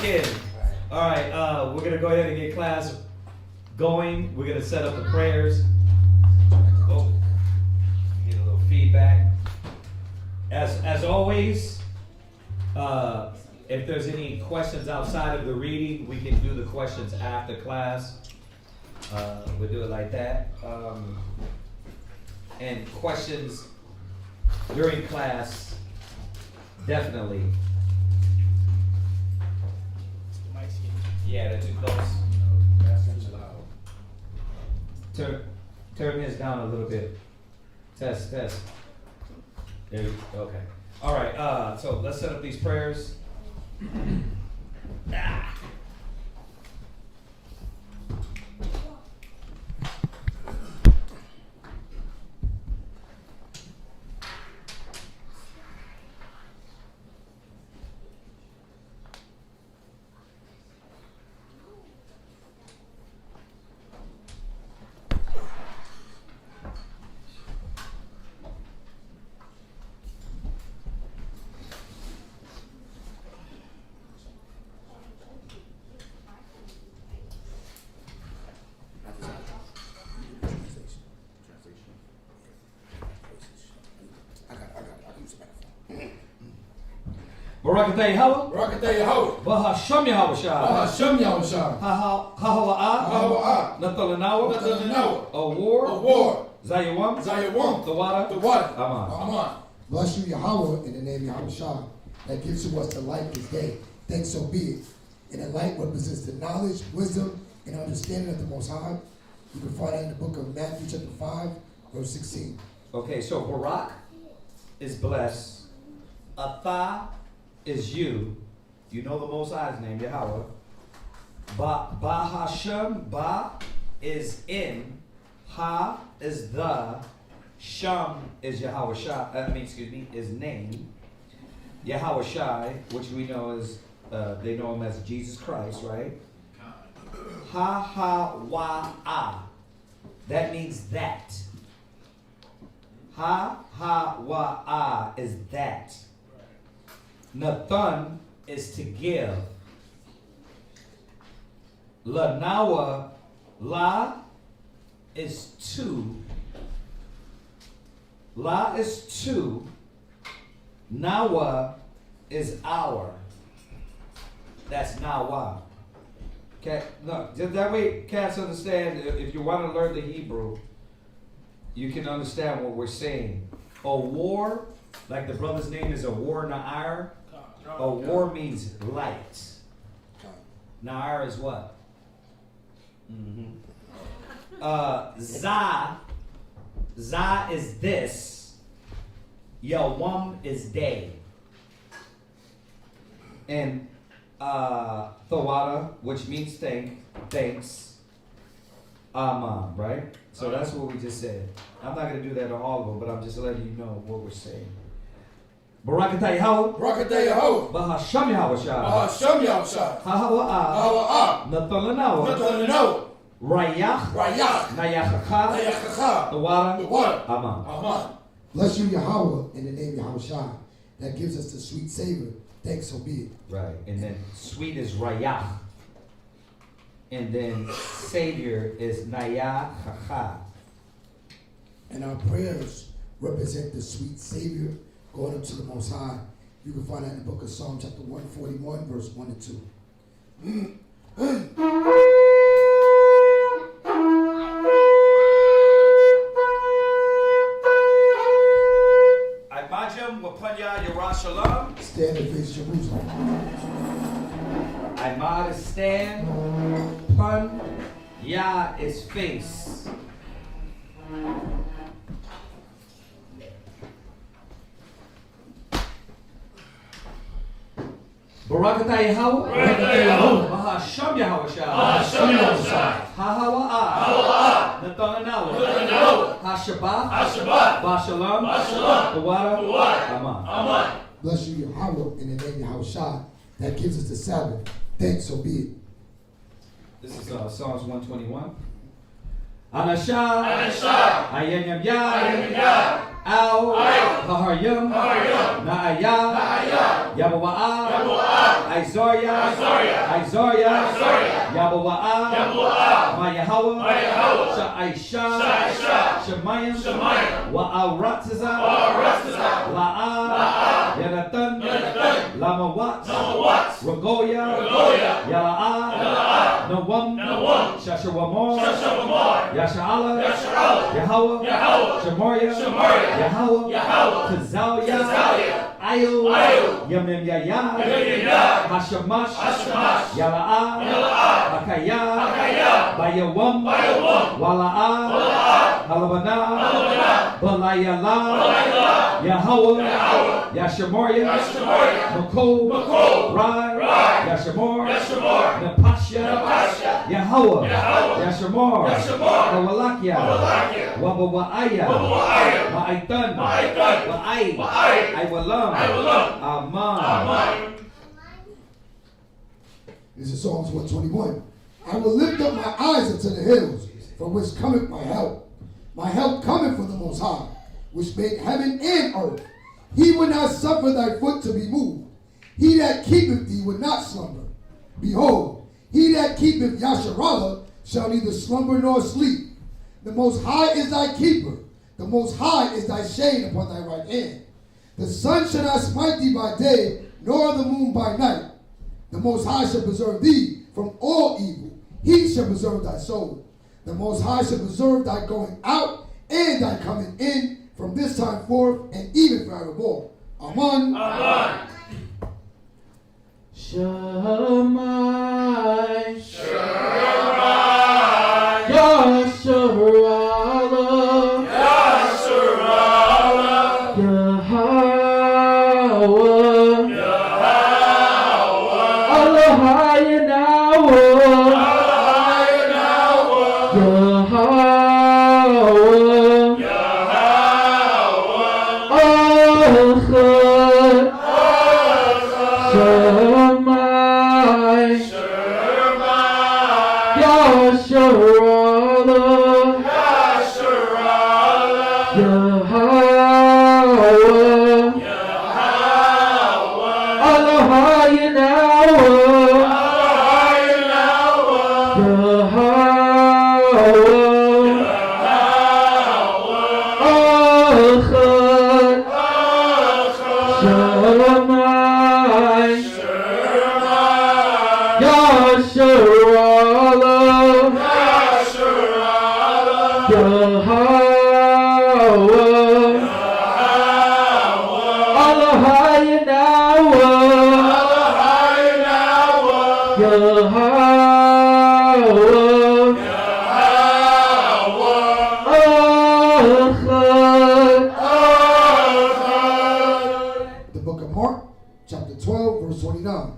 in. All right, we're going to go ahead and get class going. We're going to set up the prayers. Oh, get a little feedback. As always, if there's any questions outside of the reading, we can do the questions after class. We'll do it like that. And questions during class, definitely. Yeah, they're too close. Turn his down a little bit. Test. There you go. Okay. All right. So let's set up these prayers. Barakatay Yahweh. Barakatay Yahweh. Bahasham Yahweh Shah. Bahasham Yahweh Shah. Hahawa'a. Nathalanawa. Nathalanawa. Awar. Zayawam. The water. Aman. Bless you, Yahweh, in the name of Yahweh Shah, that gives to us the light this day. Thanks so be it. And the light represents the knowledge, wisdom, and understanding of the Most High. You can find that in the book of Matthew chapter 5, verse 16. Okay, so Barak is blessed. Atha is you. You know the Most High's name, Yahweh. Bahasham, Ba is in. Ha is the. Sham is Yahweh Shai. Is name. Yahweh Shai, which we know is, they know him as Jesus Christ, right? Ha-ha-wa-ah. That means that. Ha-ha-wa-ah is that. Nathan is to give. Lanawa, la is two. La is two. Nawa is our. That's Nawa. Okay, no, just that way cats understand. If you want to learn the Hebrew, you can understand what we're saying. A war, like the brother's name is a war Na'ar. A war means light. Na'ar is what? Za is this. Yawam is day. And Thawada, which means thanks. Aman, right? So that's what we just said. I'm not going to do that on all of them, but I'm just letting you know what we're saying. Barakatay Yahweh. Barakatay Yahweh. Bahasham Yahweh Shah. Bahasham Yahweh Shah. Hahawa'a. Hahawa'a. Nathalanawa. Rayach. Nayachacha. The water. Aman. Bless you, Yahweh, in the name of Yahweh Shah, that gives us the sweet savor. Thanks so be it. Right. And then sweet is Rayach. And then Savior is Nayachacha. And our prayers represent the sweet Savior going up to the Most High. You can find that in the book of Psalm chapter 141, verse 1 and 2. Imajim Wapanya Yerushalayim. Stand and face Jerusalem. Imad is stand. Pun. Yah is face. Barakatay Yahweh. Barakatay Yahweh. Bahasham Yahweh Shah. Bahasham Yahweh Shah. Hahawa'a. Hahawa'a. Nathalanawa. Hashabah. Bashalam. The water. Aman. Bless you, Yahweh, in the name of Yahweh Shah, that gives us the Sabbath. Thanks so be it. This is Psalms 121. Anasha. Ayenyam Ya. Au. Haharyam. Na'aya. Yabawa'a. Isaiah, Yabawa'a, Mayahawa, Sha'aisha, Shemayim, Wa'aratiza, La'a, Yanatan, Lamawat, Ragoya, Yala'a, Nawam, Shashawamor, Yasha'ala, Yahweh, Shemoria, Yahweh, Kazalia, Ayo, Yamim Yaya, Hashamash, Yala'a, Hakaya, Bayawam, Wala'a, Halabana, Balayala, Yahweh, Yashamoria, Makob, Rai, Yashamor, Napasha, Yahweh, Yashamor, Kawalakia, Wabawa'aya, Ma'aitan, Wa'ai, Iwalam, Aman. This is Psalms 121. I will lift up my eyes unto the hills, from which cometh my help. My help cometh from the Most High, which made heaven and earth. He will not suffer thy foot to be moved. He that keepeth thee will not slumber. Behold, he that keepeth Yasharallah shall neither slumber nor sleep. The Most High is thy keeper. The Most High is thy shade upon thy right hand. The sun shall not smite thee by day, nor the moon by night. The Most High shall preserve thee from all evil. He shall preserve thy soul. The Most High shall preserve thy going out and thy coming in from this time forth and even forevermore. Amen. Amen. Shammai, Yasharallah, Yahweh, Allahayanawa, Yahweh, Achad, Shammai, Yasharallah, Yahweh, Allahayanawa, Yahweh, Achad, Shammai, Yasharallah, Yahweh, Allahayanawa, Yahweh, Achad. The book of Mark, chapter 12, verse 29.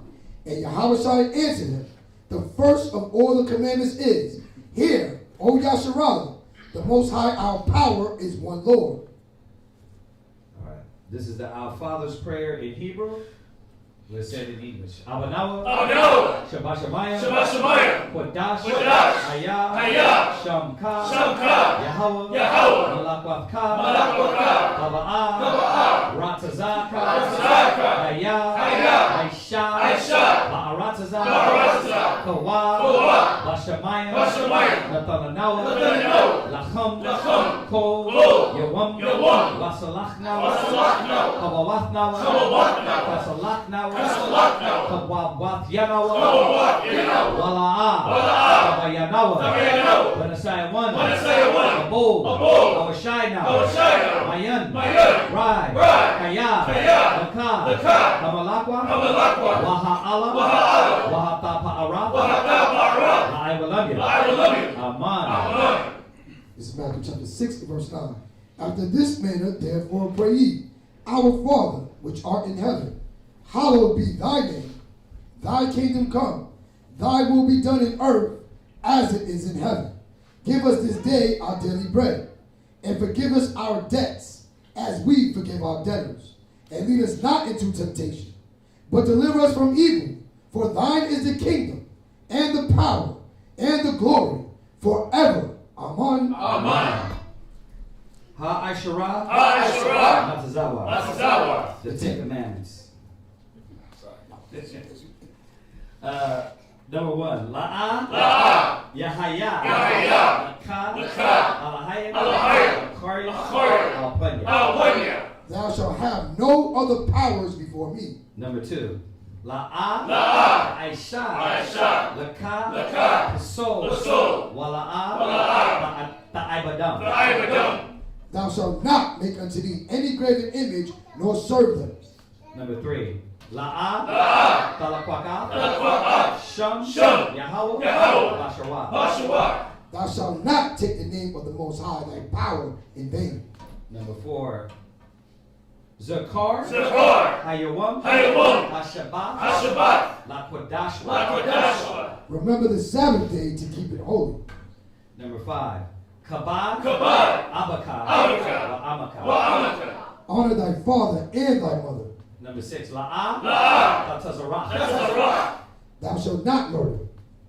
And Yahushua answered him, the first of all the commandments is, hear, O Yasharallah, the Most High, our power is one Lord. All right. This is the Our Father's prayer in Hebrew. We'll say it in English. Abanawa, Shabbat Shemayim, Kodash, Haya, Shamka, Yahweh, Malakwavka, Haba'ah, Ratazaka, Haya, Aisha, Ba'arataza, Kawa, Bashamayim, Natananawa, Lacham, Ko, Yawam, Basalachna, Kawawathna, Kasalachna, Kabwath Yanawa, Wala'a, Kabayanawa, Panasaya 1, Abo, Awashayna, Mayan, Rai, Kaya, Laka, Kamalakwa, Waha'ala, Wahatapa'ara, I will love you. Amen. This is Matthew chapter 6, verse 9. After this manner, therefore, pray ye, Our Father, which art in heaven, hallowed be thy name. Thy kingdom come. Thy will be done in earth as it is in heaven. Give us this day our daily bread. And forgive us our debts as we forgive our debtors. And lead us not into temptation, but deliver us from evil. For thine is the kingdom, and the power, and the glory, forever. Amen. Amen. Ha'ashara, Ha'ashara, Natazawa. Natazawa. The Ten Commandments. Number 1. La'a. La'a. Yahaya. Yahaya. Laka. Laka. Alahaya. Alahaya. Akari. Akari. Alpanya. Alpanya. Thou shalt have no other powers before me. Number 2. La'a. La'a. Aisha. Aisha. Laka. Laka. So. So. Wala'a. Wala'a. Ta'ibadam. Ta'ibadam. Thou shalt not make unto thee any graven image, nor serve them. Number 3. La'a. La'a. Talakwaka. Talakwaka. Shum. Shum. Yahweh. Yahweh. Bashawa. Bashawa. Thou shalt not take the name of the Most High, thy power, in vain. Number 4. Zakar. Zakar. Hayawam. Hayawam. Hashabat. Hashabat. Lakodashwa. Lakodashwa. Remember the Sabbath day to keep it holy. Number 5. Kabad. Kabad. Abakar. Abakar. Wa'amakar. Wa'amakar. Honor thy father and thy mother. Number 6. La'a. La'a. Tatazarah. Tazarah. Thou shalt not murder.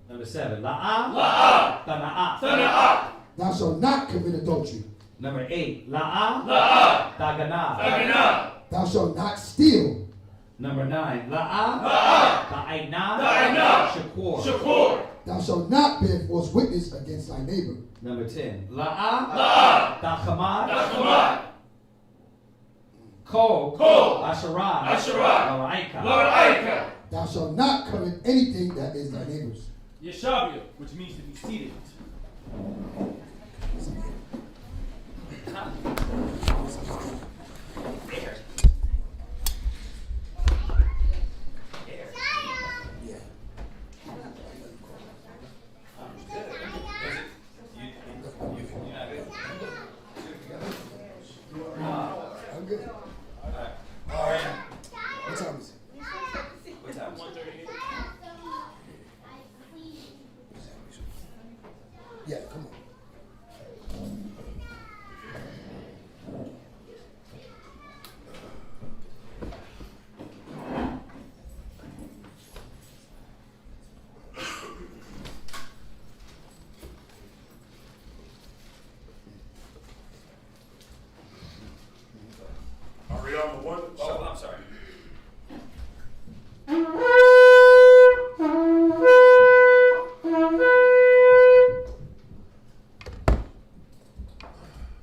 Number 7. La'a. La'a. Tana'a. Tana'a. Thou shalt not commit adultery. Number 8. La'a. La'a. Tagana. Tagana. Thou shalt not steal. Number 9. La'a. La'a. Ta'ayna. Ta'ayna. Shakur. Shakur. Thou shalt not bear false witness against thy neighbor. Number 10. La'a. La'a. Tachamad. Tachamad. Ko. Asherah. Asherah. Laraika. Laraika. Thou shalt not covet anything that is thy neighbor's. S.O.W, which means to be seated. I'm good. All right. What time is it? What time? 1:38. Yeah, come on. Ariana 1. Oh, I'm sorry.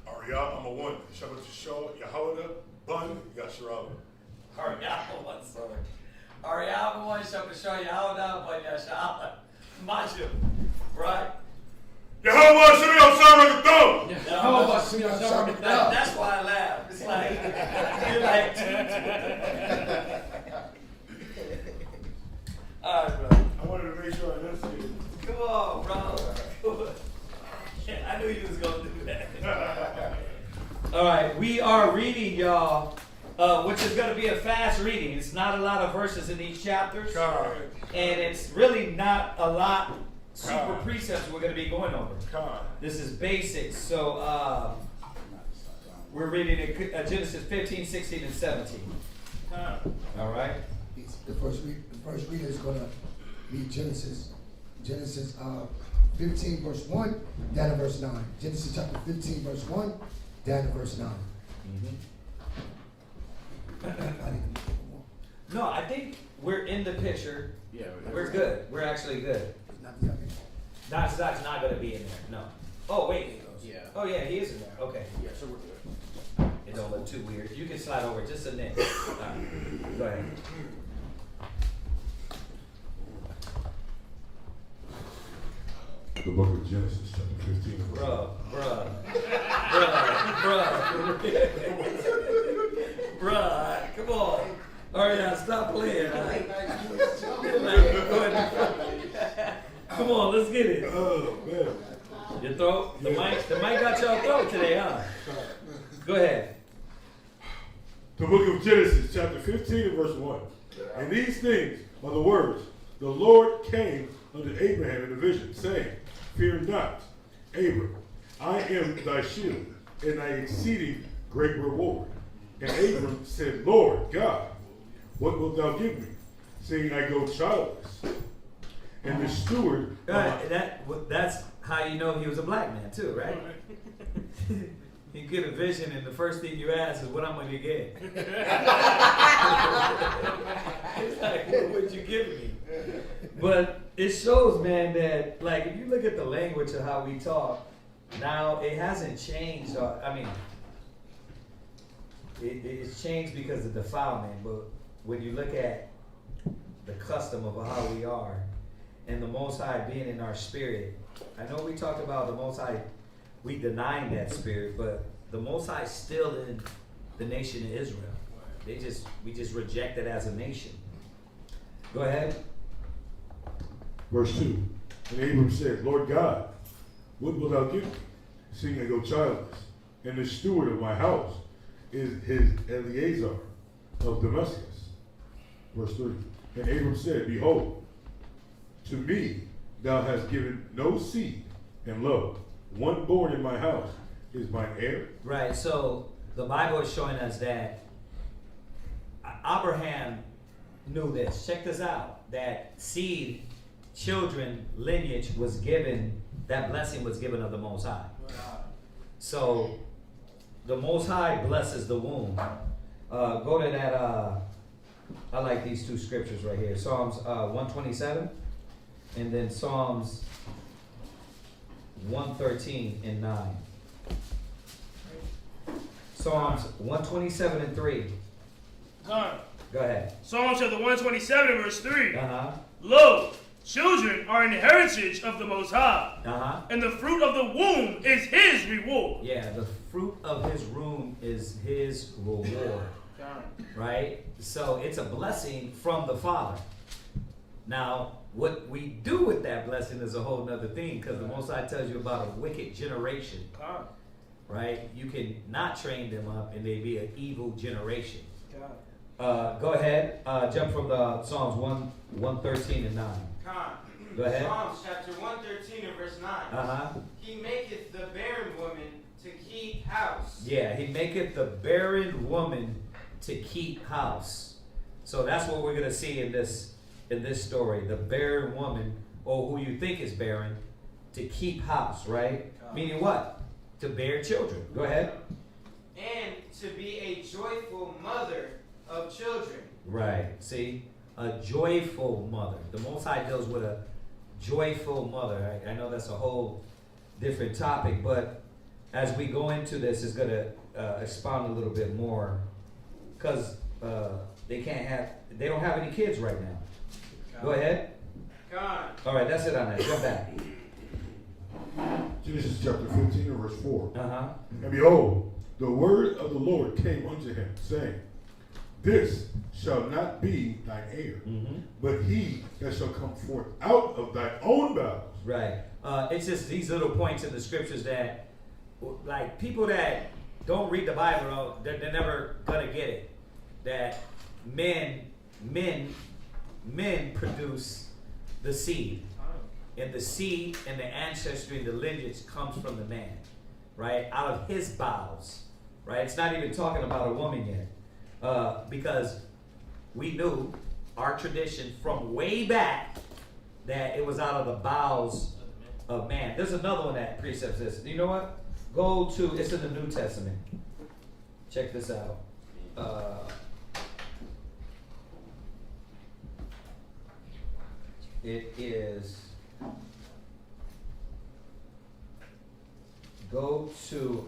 Ariana 1. Shabbat Yeshua. Yahweh. Bun. Yasharawa. Ariama 1, sorry. Ariama 1, Shabashah, Yahudah, Banyashala. Maju. Right? Yahweh Shemi Osama the That's why I laugh. It's like, you're like, all right, bro. I wanted to make sure I listened to you. Come on, bro. I knew you was going to do that. All right, we are reading, y'all, which is going to be a fast reading. It's not a lot of verses in these chapters. And it's really not a lot super precepts we're going to be going over. This is basics. So we're reading Genesis 15, 16, and 17. All right. The first reader is going to read Genesis 15 verse 1 down to verse 9. Genesis chapter 15 verse 1 down to verse 9. No, I think we're in the picture. Yeah, We're good. We're actually good. Zach's not going to be in there. No. Oh, wait. Yeah. Oh, yeah, he is in there. Okay. Yeah, so we're good. It don't look too weird. You can slide over just a nick. All right. Go ahead. The book of Genesis, chapter 15. Bruh. Bruh, come on. All right, now stop playing. All right? Go ahead. Come on, let's get it. Oh, man. Your throat? The mic got your throat today, huh? Go ahead. The book of Genesis, chapter 15 and verse 1. And these things are the words. The Lord came unto Abraham in a vision, saying, Fear not, Abram, I am thy shield, and thy exceeding great reward. And Abram said, Lord God, what wilt thou give me, seeing I go childless? And the steward... That's how you know he was a black man too, right? You get a vision and the first thing you ask is what I'm going to get. It's like, what would you give me? But it shows, man, that like if you look at the language of how we talk, now it hasn't changed. I mean, it's changed because of defilement. But when you look at the custom of how we are, and the Most High being in our spirit, I know we talked about the Most High, we denying that spirit, but the Most High is still in the nation of Israel. We just reject it as a nation. Go ahead. Verse 2. And Abram said, Lord God, what wilt thou give me, seeing I go childless? And the steward of my house is his Eleazar of Damascus. Verse 3. And Abram said, Behold, to me thou hast given no seed, and lo, one born in my house is mine heir. Right, so the Bible is showing us that Abraham knew this. Check this out. That seed, children, lineage was given, that blessing was given of the Most High. So the Most High blesses the womb. Go to that, I like these two scriptures right here. Psalms 127 and then Psalms 113 and 9. Psalms 127 and 3. Con. Go ahead. Psalm chapter 127 and verse 3. Uh-huh. Lo, children are an heritage of the Most High, Uh-huh. and the fruit of the womb is his reward. Yeah, the fruit of his womb is his reward. Right? So it's a blessing from the Father. Now, what we do with that blessing is a whole nother thing, because the Most High tells you about a wicked generation. Con. Right? You can not train them up and they be an evil generation. Go ahead. Jump from the Psalms 113 and 9. Con. Go ahead. Psalms chapter 113 and verse 9. Uh-huh. He maketh the barren woman to keep house. Yeah, he maketh the barren woman to keep house. So that's what we're gonna see in this story. The barren woman, or who you think is barren, to keep house, right? Meaning what? To bear children. Go ahead. And to be a joyful mother of children. Right. See? A joyful mother. The Most High deals with a joyful mother. I know that's a whole different topic, but as we go into this, it's going to expound a little bit more, because they don't have any kids right now. Go ahead. God. All right, that's it on that. Jump back. Genesis chapter 15 and verse 4. Uh-huh. And behold, the word of the Lord came unto him, saying, This shall not be thine heir, but he that shall come forth out of thy own bowels. Right. It's just these little points in the scriptures that, like, people that don't read the Bible, they're never gonna get it. That men produce the seed. And the seed and the ancestry and the lineage comes from the man, right? Out of his bowels, right? It's not even talking about a woman yet. Because we knew our tradition from way back that it was out of the bowels of man. There's another one that precepts this. You know what? Go to, it's in the New Testament. Check this out. It is, go to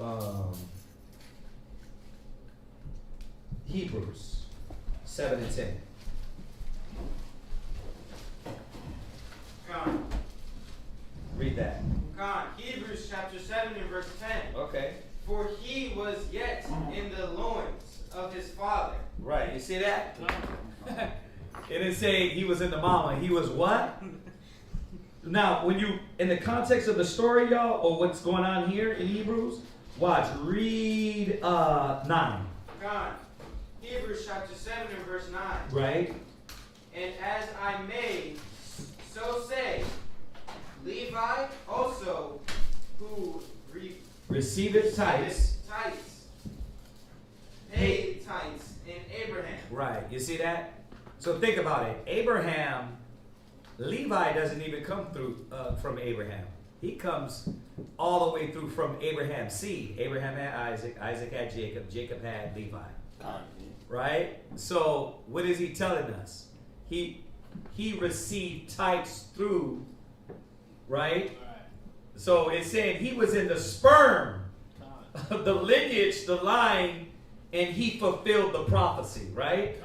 Hebrews 7 and 10. God. Read that. God. Hebrews chapter 7 and verse 10. Okay. For he was yet in the loins of his father. Right. You see that? It didn't say he was in the mama. He was what? Now, when you, in the context of the story, y'all, or what's going on here in Hebrews, watch. Read 9. God. Hebrews chapter 7 and verse 9. Right. And as I may so say, Levi also, who Receiveth tithes. Paid tithes in Abraham. Right. You see that? So think about it. Abraham, Levi doesn't even come through from Abraham. He comes all the way through from Abraham's seed. Abraham had Isaac. Isaac had Jacob. Jacob had Levi. Right? So what is he telling us? he received types through, right? So it's saying he was in the sperm, the lineage, the line, and he fulfilled the prophecy, right?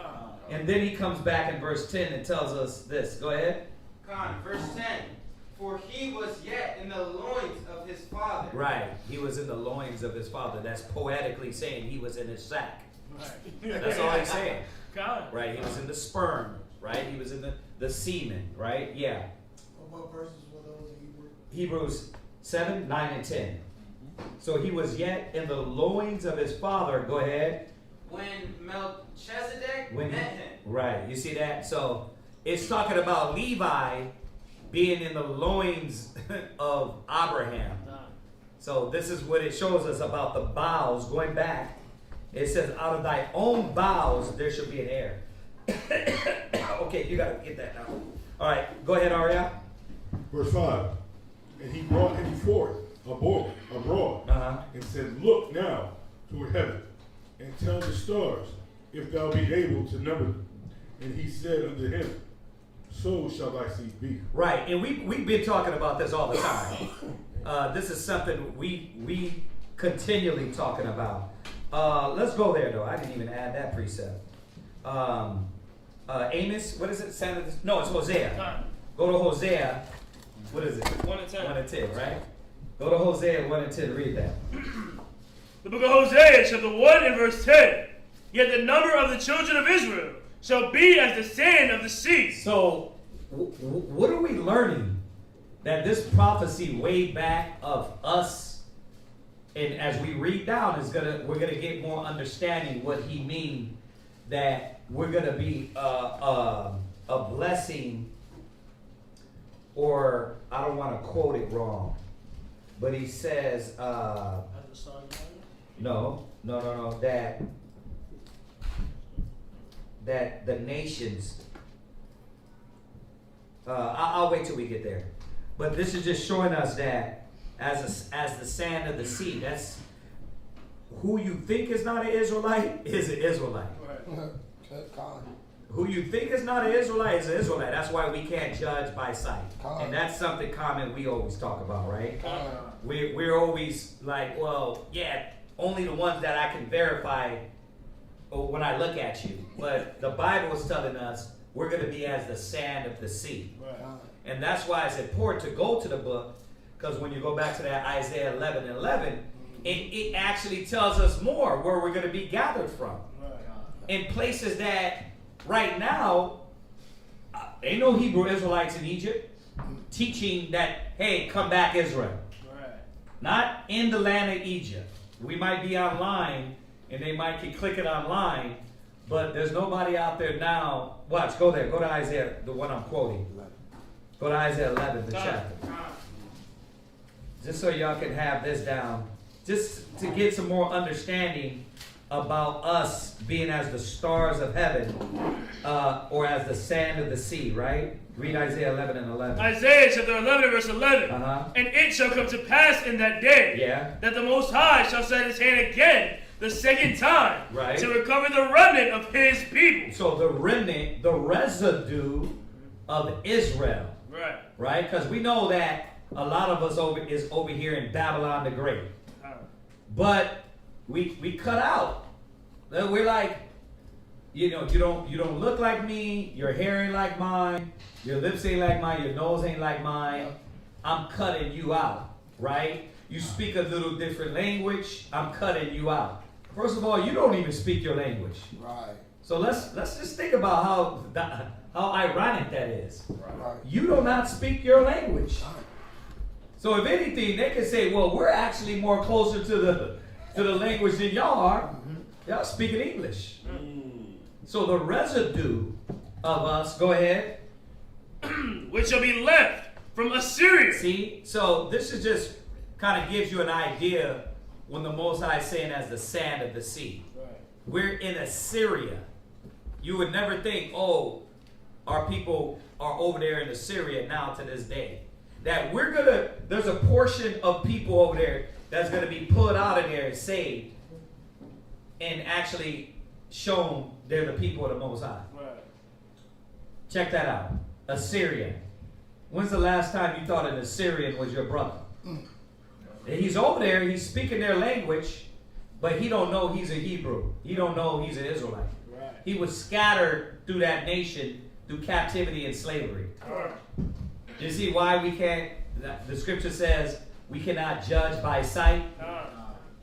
And then he comes back in verse 10 and tells us this. Go ahead. Verse 10. For he was yet in the loins of his father. Right. He was in the loins of his father. That's poetically saying he was in his sack. That's all he's saying. Right. He was in the sperm. Right. He was in the semen. Right. Yeah. What verses were those in Hebrew? Hebrews 7, 9, and 10. So he was yet in the loins of his father. Go ahead. When Melchizedek met him. Right. You see that? So it's talking about Levi being in the loins of Abraham. So this is what it shows us about the bowels. Going back, it says, out of thy own bowels there shall be an heir. Okay, you got to get that now. All right, go ahead, Arya. Verse 5. And he brought him forth abroad, and said, Look now toward heaven, and tell the stars, if thou be able to number them. And he said unto him, So shall thy seed be. Right, and we've been talking about this all the time. This is something we continually talking about. Let's go there, though. I didn't even add that precept. Amos, what is it? No, it's Hosea. Go to Hosea. What is it? 1 and 10. 1 and 10, right? Go to Hosea 1 and 10. Read that. The book of Hosea, chapter 1 and verse 10. Yet the number of the children of Israel shall be as the sand of the sea. So, what are we learning? That this prophecy way back of us, and as we read down, we're gonna get more understanding what he means. That we're gonna be a blessing, or I don't want to quote it wrong, but he says, no, that the nations, I'll wait till we get there. But this is just showing us that as the sand of the sea, that's who you think is not an Israelite is an Israelite. Who you think is not an Israelite is an Israelite. That's why we can't judge by sight. And that's something common we always talk about, right? We're always like, well, yeah, only the ones that I can verify when I look at you. But the Bible is telling us we're going to be as the sand of the sea. And that's why it's important to go to the book, because when you go back to that Isaiah 11 and 11, it actually tells us more where we're going to be gathered from. In places that right now, ain't no Hebrew Israelites in Egypt teaching that, hey, come back Israel. Not in the land of Egypt. We might be online, and they might keep clicking online, but there's nobody out there now. Watch, go there. Go to Isaiah, the one I'm quoting. Go to Isaiah 11, the chapter. Just so y'all can have this down. Just to get some more understanding about us being as the stars of heaven, or as the sand of the sea, right? Read Isaiah 11 and 11. Isaiah chapter 11 verse 11. And it shall come to pass in that day that the Most High shall set his hand again the second time to recover the remnant of his people. So the remnant, the residue of Israel. Right? Because we know that a lot of us is over here in Babylon the Great. But we cut out. We're like, you don't look like me, your hair ain't like mine, your lips ain't like mine, your nose ain't like mine. I'm cutting you out, right? You speak a little different language, I'm cutting you out. First of all, you don't even speak your language. Right. So let's just think about how ironic that is. Right. You do not speak your language. So if anything, they can say, well, we're actually more closer to the language than y'all are. Y'all speaking English. So the residue of us, go ahead. Which shall be left from Assyria. See, so this is just kind of gives you an idea when the Most High is saying as the sand of the sea. We're in Assyria. You would never think, oh, our people are over there in Assyria now to this day. That there's a portion of people over there that's going to be pulled out of there and saved and actually shown they're the people of the Most High. Check that out. Assyrian. When's the last time you thought an Assyrian was your brother? He's over there, he's speaking their language, but he don't know he's a Hebrew. He don't know he's an Israelite. Right. He was scattered through that nation through captivity and slavery. Right. You see why we can't, the scripture says we cannot judge by sight.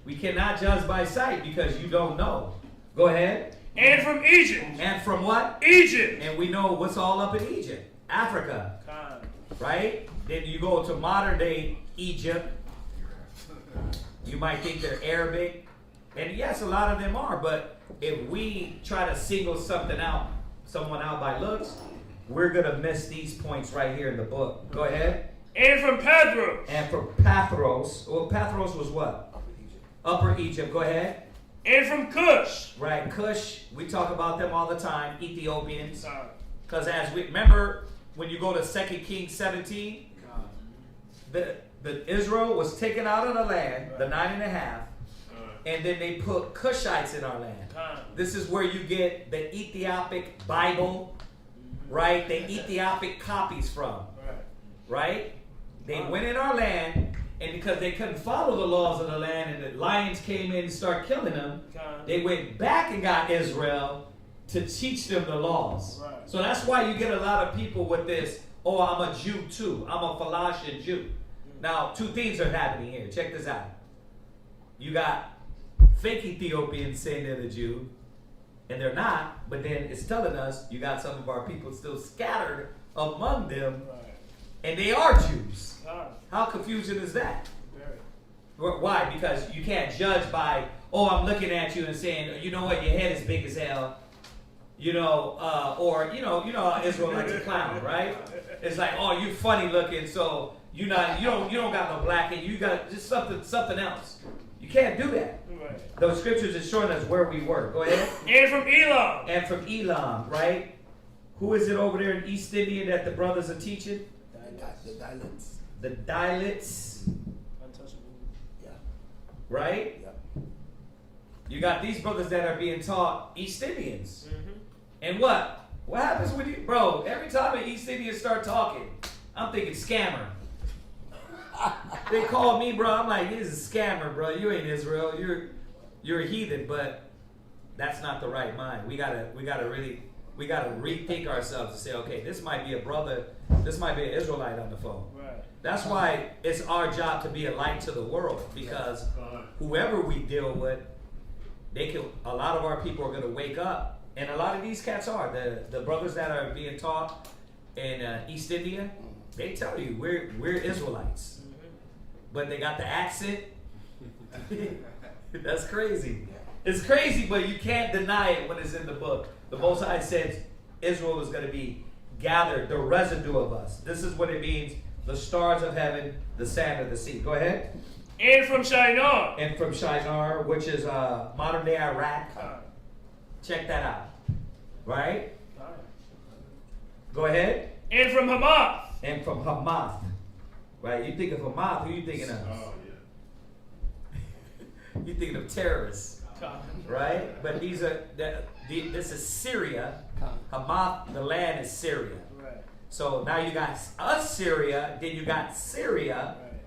We cannot judge by sight because you don't know. Go ahead. And from Egypt. And from what? Egypt. And we know what's all up in Egypt. Africa. Right? Then you go to modern day Egypt. You might think they're Arabic. And yes, a lot of them are. But if we try to single someone out by looks, we're going to miss these points right here in the book. Go ahead. And from Pathros. And from Pathros. Well, Pathros was what? Upper Egypt. Go ahead. And from Cush. Right, Cush. We talk about them all the time. Ethiopians. Because as we remember, when you go to 2 Kings 17, the Israel was taken out of the land, the 9.5, and then they put Cushites in our land. This is where you get the Ethiopic Bible, right? The Ethiopic copies from, right? They went in our land, and because they couldn't follow the laws of the land, and the lions came in and started killing them, they went back and got Israel to teach them the laws. Right. So that's why you get a lot of people with this, oh, I'm a Jew too. I'm a Falashian Jew. Now, two things are happening here. Check this out. You got fake Ethiopians saying they're the Jew, and they're not, but then it's telling us you got some of our people still scattered among them, and they are Jews. How confusing is that? Why? Because you can't judge by, oh, I'm looking at you and saying, you know what, your head is big as hell. You know, or you know how Israel likes to clown, right? It's like, oh, you funny looking, so you don't got no black, and you got just something else. You can't do that. Right. Those scriptures is showing us where we were. Go ahead. And from Elam. And from Elam, right? Who is it over there in East India that the brothers are teaching? The Dilets. The Dilets. Untouchable. Yeah. Right? Yeah. You got these brothers that are being taught East Indians. Mm-hmm. And what? What happens when you, bro, every time an East Indian start talking, I'm thinking scammer. They call me, bro, I'm like, this is a scammer, bro. You ain't Israel. You're a heathen, but that's not the right mind. We gotta rethink ourselves and say, okay, this might be a brother, this might be an Israelite on the phone. Right. That's why it's our job to be a light to the world, because whoever we deal with, a lot of our people are going to wake up, and a lot of these cats are. The brothers that are being taught in East India, they tell you we're Israelites, but they got the accent. That's crazy. It's crazy, but you can't deny it when it's in the book. The Most High says Israel is going to be gathered, the residue of us. This is what it means, the stars of heaven, the sand of the sea. Go ahead. And from Shinar. And from Shinar, which is modern day Iraq. Check that out. Right? Go ahead. And from Hamath. And from Hamath. Right? You think of Hamath, who you thinking of? Oh, yeah. You thinking of terrorists. Right? But this is Syria. Hamath, the land is Syria. Right. So now you got Assyria, then you got Syria. Right.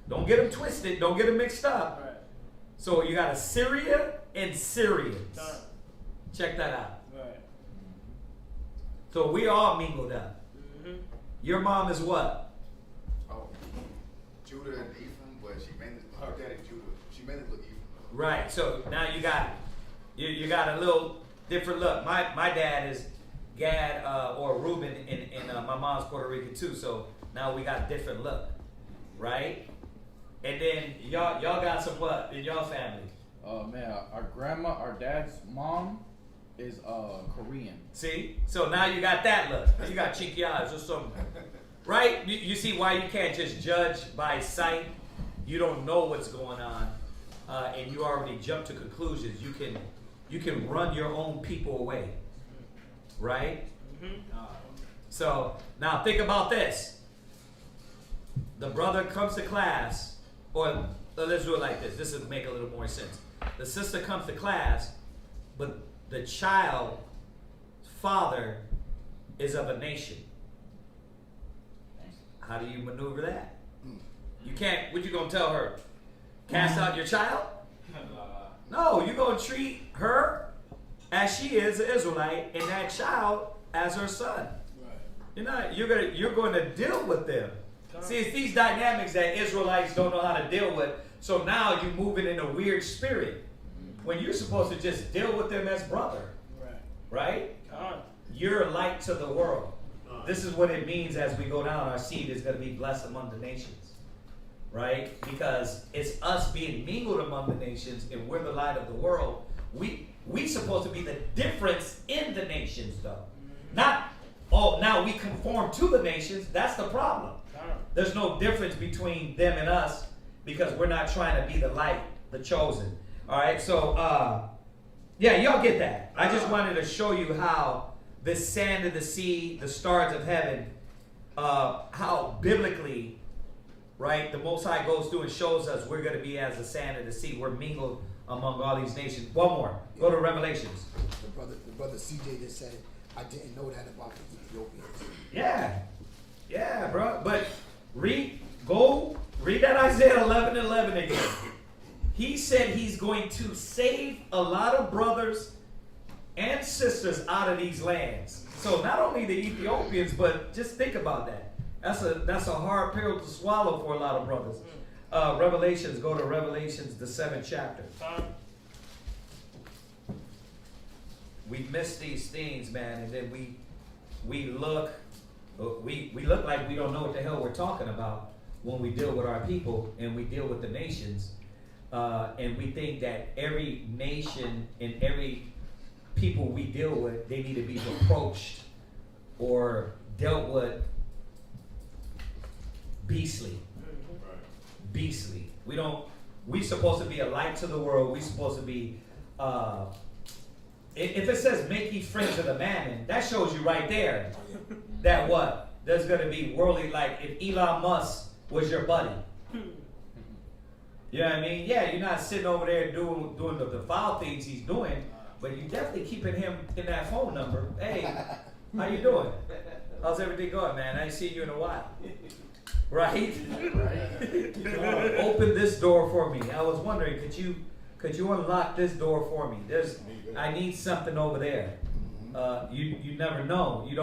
Don't get them twisted. Don't get them mixed up. Right. So you got Assyria and Syrians. Check that out. Right. So we all mingled up. Mm-hmm. Your mom is what? Oh, Judah and Ephraim, but she mainly her daddy Judah. She mainly look Ephraim. Right. So now you got a little different look. My dad is Gad or Reuben, and my mom's Puerto Rican too. So now we got a different look, right? And then y'all got some what in y'all family? Man, our dad's mom is Korean. See? So now you got that look. You got cheeky eyes or something. Right? You see why you can't just judge by sight? You don't know what's going on, and you already jump to conclusions. You can run your own people away. Right? Mm-hmm. So now think about this. The brother comes to class, or let's do it like this. This will make a little more sense. The sister comes to class, but the child's father is of a nation. How do you maneuver that? You can't, what you gonna tell her? Cast out your child? No, you're gonna treat her as she is an Israelite and that child as her son. You're going to deal with them. See, it's these dynamics that Israelites don't know how to deal with. So now you're moving in a weird spirit when you're supposed to just deal with them as brother. Right? You're a light to the world. This is what it means as we go down. Our seed is going to be blessed among the nations. Right? Because it's us being mingled among the nations and we're the light of the world. We supposed to be the difference in the nations though. Not, oh, now we conform to the nations. That's the problem. There's no difference between them and us because we're not trying to be the light, the chosen. All right, so, yeah, y'all get that. I just wanted to show you how the sand of the sea, the stars of heaven, how biblically, right, the Most High goes through and shows us we're going to be as the sand of the sea. We're mingled among all these nations. One more. Go to Revelations. The brother CJ just said, I didn't know that about the Ethiopians. Yeah, bro. But read that Isaiah 11:11 again. He said he's going to save a lot of brothers and sisters out of these lands. So not only the Ethiopians, but just think about that. That's a hard pill to swallow for a lot of brothers. Revelations, go to Revelations, the 7th chapter. We miss these things, man, and then we look like we don't know what the hell we're talking about when we deal with our people and we deal with the nations, and we think that every nation and every people we deal with, they need to be approached or dealt with beastly. We supposed to be a light to the world. We supposed to be, if it says make ye friends of the mammon, that shows you right there that what? There's going to be worldly, like if Elon Musk was your buddy. You know what I mean? Yeah, you're not sitting over there doing the foul things he's doing, but you definitely keeping him in that phone number. Hey, how you doing? How's everything going, man? I ain't seen you in a while. Right? Open this door for me. I was wondering, could you unlock this door for me? I need something over there. You never know. You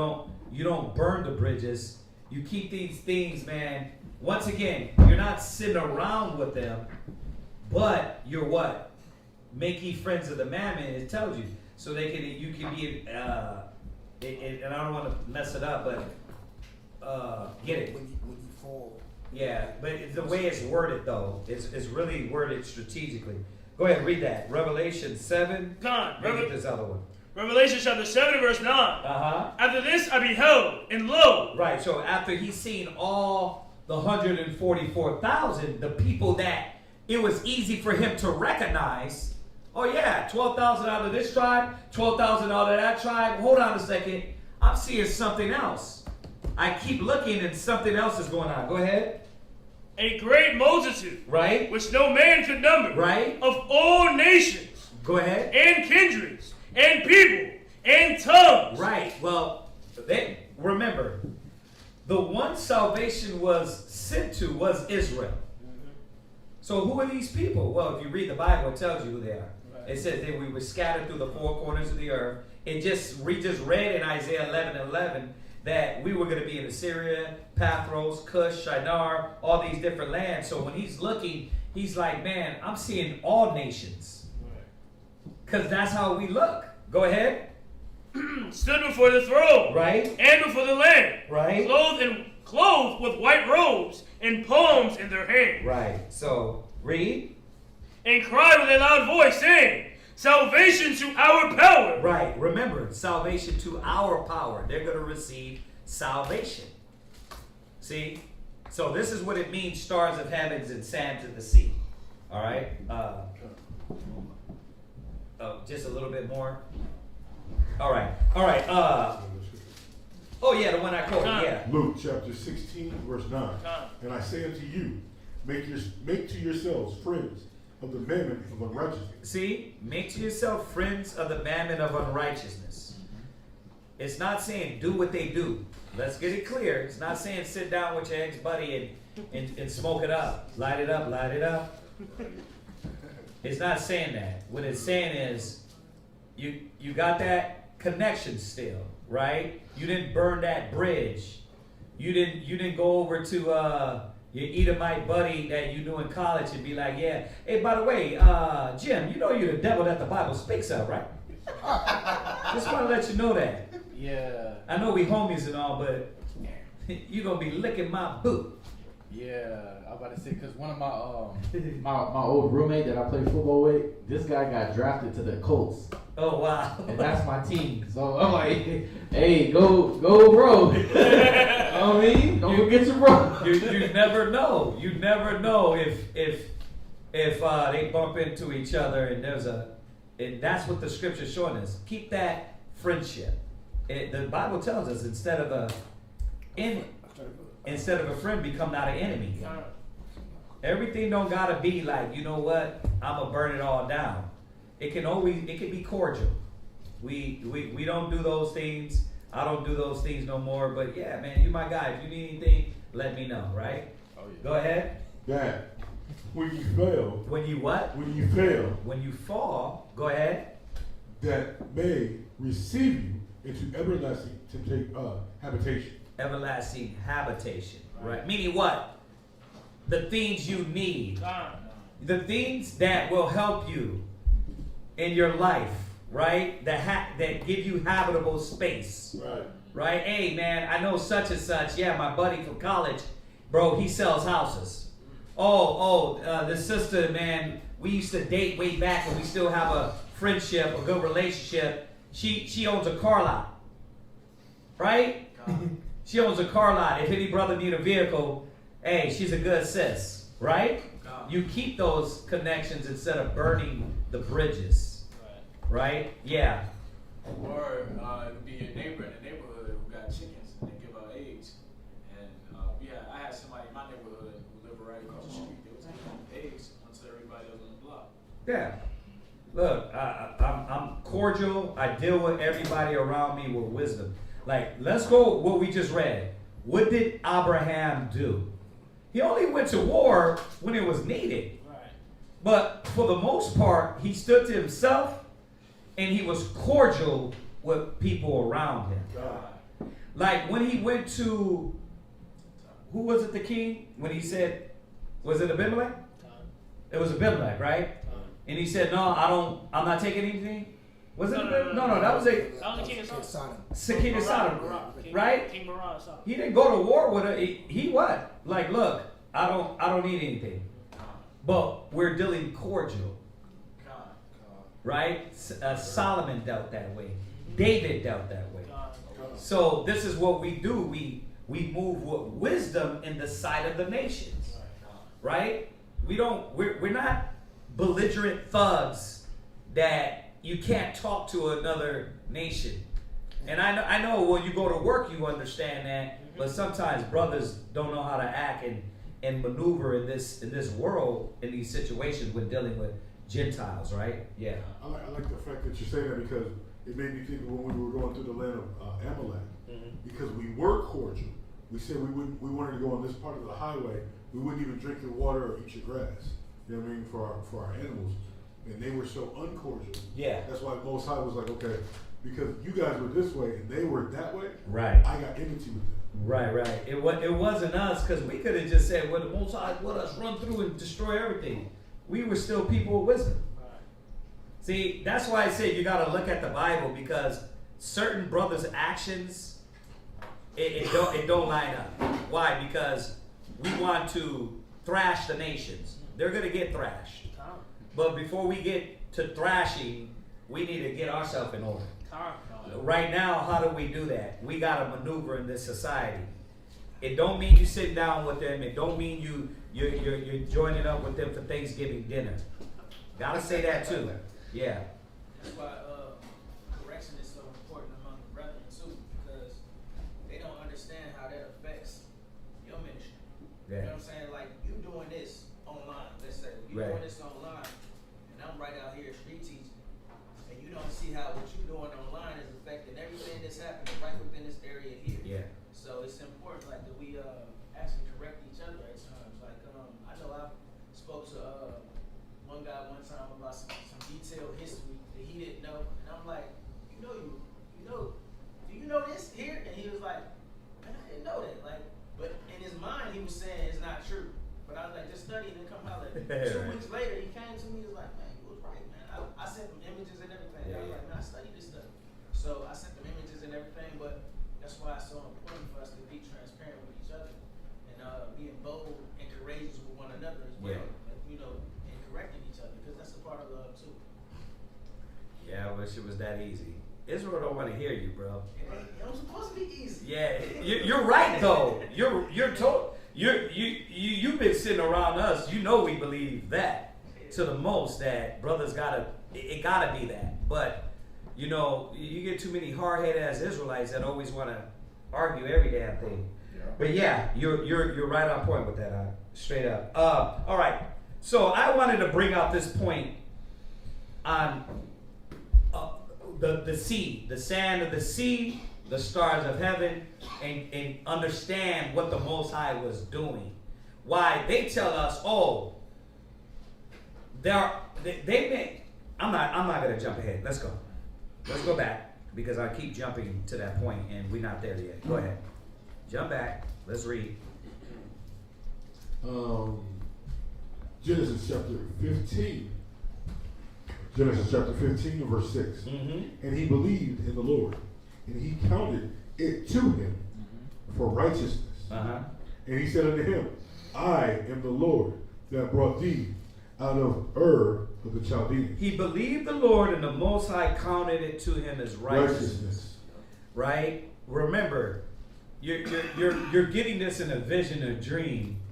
don't burn the bridges. You keep these things, man. Once again, you're not sitting around with them, but you're what? Make ye friends of the mammon. It tells you so you can be. And I don't want to mess it up, but get it. When you fall. Yeah, but the way it's worded though, it's really worded strategically. Go ahead, read that. Revelation 7. Read this other one. Revelation chapter 7 verse 9. After this I beheld, and lo. Right, so after he's seen all the 144,000, the people that it was easy for him to recognize. Oh yeah, 12,000 out of this tribe, 12,000 out of that tribe. Hold on a second. I'm seeing something else. I keep looking and something else is going on. Go ahead. A great multitude, right, which no man could number, right, of all nations, go ahead, and kindreds, and people, and tongues. Right. Well, remember, the one salvation was sent to was Israel. So who are these people? Well, if you read the Bible, it tells you who they are. Right. It says that we were scattered through the four corners of the earth. We just read in Isaiah 11:11 that we were going to be in Assyria, Pathros, Cush, Shinar, all these different lands. So when he's looking, he's like, man, I'm seeing all nations. Because that's how we look. Go ahead. Stood before the throne. Right. And before the Lamb. Right. Clothed with white robes and palms in their hands. Right. So, read. And cried with a loud voice, saying, salvation to our power. Right. Remember, salvation to our power. They're going to receive salvation. See? So this is what it means, stars of heavens and sands of the sea. All right? Just a little bit more. All right. Oh, yeah, the one I quoted, yeah. Luke chapter 16, verse 9. And I say unto you, make to yourselves friends of the mammon of unrighteousness. See? Make to yourself friends of the mammon of unrighteousness. It's not saying do what they do. Let's get it clear. It's not saying sit down with your ex-buddy and smoke it up. Light it up, light it up. It's not saying that. What it's saying is you got that connection still, right? You didn't burn that bridge. You didn't go over to your Edomite buddy that you knew in college and be like, yeah, hey, by the way, Jim, you know you're the devil that the Bible speaks of, right? Just want to let you know that. Yeah. I know we homies and all, but you're going to be licking my boot. Yeah, I was about to say, because one of my old roommate that I played football with, this guy got drafted to the Colts. Oh, wow. And that's my team. So I'm like, hey, go, bro. You know what I mean? Don't forget your bro. You never know. You never know if they bump into each other and that's what the scripture's showing us. Keep that friendship. The Bible tells us instead of a friend, become not an enemy. Everything don't gotta be like, you know what, I'm gonna burn it all down. It can be cordial. We don't do those things. I don't do those things no more. But yeah, man, you my guy. If you need anything, let me know, right? Oh, yeah. Go ahead. Dad, when you fail. When you what? When you fail. When you fall, go ahead. That may receive you into everlasting habitation. Everlasting habitation, right? Meaning what? The things you need. The things that will help you in your life, right? That give you habitable space. Right? Hey, man, I know such and such. Yeah, my buddy from college, bro, he sells houses. The sister, man, we used to date way back and we still have a friendship, a good relationship. She owns a car lot. Right? She owns a car lot. If any brother need a vehicle, hey, she's a good sis. Right? You keep those connections instead of burning the bridges. Right? Yeah. Or it could be your neighbor in the neighborhood who got chickens and they give out eggs. And I had somebody in my neighborhood who lived right across the street. They was giving eggs until everybody else on the block. Yeah. Look, I'm cordial. I deal with everybody around me with wisdom. Like, let's go what we just read. What did Abraham do? He only went to war when it was needed. Right. But for the most part, he stood to himself and he was cordial with people around him. God. Like when he went to, who was it, the king? When he said, was it Abimelech? It was Abimelech, right? And he said, no, I'm not taking anything. Was it? No, that was the king of Sodom. King of Sodom, right? King Barak, Sodom. He didn't go to war with her. He what? Like, look, I don't need anything. But we're dealing cordial. Right? Solomon dealt that way. David dealt that way. So this is what we do. We move with wisdom in the sight of the nations. Right? We're not belligerent thugs that you can't talk to another nation. And I know when you go to work you understand that, but sometimes brothers don't know how to act and maneuver in this world, in these situations when dealing with Gentiles, right? Yeah. I like the fact that you say that because it made me think of when we were going through the land of Amalek. Because we were cordial. We said we wanted to go on this part of the highway. We wouldn't even drink your water or eat your grass. You know what I mean? For our animals. And they were so uncordial. Yeah. That's why Most High was like, okay, because you guys were this way and they were that way. Right. I got enmity with them. Right. It wasn't us because we could have just said, well, the Most High let us run through and destroy everything. We were still people with wisdom. Right. See, that's why I said you got to look at the Bible because certain brothers' actions, it don't line up. Why? Because we want to thrash the nations. They're going to get thrashed. But before we get to thrashing, we need to get ourselves in order. Right now, how do we do that? We got to maneuver in this society. It don't mean you sit down with them. It don't mean you're joining up with them for Thanksgiving dinner. Gotta say that too. Yeah. That's why correction is so important among the brethren too, because they don't understand how that affects your ministry. Yeah. You know what I'm saying? Like you doing this online, let's say you doing this online. I'm right out here street teaching, and you don't see how what you're doing online is affecting everything that's this happening right within this area here. Yeah. So it's important, like, that we actually correct each other at times. Like, I know I spoke to one guy one time about some detailed history that he didn't know, and I'm like, do you know this here? And he was like, man, I didn't know that. Like, but in his mind, he was saying it's not true. But I was like, just study and then come holler at me. 2 weeks later, he came to me. He was like, man, you was right, man. I sent him images and everything. I was like, man, I studied this stuff. So I sent them images and everything. But that's why it's so important for us to be transparent with each other and being bold and courageous with one another as well. Yeah. Like, and correcting each other, because that's a part of love too. Yeah, I wish it was that easy. Israel don't want to hear you, bro. It ain't supposed to be easy. Yeah, you're right though. You've been sitting around us. You know we believe that to the most, that brothers gotta be that. But you get too many hard-headed ass Israelites that always want to argue every damn thing. Yeah. But yeah, you're right on point with that. Straight up. All right. So I wanted to bring out this point on the sea, the sand of the sea, the stars of heaven, and understand what the Most High was doing. Why they tell us, I'm not gonna jump ahead. Let's go back, because I keep jumping to that point and we're not there yet. Go ahead, jump back. Let's read. Genesis chapter 15. Genesis chapter 15 and verse 6. Mm-hmm. And he believed in the Lord, and he counted it to him for righteousness. Uh-huh. And he said unto him, I am the Lord that brought thee out of Ur of the Chaldeans. He believed the Lord, and the Most High counted it to him as righteousness. Right? Remember, you're getting this in a vision, a dream.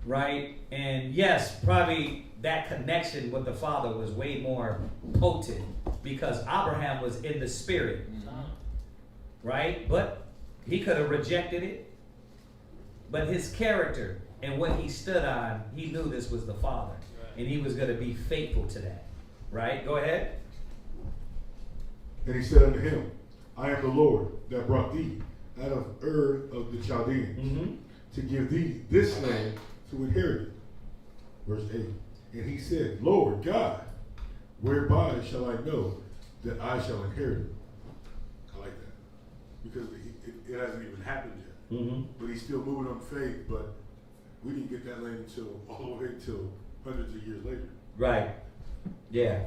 Right? And yes, probably that connection with the Father was way more potent because Abraham was in the spirit. Right? But he could have rejected it. But his character and what he stood on, he knew this was the Father. And he was going to be faithful to that. Right? Go ahead. And he said unto him, I am the Lord that brought thee out of Ur of the Chaldeans to give thee this land to inherit it. Verse 8. And he said, Lord God, whereby shall I know that I shall inherit it? I like that. Because it hasn't even happened yet. But he's still moving on faith, but we didn't get that land until all the way until hundreds of years later. Right. Yeah.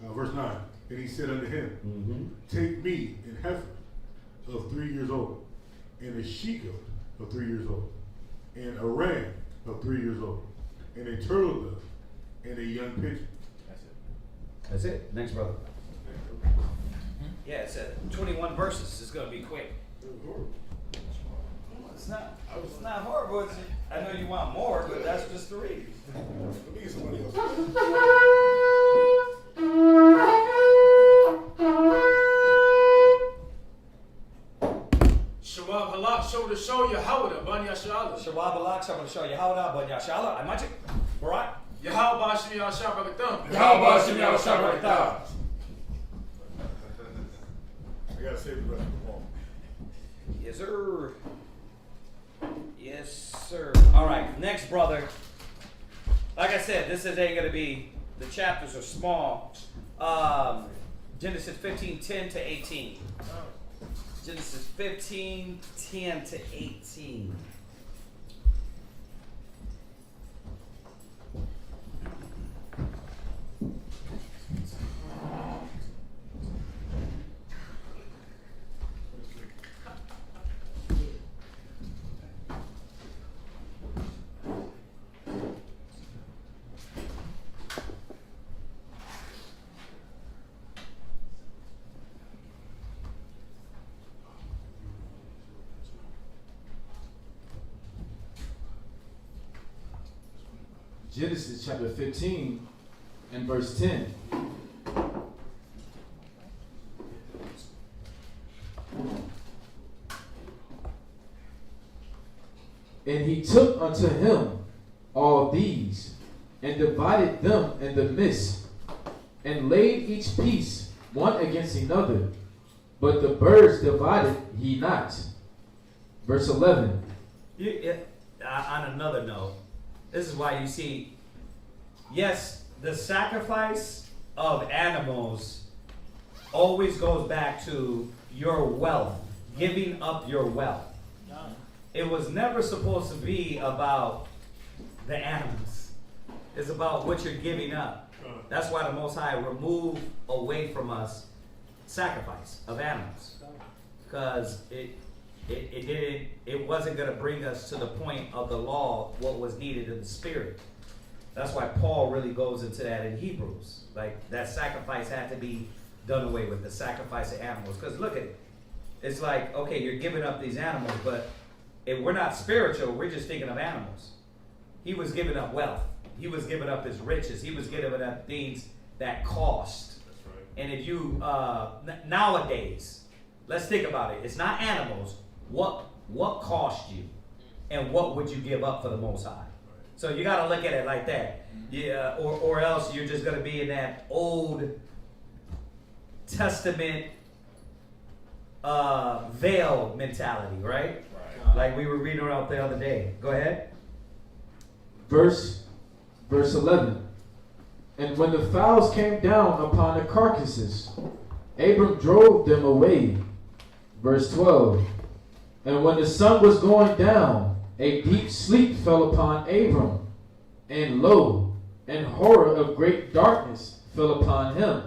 Verse 9. And he said unto him, take me an heifer of 3 years old, and a she-goat of 3 years old, and a ram of 3 years old, and a turtle dove, and a young pigeon. That's it. Next, brother. Yeah, it's 21 verses. It's going to be quick. It's not horrible. I know you want more, but that's just the read. Let me get somebody else. Shawab halak show to show Yahawada ban Yashala. Shawab halak show to show Yahawada ban Yashala. I magic. Right. Yahawah bashmi Yashab Bagatam. Yahawah bashmi Yashab Bagatam. I gotta save the rest of the wall. Yes, sir. Yes, sir. All right, next, brother. Like I said, this ain't going to be, the chapters are small. Genesis 15:10 to 18. Genesis 15:10 to 18. Genesis chapter 15 and verse 10. And he took unto him all these, and divided them in the midst, and laid each piece one against another. but the birds divided he not. Verse 11. On another note, this is why you see, yes, the sacrifice of animals always goes back to your wealth, giving up your wealth. It was never supposed to be about the animals. It's about what you're giving up. That's why the Most High removed away from us sacrifice of animals, because it wasn't going to bring us to the point of the law, what was needed in the spirit. That's why Paul really goes into that in Hebrews. Like, that sacrifice had to be done away with, the sacrifice of animals. Because look at it. It's like, okay, you're giving up these animals, but if we're not spiritual, we're just thinking of animals. He was giving up wealth. He was giving up his riches. He was giving up things that cost. That's right. And if you, nowadays, let's think about it. It's not animals. What cost you? And what would you give up for the Most High? So you got to look at it like that. Yeah, or else you're just going to be in that Old Testament veil mentality, right? Like we were reading about the other day. Go ahead. Verse 11. And when the fowls came down upon the carcasses, Abram drove them away. Verse 12. And when the sun was going down, a deep sleep fell upon Abram, and lo, an horror of great darkness fell upon him.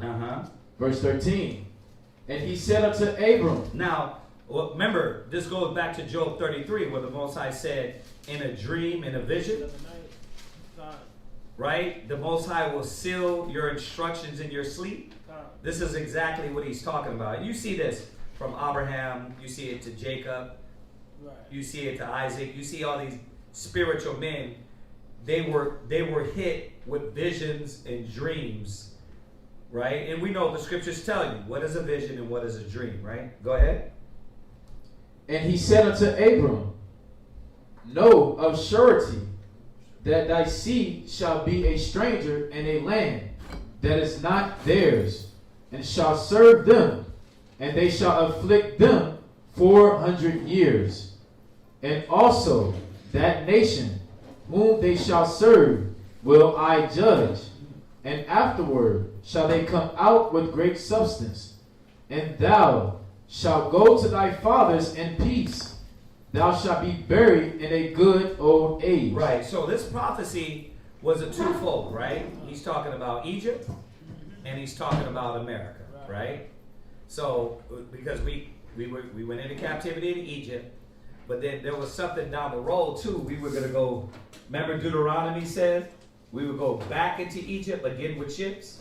Verse 13. And he said unto Abram. Now, remember, this goes back to Job 33, where the Most High said, in a dream, in a vision, right? The Most High will seal your instructions in your sleep. This is exactly what he's talking about. You see this from Abraham. You see it to Jacob. You see it to Isaac. You see all these spiritual men. They were hit with visions and dreams, right? And we know the scriptures tell you what is a vision and what is a dream, right? Go ahead. And he said unto Abram, know of surety that thy seed shall be a stranger in a land that is not theirs, and shall serve them, and they shall afflict them 400 years. And also that nation whom they shall serve will I judge, and afterward shall they come out with great substance. And thou shalt go to thy fathers in peace. Thou shalt be buried in a good old age. Right, so this prophecy was a twofold, right? He's talking about Egypt, and he's talking about America, right? So, because we went into captivity in Egypt, but then there was something down the road too. We were going to go, remember Deuteronomy said, we would go back into Egypt again with ships.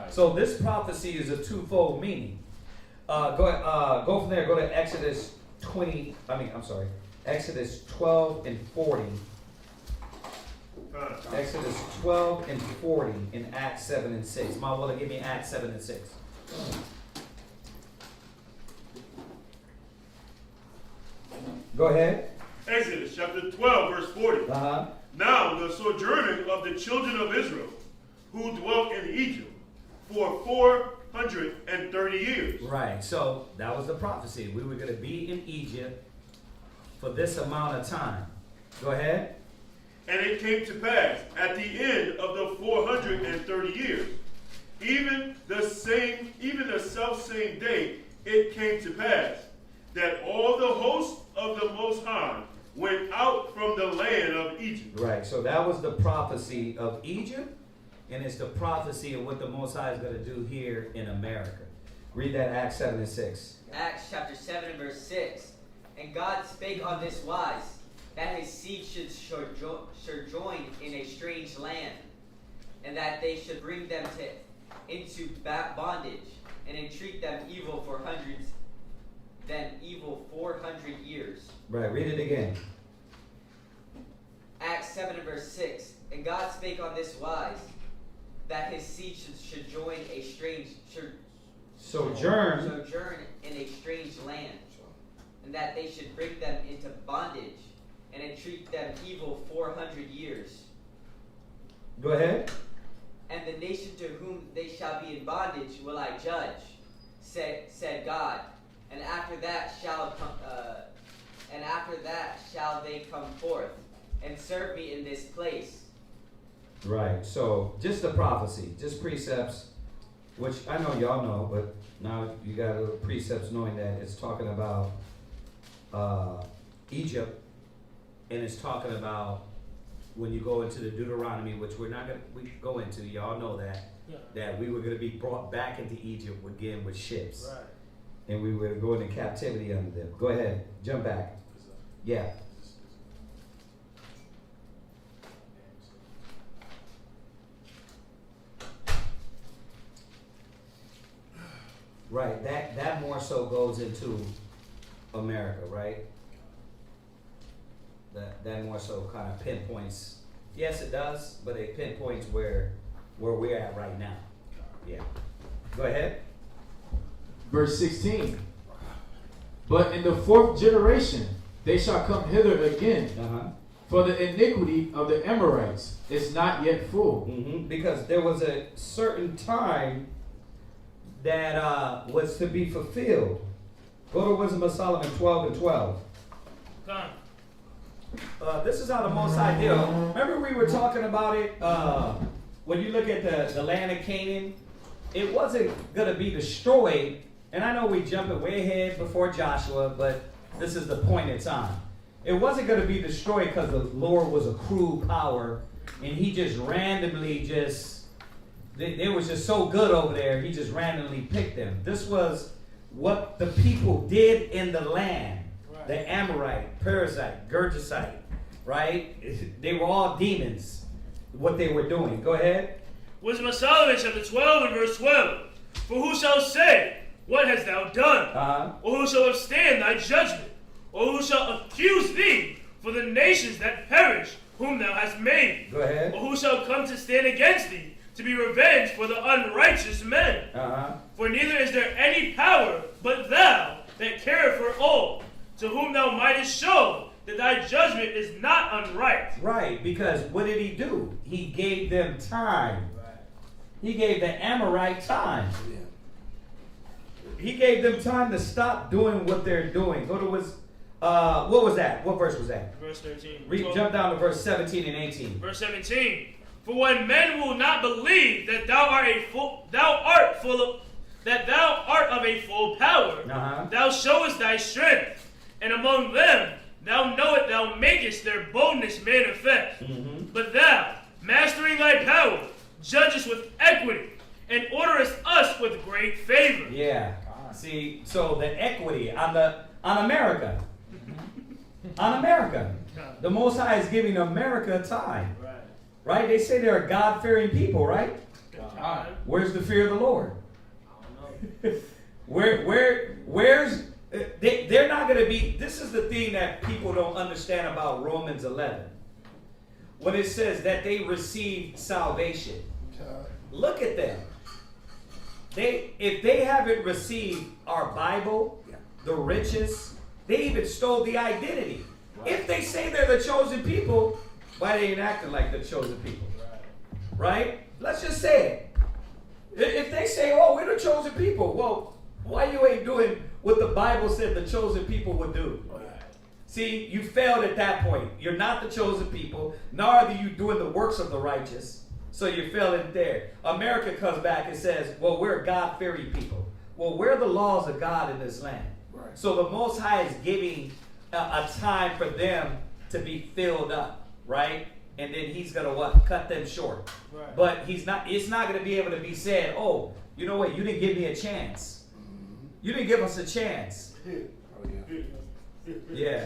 So this prophecy is a twofold meaning. Go from there, go to Exodus 12 and 40. Exodus 12 and 40 in Acts 7 and 6. Mawala, give me Acts 7 and 6. Go ahead. Exodus chapter 12, verse 40. Now the sojourner of the children of Israel, who dwelt in Egypt for 430 years. Right, so that was the prophecy. We were going to be in Egypt for this amount of time. Go ahead. And it came to pass at the end of the 430 years, even the self-same day, it came to pass that all the hosts of the Most High went out from the land of Egypt. Right, so that was the prophecy of Egypt, and it's the prophecy of what the Most High is going to do here in America. Read that Acts 7 and 6. Acts chapter 7 and verse 6. And God spake on this wise, that his seed should sojourn in a strange land, and that they should bring them into bondage, and entreat them evil for 400 years. Right, read it again. Acts 7 and verse 6. And God spake on this wise, that his seed should sojourn in a strange land, and that they should bring them into bondage, and entreat them evil 400 years. Go ahead. And the nation to whom they shall be in bondage will I judge, said God, and after that shall they come forth and serve me in this place. Right. So just the prophecy, just precepts, which I know y'all know, but now you got a little precepts knowing that it's talking about Egypt, and it's talking about when you go into the Deuteronomy, which we go into, y'all know that, that we were going to be brought back into Egypt again with ships. Right. And we were going into captivity under them. Go ahead, jump back. Yeah. Right, that more so goes into America, right? That more so kind of pinpoints. Yes, it does, but it pinpoints where we're at right now. Yeah. Go ahead. Verse 16. But in the fourth generation they shall come hither again, for the iniquity of the Amorites is not yet full. Because there was a certain time that was to be fulfilled. Go to Wisdom of Solomon 12 and 12. Come. This is how the Most High deal. Remember we were talking about it when you look at the land of Canaan, it wasn't going to be destroyed. And I know we jumping way ahead before Joshua, but this is the point it's on. It wasn't going to be destroyed because the Lord was a cruel power and he just randomly they was just so good over there, he just randomly picked them. This was what the people did in the land. Right. The Amorite, Perizzite, Gergesite, right? They were all demons, what they were doing. Go ahead. Wisdom of Solomon, chapter 12 and verse 12. For who shall say, what hast thou done? Or who shall withstand thy judgment? Or who shall accuse thee for the nations that perish, whom thou hast made? Go ahead. Or who shall come to stand against thee, to be revenged for the unrighteous men? For neither is there any power but thou that careth for all, to whom thou mightest show that thy judgment is not unright. Right, because what did he do? He gave them time. He gave the Amorite time. He gave them time to stop doing what they're doing. Go to what was that? What verse was that? Verse 13. Jump down to verse 17 and 18. Verse 17. For when men will not believe that thou art of a full power, thou showest thy strength, and among them thou knowest thou makest their boldness manifest. But thou, mastering thy power, judgest with equity, and orderest us with great favor. Yeah. See, so the equity on America. On America. The Most High is giving America time. Right? They say they're a God-fearing people, right? Where's the fear of the Lord? Where's they're not going to be. This is the thing that people don't understand about Romans 11. When it says that they received salvation. Look at them. If they haven't received our Bible, the riches, they even stole the identity. If they say they're the chosen people, why they ain't acting like the chosen people? Right? Let's just say it. If they say, oh, we're the chosen people, well, why you ain't doing what the Bible said the chosen people would do? See, you failed at that point. You're not the chosen people, nor are you doing the works of the righteous. So you failing there. America comes back and says, well, we're a God-fearing people. Well, where are the laws of God in this land? Right. So the Most High is giving a time for them to be filled up, right? And then he's going to what? Cut them short. Right. But it's not going to be able to be said, oh, you know what? You didn't give me a chance. You didn't give us a chance. Yeah.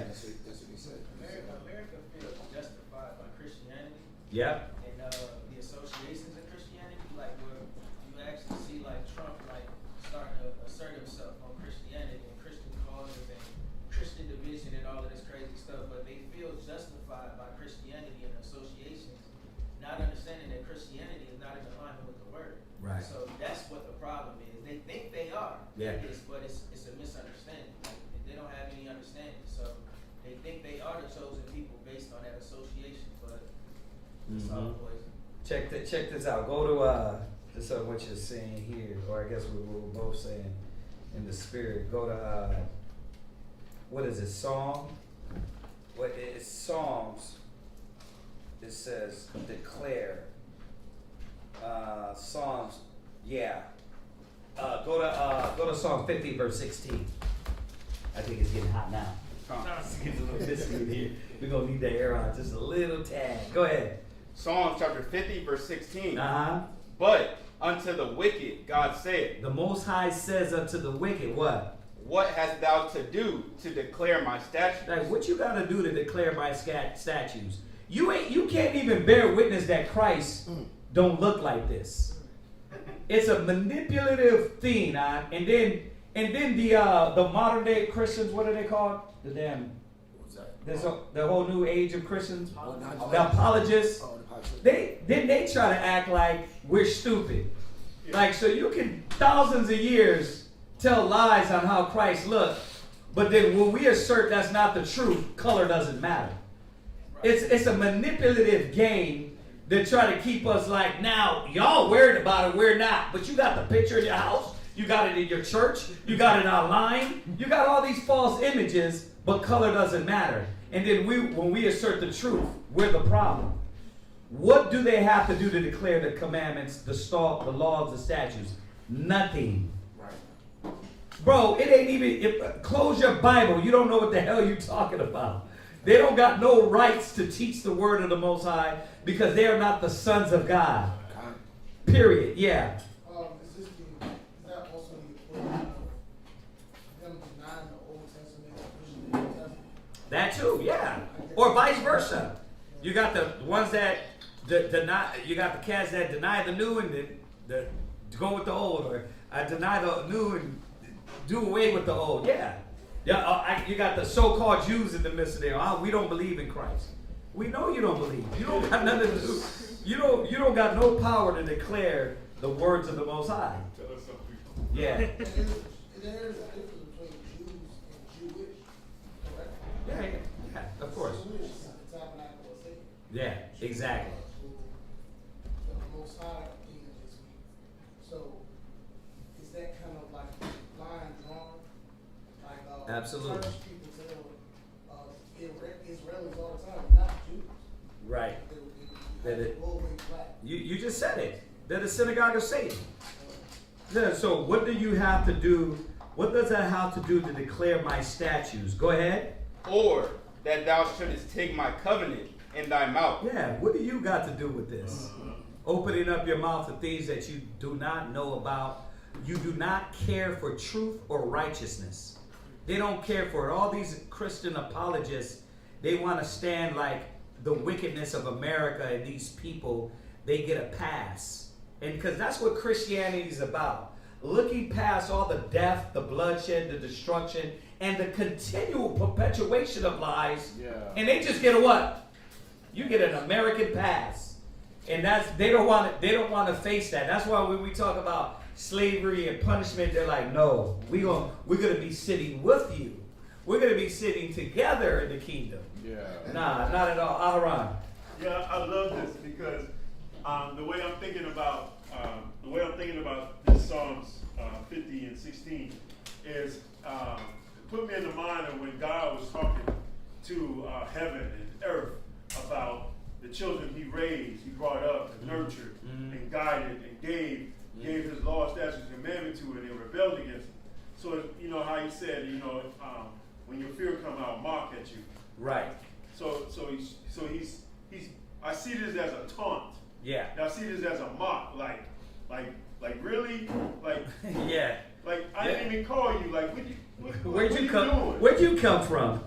That's what he said. America feels justified by Christianity. Yep. And the associations of Christianity, like where you actually see like Trump like starting to assert himself on Christianity and Christian causes and Christian division and all of this crazy stuff, but they feel justified by Christianity and associations, not understanding that Christianity is not in alignment with the word. Right. So that's what the problem is. They think they are. Yeah. But it's a misunderstanding. Like, they don't have any understanding. So they think they are the chosen people based on that association, but it's all poison. Check this out. Go to this is what you're saying here, or I guess we were both saying. in the spirit. Go to, what is it, Psalm? What is Psalms? It says declare. Psalms, yeah. Go to Psalm 50 verse 16. I think it's getting hot now. It's getting a little biscuit in here. We're gonna need the air on just a little tad. Go ahead. Psalms chapter 50 verse 16. Uh-huh. But unto the wicked God said, The Most High says unto the wicked, what? What hast thou to do to declare my statutes? Like, what you gotta do to declare my statutes? You can't even bear witness that Christ don't look like this. It's a manipulative thing, and then the modern day Christians, what are they called? The damn, the whole new age of Christians, the apologists. They try to act like we're stupid. Like, so you can thousands of years tell lies on how Christ looked, but then when we assert that's not the truth, color doesn't matter. It's a manipulative game that try to keep us like, now y'all worried about it, we're not. But you got the picture in your house, you got it in your church, you got it online, you got all these false images, but color doesn't matter. And then when we assert the truth, we're the problem. What do they have to do to declare the commandments, the laws, the statutes? Nothing. Right. Bro, it ain't even, close your Bible, you don't know what the hell you're talking about. They don't got no rights to teach the word of the Most High because they are not the sons of God. Period. Yeah. Is that also the equivalent of them denying the Old Testament and pushing the New Testament? That too, yeah. Or vice versa. You got the ones that deny. You got the cats that deny the new and the go with the old, or deny the new and do away with the old. Yeah. Yeah, you got the so-called Jews in the midst of there. We don't believe in Christ. We know you don't believe. You don't got nothing to do. You don't got no power to declare the words of the Most High. Yeah. There's a difference between Jews and Jewish, correct? Yeah, of course. Jewish is the tabernacle of Satan. Yeah, exactly. The Most High is. So is that kind of like line drawn? Absolutely. Turkish people tell Israelis all the time, not Jews. Right. You just said it. They're the synagogue of Satan. Yeah, so what do you have to do? What does that have to do to declare my statutes? Go ahead. Or that thou shouldest take my covenant in thy mouth. Yeah, what do you got to do with this? Opening up your mouth to things that you do not know about. You do not care for truth or righteousness. They don't care for it. All these Christian apologists, they want to stand like the wickedness of America and these people, they get a pass. And because that's what Christianity is about. Looking past all the death, the bloodshed, the destruction, and the continual perpetuation of lies. Yeah. And they just get a what? You get an American pass. And they don't want to face that. That's why when we talk about slavery and punishment, they're like, no, we're gonna be sitting with you. We're gonna be sitting together in the kingdom. Yeah. Nah, not at all. Aharon. Yeah, I love this because the way I'm thinking about this Psalms 50 and 16 is put me in the mind of when God was talking to heaven and earth about the children He raised, He brought up, and nurtured, and guided, and gave His law, statutes, and commandment to, and they rebelled against Him. So you know how He said, when your fear come out, mock at you. Right. So he's I see this as a taunt. Yeah. I see this as a mock, like really, like yeah. Like I didn't even call you. Like where'd you come? Where'd you come from?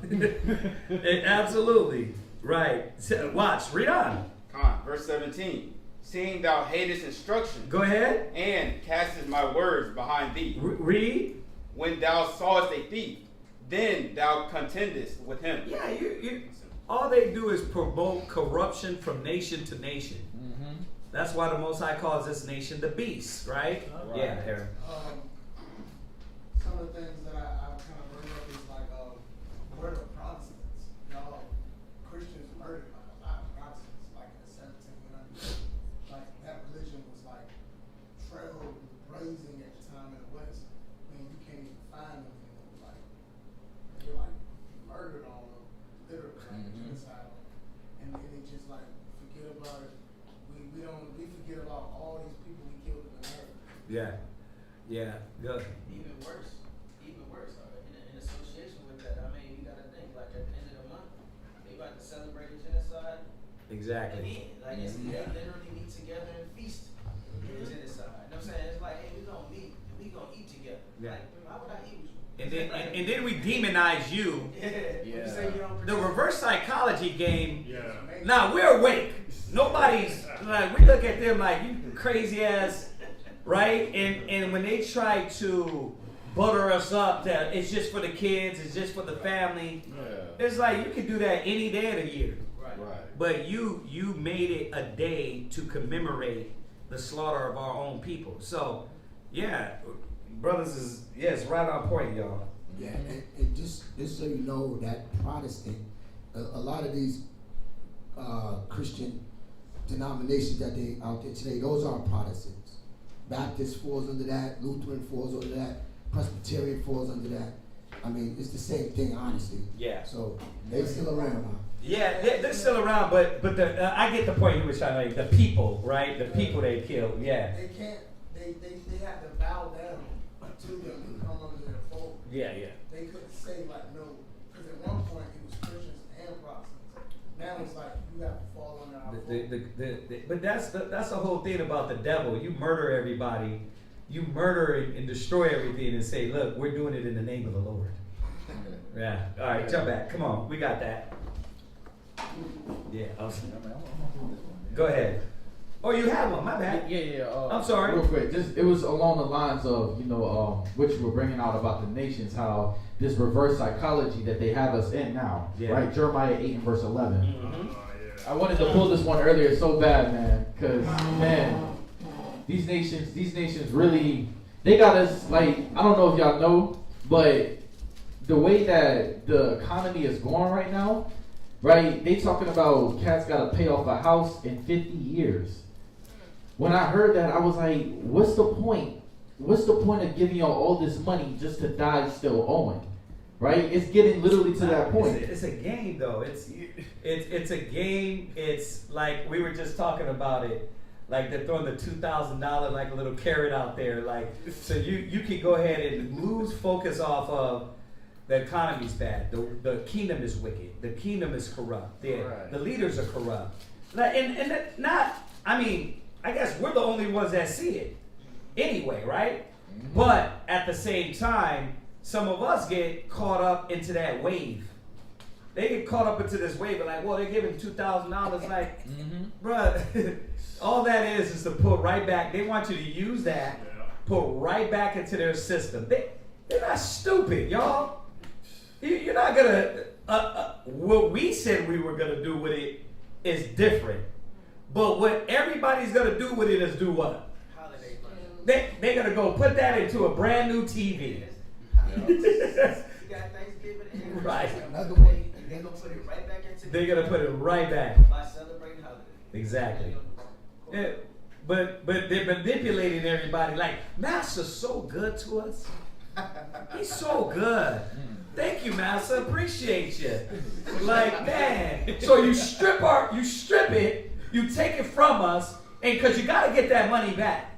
Absolutely. Right. Watch. Read on. Come on. Verse 17. Seeing thou hatest instruction. Go ahead. And castest my words behind thee. Read. When thou sawest a thief, then thou contendest with him. Yeah, you all they do is promote corruption from nation to nation. Mm-hmm. That's why the Most High calls this nation the beast, right? Yeah, Aaron. Some of the things that I kind of bring up is like, where the Protestants, Christians murdered by a lot of Protestants, like in the 1700s. Like that religion was like trailblazing at the time in the West. I mean, you can't even Yeah. Yeah. Good. Even worse. In association with that, I mean, you gotta think like at the end of the month, they about to celebrate a genocide. Exactly. Again, like they literally meet together and feast the genocide. You know what I'm saying? It's like, hey, we gonna meet and we gonna eat together. Yeah. Like, why would I eat with you? And then we demonize you. You say you don't The reverse psychology game. Yeah. Now we're awake. Nobody's like, we look at them like, you crazy ass, right? And when they try to butter us up that it's just for the kids, it's just for the family, it's like you can do that any day of the year. Right. But you made it a day to commemorate the slaughter of our own people. So, yeah, brothers it's right on point, y'all. Yeah, and just so you know that Protestant, a lot of these Christian denominations that they out there today, those are Protestants. Baptist falls under that, Lutheran falls under that, Presbyterian falls under that. I mean, it's the same thing, honestly. Yeah. So they're still around now. Yeah, they're still around, but I get the point you were trying to make. The people, right? The people they killed. Yeah. They can't. They have to bow down to them and come under their fold. Yeah. They couldn't say like no, because at one point it was Christians and Protestants. Now it's like you have to fall under our fold. But that's the whole thing about the devil. You murder everybody, you murder and destroy everything, and say, look, we're doing it in the name of the Lord. Yeah. All right, jump back. Come on, we got that. Yeah. Go ahead. Oh, you have one. My bad. Yeah. I'm sorry. Real quick, it was along the lines of what you were bringing out about the nations, how this reverse psychology that they have us in now, right? Jeremiah 8 and verse 11. Mm-hmm. I wanted to pull this one earlier so bad, man, because man, these nations really, they got us like, I don't know if y'all know, but the way that the economy is going right now, right? They talking about cats got to pay off a house in 50 years. When I heard that, I was like, what's the point? What's the point of giving y'all all this money just to die still owing? Right? It's getting literally to that point. It's a game, though. It's a game. It's like we were just talking about it. Like they're throwing the $2,000 like a little carrot out there. Like so you can go ahead and lose focus off of the economy's bad. The kingdom is wicked. The kingdom is corrupt. The leaders are corrupt. And not. I mean, I guess we're the only ones that see it anyway, right? Mm-hmm. But at the same time, some of us get caught up into that wave. They get caught up into this wave and like, well, they're giving $2,000. Like, bruh, all that is to put right back. They want you to use that, put right back into their system. They're not stupid, y'all. You're not gonna. What we said we were gonna do with it is different. But what everybody's gonna do with it is do what? Holiday money. They're gonna go put that into a brand new TV. You got Thanksgiving and Right. Another way. They're gonna put it right back into. They're gonna put it right back. By celebrating holiday. Exactly. Yeah, but they're manipulating everybody. Like, Master's so good to us. He's so good. Thank you, Master. Appreciate you. Like, man. So you strip it, you take it from us, and because you gotta get that money back.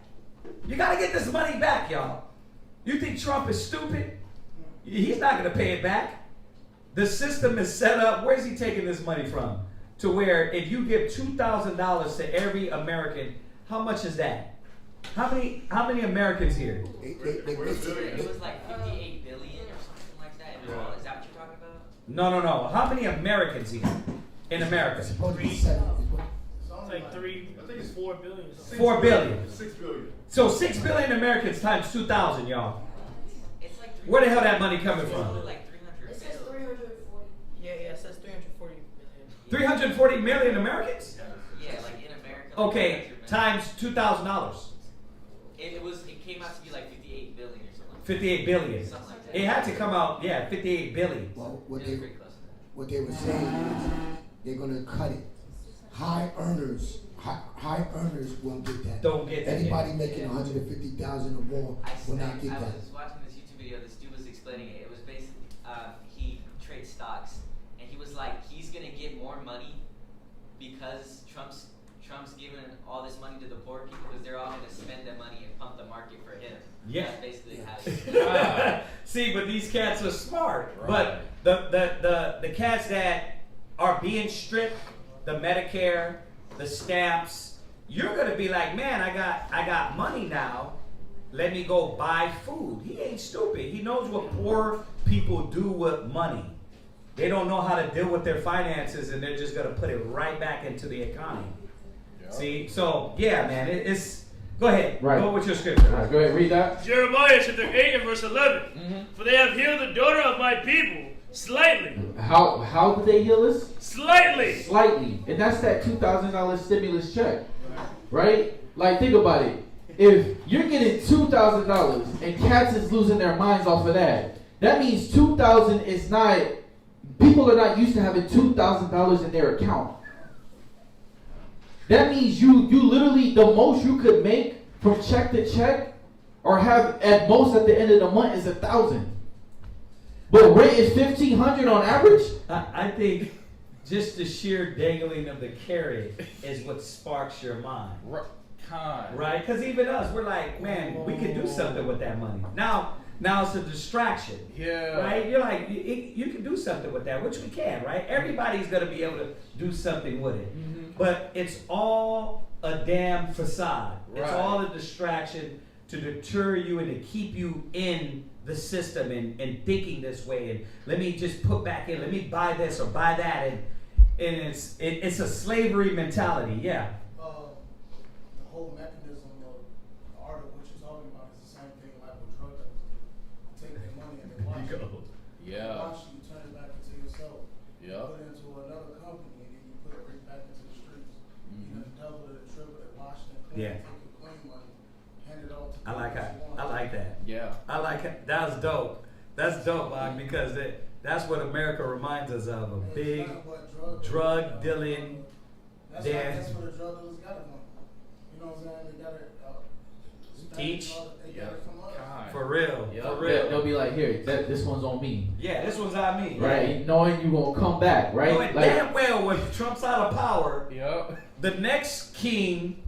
You gotta get this money back, y'all. You think Trump is stupid? He's not gonna pay it back. The system is set up. Where's he taking this money from? To where if you give $2,000 to every American, how much is that? How many Americans here? It was like 58 billion or something like that. Is that what you're talking about? No. How many Americans here in America? It's like 3. I think it's 4 billion. 4 billion. 6 billion. So 6 billion Americans times 2,000, y'all. It's like Where the hell that money coming from? Like 300. It says 340. Yeah, it says 340 million. 340 million Americans? Yeah, like in America. Like Okay, times $2,000. It came out to be like 58 billion or something. 58 billion. Something like that. It had to come out, 58 billion. Well, what they were saying is they're gonna cut it. High earners won't get that. Don't get that. Anybody making 150,000 or more will not get I that. was watching this YouTube video. This dude was explaining it. It was basically he trades stocks, and he was like, he's gonna get more money because Trump's Trump's giving all this money to the poor people because they're all going to spend the money and pump the market for him. Yeah. That's basically how it is. See, but these cats are smart. Right. But the cats that are being stripped, the Medicare, the stamps, you're gonna be like, man, I got money now. Let me go buy food. He ain't stupid. He knows what poor people do with money. They don't know how to deal with their finances, and they're just gonna put it right back into the economy. Yeah. See, so yeah, man, it's. Go ahead. Right. Go with your scripture. All right, go ahead, read that. Jeremiah chapter 8 and verse 11. For they have healed the daughter of my people slightly. How did they heal us? Slightly. Slightly. And that's that $2,000 stimulus check. Right? Like, think about it. If you're getting $2,000 and cats is losing their minds off of that, that means $2,000 is not, people are not used to having $2,000 in their account. That means you literally, the most you could make from check to check, or have at most at the end of the month, is $1,000. But rent is $1,500 on average. I think just the sheer dangling of the carrot is what sparks your mind. Right? Because even us, we're like, man, we could do something with that money. Now it's a distraction. Yeah. Right? You're like, you can do something with that, which we can, right? Everybody's going to be able to do something with it. But it's all a damn facade. It's Right. all a distraction to deter you and to keep you in the system and thinking this way. And let me just put back in, let me buy this or buy that. And it's a slavery mentality. Yeah. The whole mechanism of the art of what you're talking about is the same thing like with drug dealers. You take their money and they wash it. Yeah. Wash it, you turn it back into yourself. Yep. You put it into another company and then you put it right back into the streets. You done double it, triple it, wash it, clean Yeah. it, take your clean money, hand it all to I like people that. you want. I like that. Yeah. I like it. That's dope. That's dope, Bob, because that's what America reminds us of. A big It's not what drug dealing. That's dance. where the drug dealers got it from. You know what I'm saying? They got it. Teach. They got it from us. For real. Yep. For real. They'll be like, here, this one's on me. Yeah, this one's on me. Right? Knowing you gonna come back, right? Knowing damn well when Trump's out of power, Yep. the next king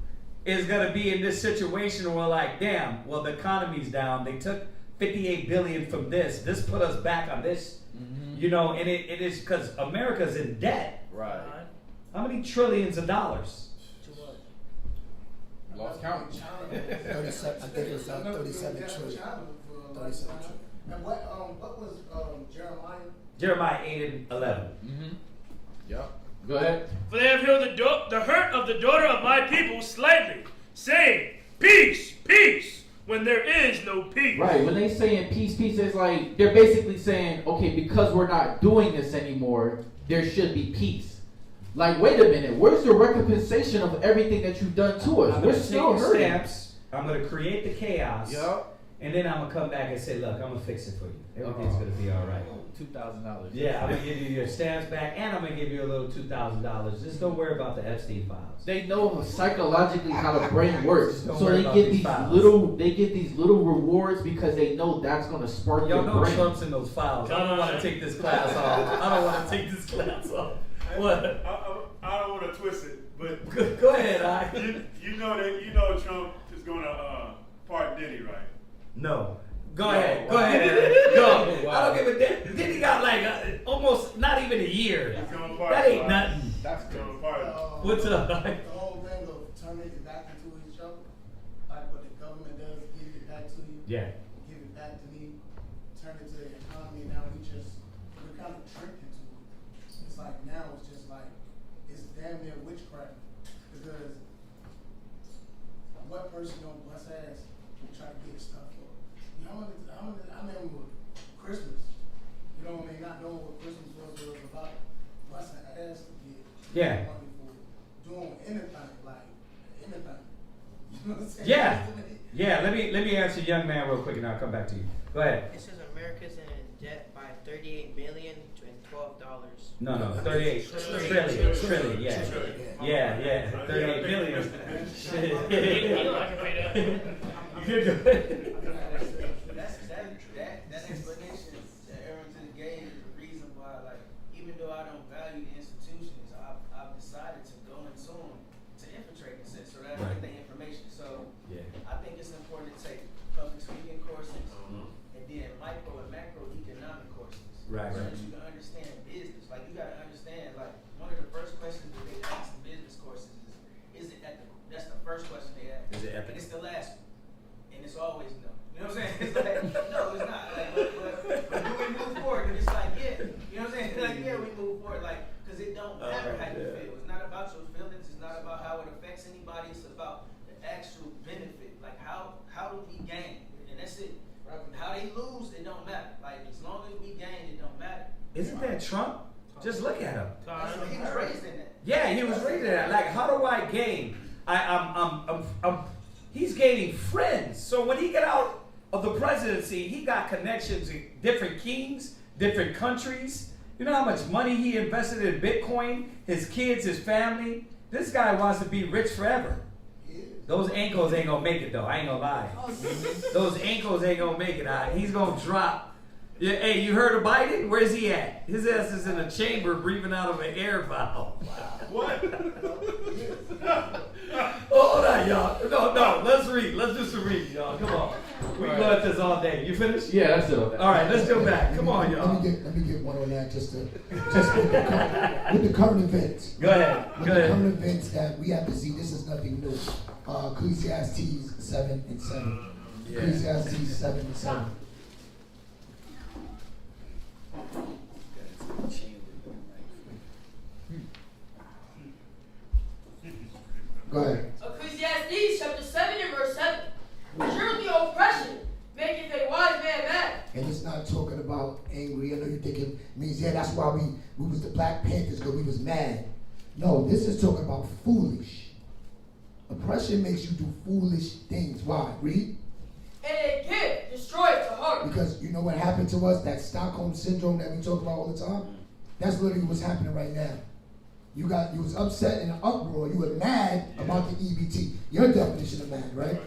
is gonna be in this situation where like, damn, well the economy's down. They took 58 billion from this. This put us back on this. You know, and it is because America's in debt. Right. How many trillions of dollars? Lost count. 37, I think it was 37 trillion. 37 trillion. And what was Jeremiah? Jeremiah 8 and 11. Yep. Go ahead. For they have healed the hurt of the daughter of my people slightly, saying, peace, peace, when there is no peace. Right. When they saying peace, peace, it's like they're basically saying, okay, because we're not doing this anymore, there should be peace. Like, wait a minute, where's the recompensation of everything that you've done to us? I'm We're gonna still take your hurting. stamps. I'm gonna create the chaos. Yup. And then I'm gonna come back and say, look, I'm gonna fix it for you. Everything's gonna be all right. $2,000. Yeah, I'm gonna give you your stamps back, and I'm gonna give you a little $2,000. Just don't worry about the Epstein files. They know psychologically how the brain works, Don't so worry they about get these these files. little rewards because they know that's gonna spark Y'all your know brain. Trump's in those files. I don't want to take this class off. I don't want to take this class off. What? I don't want to twist it, but Go ahead, you know Trump is going to pardon Diddy, right? No. Go No. ahead. Go ahead. Go. Wow. I don't give a damn. Then he got like almost not even a year. He's gonna That ain't nothing. That's He's gonna pardon. What's up? The whole thing of turning it back into each other, like what the government does, give it back to you. Yeah. Give it back to me, turn it to the economy. Now we're kind of tricked into it. It's like now it's just like, it's damn near witchcraft. Because what person gonna bust ass and try to get stuff for? I remember Christmas. You know what I mean? Not knowing what Christmas was about. Busting ass to get Yeah. money for doing anything, like anything. You know what I'm saying? Yeah. Yeah. Let me answer young man real quick, and I'll come back to you. Go ahead. It says America's in debt by $38 billion and $12. No, 38 trillion. Yeah. Yeah. 38 billion. You're good. That explanation that Aaron just gave is the reason why, even though I don't value the institutions, I've decided to go into them to infiltrate Right, so right. that you can understand business. Like you gotta understand, like one of the first questions that they ask in business courses is it ethical? That's the first question they ask. Is it ethical? And it's the last one. And it's always no. You know what I'm saying? It's like, no, it's not. Like, but do we move forward? And it's like, yeah. You know what I'm saying? Like, yeah, we move forward. Like, because it don't matter how you feel. It's not about your feelings. It's not about how it affects anybody. It's about the actual benefit. Like, how do we gain? And that's it. How they lose, it don't matter. Like, as long as we gain, it don't matter. Isn't that Trump? Just look at him. He was raised in that. Yeah, he was raised in that. Like, how do I gain? He's gaining friends. So when he got out of the presidency, he got connections to different kings, different countries. You know how much money he invested in Bitcoin? His kids, his family. This guy wants to be rich forever. Those ankles ain't gonna make it though. I ain't gonna lie. Those ankles ain't gonna make it. He's gonna drop. Yeah, hey, you heard of Biden? Where's he at? His ass is in a chamber breathing out of an air valve. What? Hold on, y'all. No, let's read. Let's do some reading, y'all. Come on. We can go at this all day. You finished? Yeah, that's it. All right, let's go back. Come on, y'all. Let me get one on that just with the current events. Go ahead. With the current events that we have to see, this is nothing new. Ecclesiastes 7:7. Yeah. Ecclesiastes 7:7. Go ahead. Ecclesiastes chapter 7 and verse 7. Surely oppression maketh a wise man mad. And it's not talking about angry. I know you're thinking means that's why we was the Black Panthers because we was mad. No, this is talking about foolish. Oppression makes you do foolish things. Why? Read. And a gift destroys the heart. Because you know what happened to us? That Stockholm syndrome that we talk about all the time? That's literally what's happening right now. You was upset in an uproar. You were mad about the EBT. Your definition of mad, right?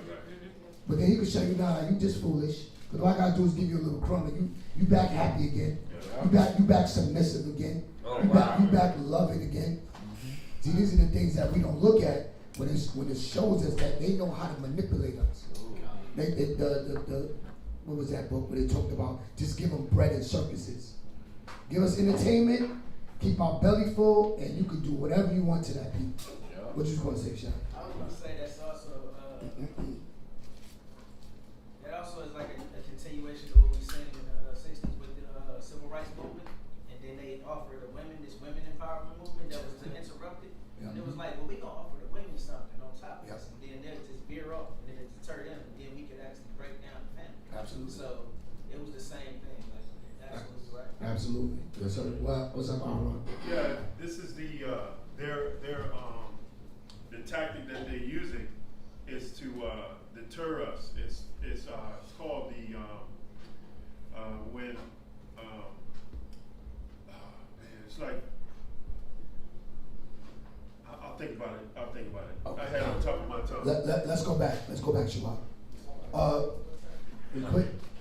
But then he could show you, nah, you just foolish. Because all I gotta do is give you a little crumb and you back happy again. You back submissive again. You back loving again. See, these are the things that we don't look at when it shows us that they know how to manipulate us. What was that book where they talked about just give them bread and circuses. Give us entertainment, keep our belly full, and you can do whatever you want to that people. What you want to say, Sean? I was going to say that's also, that also is like a continuation of what we seen in the 60s with the civil rights movement. And then they offered the women, this women empowerment movement that was interrupted. And it was like, well, we going to offer the women something on top of this. And then they'll just veer off and then it deter them. And then we could actually break down the family. Absolutely. So it was the same thing. Like, absolutely right. Absolutely. Yes, sir. Well, what's up, Aaron? Yeah, this is the tactic that they're using is to deter us. It's called the when it's like I'll think about it. Okay. I had it on top of my tongue. Let's go back. Shabbat.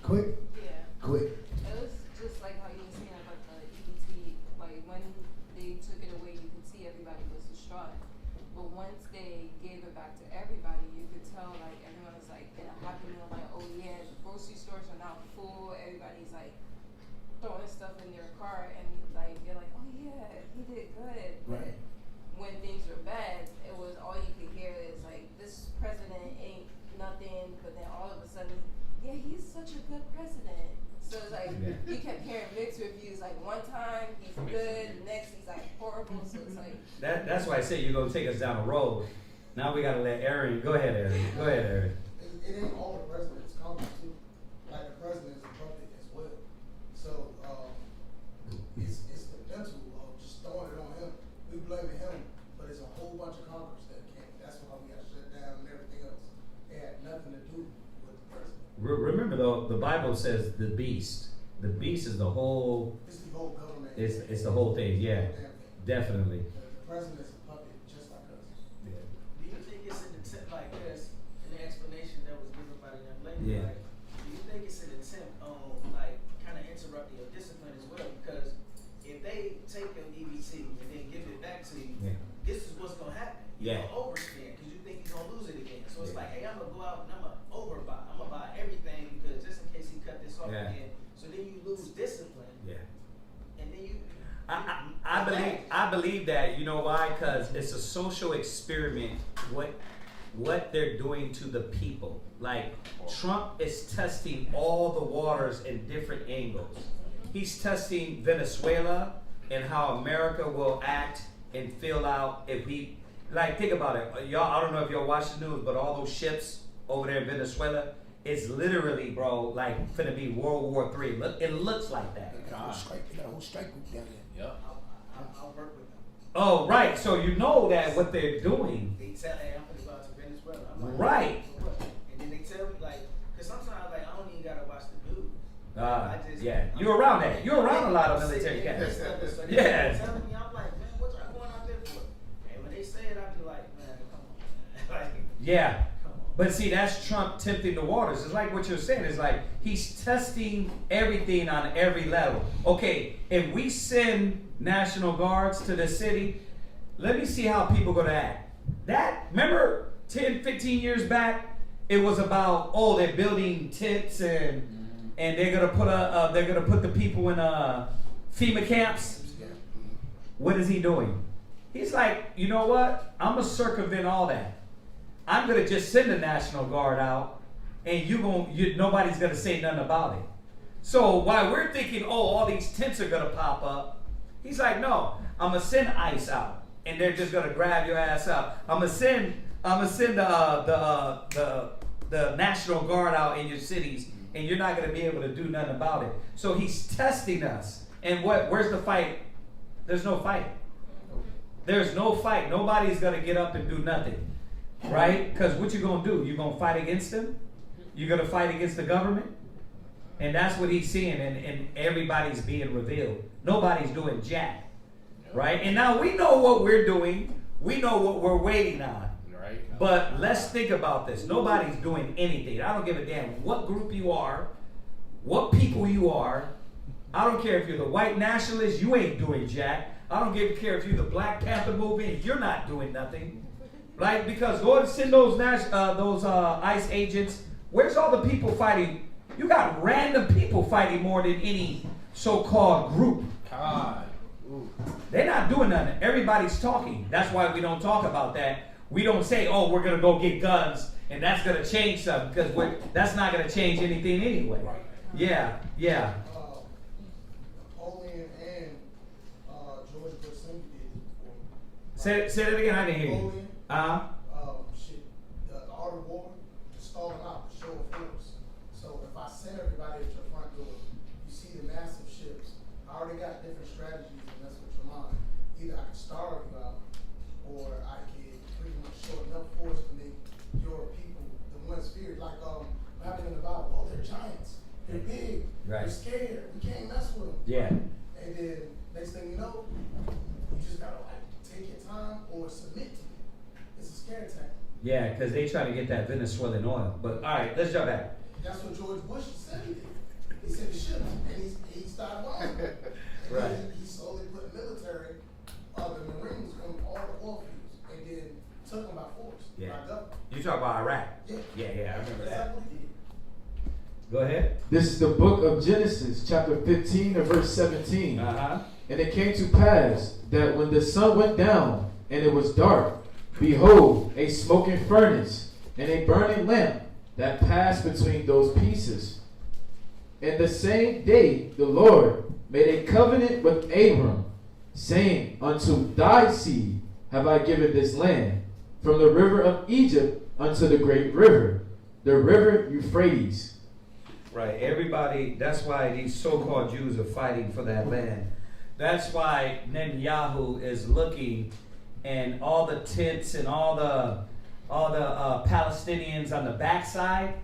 Quick. Yeah. Quick. It was just like how you were saying about the EBT. Like when they took it away, you could see everybody was distraught. But once they gave it back to everybody, you could tell like everyone was like in a happy meal, like, oh yeah, the grocery stores are now full. Everybody's like throwing stuff in their car, and like you're like, oh yeah, he did good. Right. When things were bad, it was all you could hear is like this president ain't nothing. But then all of a sudden, yeah, he's such a good president. So it's like you kept hearing mixed reviews. Like one time he's good, the next he's like horrible. So it's like That's why I say you're gonna take us down the road. Now we gotta let Aaron. Go ahead, Aaron. It ain't all the president's Congress too. Like the president's a puppet as well. So it's the mental of just throwing it on him. We blaming him, but it's a whole bunch of Congress that can't. That's why we got shut down and everything else. It had nothing to do with the president. Remember though, the Bible says the beast. The beast is the whole. It's the whole government. It's the whole thing. Yeah, definitely. The president's a puppet just like us. Yeah. Do you think it's an attempt like this in the explanation that was given by the young lady? Yeah. Like, do you think it's an attempt on like kind of interrupting your discipline as well? Because if they take your EBT and then give it back to you, this is what's gonna happen. You're gonna overspend because you think you're gonna lose it again. So it's like, hey, I'm gonna go out and I'm gonna overbuy. I'm gonna buy everything because just in case he cut this off again. So then you lose discipline. Yeah. I believe that. You know why? Because it's a social experiment. What they're doing to the people. Like Trump is testing all the waters in different angles. He's testing Venezuela and how America will act and fill out if he, like, think about it. Y'all, I don't know if y'all watch the news, but all those ships over there in Venezuela, it's literally, bro, like finna be World War III. It looks like that. They got a whole strike group down there. Yep. I'll work with them. Oh, right. So you know that what they're doing. They tell, hey, I'm gonna go out to Venezuela. I'm like, right. For what? And then they tell me, like, because sometimes, like, I don't even gotta watch the news. Yeah. You're around that. You're around a lot of military cats. So Yeah. telling me, I'm like, man, what y'all going out there for? And when they say it, I be like, man, come on, man. Like, Yeah. But see, that's Trump tempting the waters. It's like what you're saying. It's like he's testing everything on every level. Okay, if we send National Guards to the city, let me see how people going to act. Remember 10, 15 years back, it was about, oh, they're building tents and they're gonna put the people in FEMA camps. What is he doing? He's like, you know what? I'm gonna circumvent all that. I'm gonna just send the National Guard out, and nobody's gonna say nothing about it. So while we're thinking, oh, all these tents are gonna pop up, he's like, no, I'm gonna send ICE out, and they're just gonna grab your ass out. I'm gonna send the National Guard out in your cities, and you're not gonna be able to do nothing about it. So he's testing us. And where's the fight? There's no fight. There's no fight. Nobody's gonna get up and do nothing. Right? Because what you gonna do? You gonna fight against them? You're gonna fight against the government? And that's what he's seeing, and everybody's being revealed. Nobody's doing jack. Right? And now we know what we're doing. We know what we're waiting on. Right. But let's think about this. Nobody's doing anything. I don't give a damn what group you are, what people you are. I don't care if you're the white nationalist, you ain't doing jack. I don't care if you're the Black Panther movement, you're not doing nothing. Right? Because go and send those ICE agents. Where's all the people fighting? You got random people fighting more than any so-called group. God. They're not doing nothing. Everybody's talking. That's why we don't talk about that. We don't say, oh, we're going to go get guns and that's going to change something, because that's not going to change anything anyway. Yeah, yeah. Napoleon and George Bush Senior did it before. Say that again. I didn't hear you. Napoleon, the art of war, to stall them out, to show a force. So if I send everybody at your front door, you see the massive ships. I already got different strategies to mess with your mind. Either I can starve you out, or I can pretty much show enough force to make your people the ones feared. Like what happened in the Bible? Oh, they're giants. They're big. Right. They're scared. We can't mess with them. Yeah. And then next thing you know, you just gotta take your time or submit to it. It's a scare tactic. Yeah, because they try to get that Venezuelan oil. But all right, let's jump back. That's what George Bush said he did. He said the ships, and he started bombing. And Right. then he slowly put military, the Marines on all the oil fields, and then took them by force. Yeah. By government. You talk about Iraq. Yeah. Yeah, I remember That's that. what he did. Go ahead. This is the book of Genesis, chapter 15 and verse 17. Uh-huh. And it came to pass that when the sun went down and it was dark, behold, a smoking furnace and a burning lamp that passed between those pieces. And the same day the Lord made a covenant with Abram, saying, unto thy seed have I given this land, from the river of Egypt unto the great river, the river Euphrates. Right, everybody, that's why these so-called Jews are fighting for that land. That's why Netanyahu is looking, and all the tents and all the Palestinians on the backside,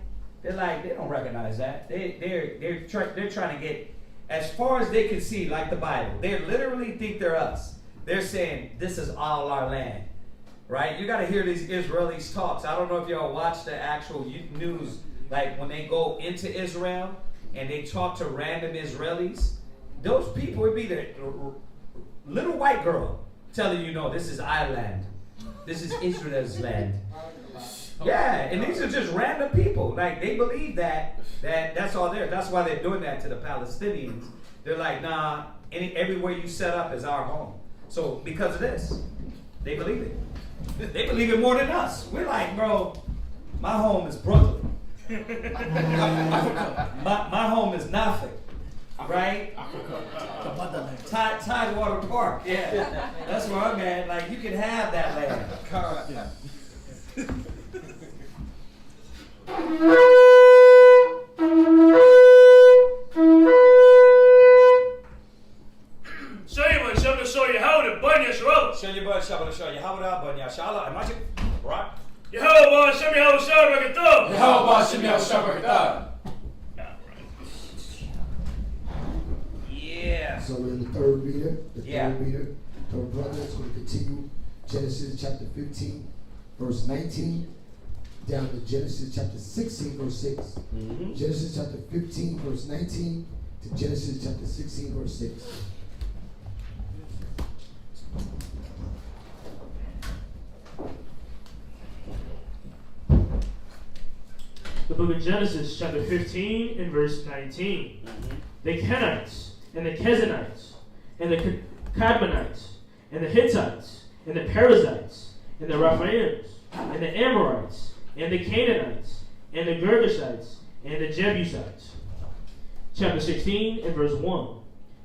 they don't recognize that. They're trying to get as far as they can see, like the Bible. They literally think they're us. They're saying this is all our land, right? You got to hear these Israelis talks. I don't know if y'all watch the actual news. Like when they go into Israel and they talk to random Israelis, those people would be the little white girl telling you, no, this is our land. This is Israel's land. Yeah, and these are just random people. Like they believe that's all there. That's why they're doing that to the Palestinians. They're like, nah, everywhere you set up is our home. So because of this, they believe it. They believe it more than us. We're like, bro, my home is Brooklyn. my home is nothing. Right? Tidewater Park. Yeah. That's where I'm at. Like, you can have that land. Show you how to bun your throat. Show you how to bun your shala. Imagine, right? Yehovah, show me how to show you thumb. Yehovah, show me how to show you thumb. Yeah. So we're in the third reader. Third brother is going to continue Genesis chapter 15, verse 19, down to Genesis chapter 16, verse 6. Mm-hmm. Genesis chapter 15, verse 19, to Genesis chapter 16, verse 6. The book of Genesis, chapter 15, and verse 19. Mm-hmm. The Kenites, and the Kezanites, and the Cadmonites, and the Hittites, and the Perizzites, and the Rephaims, and the Amorites, and the Canaanites, and the Girgashites, and the Jebusites. Chapter 16, and verse 1.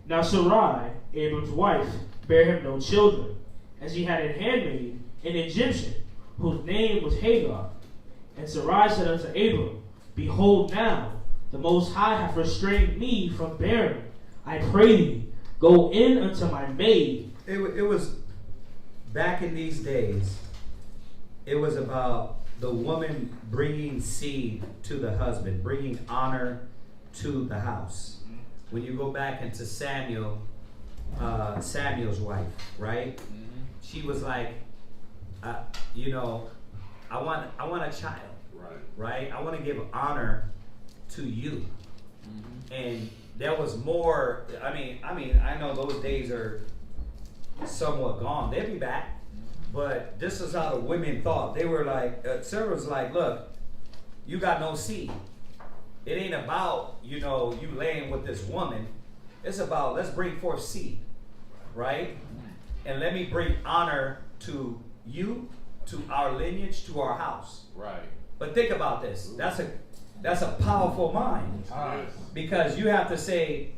Now Sarai, Abram's wife, bare him no children, and she had a handmaid, an Egyptian, whose name was Hagar. And Sarai said unto Abram, Behold now, the Most High hath restrained me from bearing. I pray thee, go in unto my maid. It was, back in these days, it was about the woman bringing seed to the husband, bringing honor to the house. When you go back into Samuel's wife, right? Mm-hmm. She was like, I want a child, right? I want to give honor to you. Mm-hmm. And there was more. I mean, I know those days are somewhat gone. They'll be back, but this is how the women thought. They were like, Sarah was like, look, you got no seed. It ain't about you laying with this woman. It's about let's bring forth seed, right? And let me bring honor to you, to our lineage, to our house. Right. But think about this. That's a powerful mind. Because you have to say,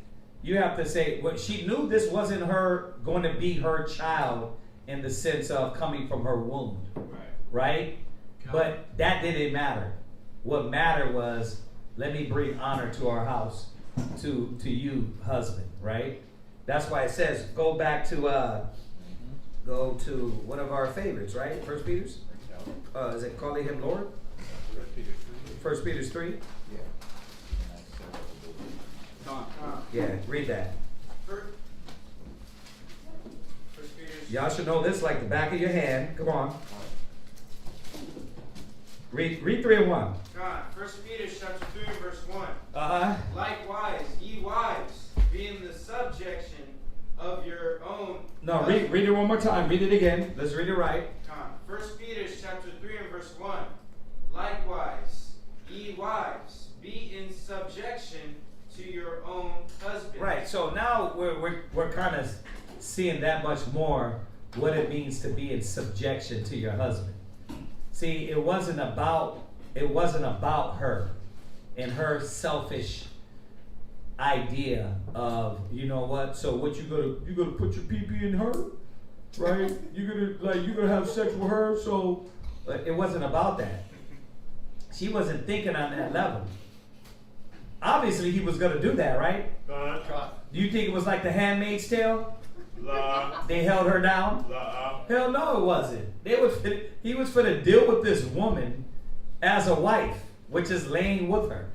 what she knew this wasn't her going to be her child in the sense of coming from her womb. Right? But that didn't matter. What mattered was, let me bring honor to our house, to you, husband, right? That's why it says, go back to one of our favorites, right? 1 Peter's? Is it calling him Lord? 1 Peter's 3? Yeah, read that. Y'all should know this like the back of your hand. Come on. Read 3 and 1. God, 1 Peter chapter 3 and verse 1. Likewise, ye wives, be in the subjection of your own. No, read it one more time. Read it again. Let's read it right. 1 Peter chapter 3 and verse 1. Likewise, ye wives, be in subjection to your own husband. Right. So now we're kind of seeing that much more what it means to be in subjection to your husband. See, it wasn't about her and her selfish idea of, you know what? So what you gonna put your pee-pee in her, right? you're gonna have sex with her. So it wasn't about that. She wasn't thinking on that level. Obviously, he was gonna do that, right? Do you think it was like The Handmaid's Tale? They held her down? Hell no, it wasn't. He was finna deal with this woman as a wife, which is laying with her.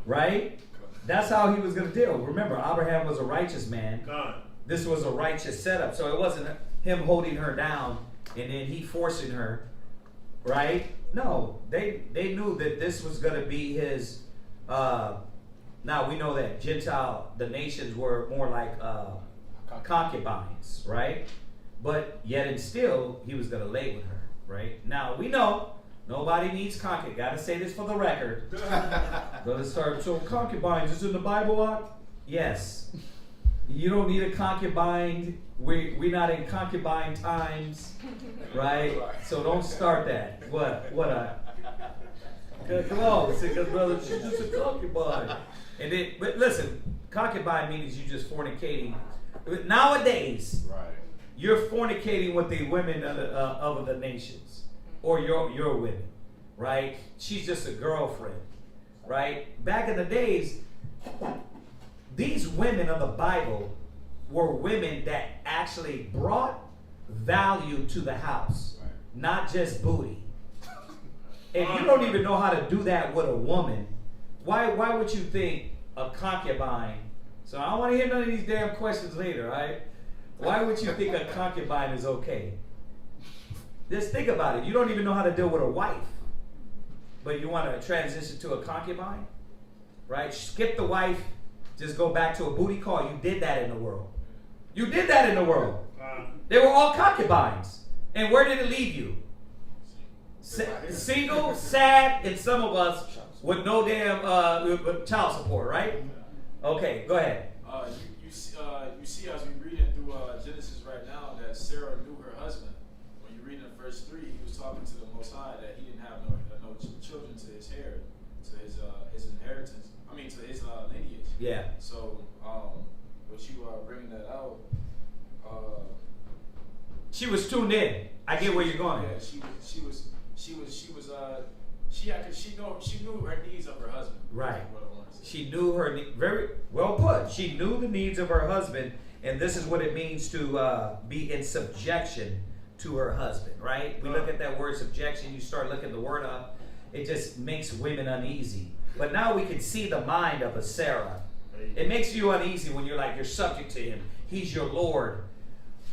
Right? That's how he was going to deal. Remember, Abraham was a righteous man. This was a righteous setup. So it wasn't him holding her down and then he forcing her. Right? No, they knew that this was going to be his. Now we know that the nations were more like concubines, right? But yet and still, he was going to lay with her, right? Now we know nobody needs concubines. Got to say this for the record. Gonna start. So concubines is in the Bible, yes. You don't need a concubine. We're not in concubine times, right? So don't start that. What? Come on, because brother, she's just a concubine. And then, but listen, concubine means you just fornicating. Nowadays, right, you're fornicating with the women of the nations, or your women, right? She's just a girlfriend, right? Back in the days, these women of the Bible were women that actually brought value to the house, right, not just booty. If you don't even know how to do that with a woman, why would you think a concubine? So I don't want to hear none of these damn questions later, right? Why would you think a concubine is okay? Just think about it. You don't even know how to deal with a wife, but you want to transition to a concubine, right? Skip the wife, just go back to a booty call. You did that in the world. You did that in the world. They were all concubines. And where did it leave you? Single, sad, and some of us with no damn child support, right? Okay, go ahead. You see as we reading through Genesis right now that Sarah knew her husband. When you read in verse 3, he was talking to the Most High that he didn't have no children to his hair, to his inheritance. I mean, to his lineage. Yeah. So, with you bringing that out, she was tuned in. I get where you're going. Yeah, she knew her needs of her husband. Right. She knew her very well put. She knew the needs of her husband, and this is what it means to be in subjection to her husband. Right? We look at that word subjection. You start looking the word up. It just makes women uneasy. But now we can see the mind of a Sarah. It makes you uneasy when you're like you're subject to him. He's your Lord.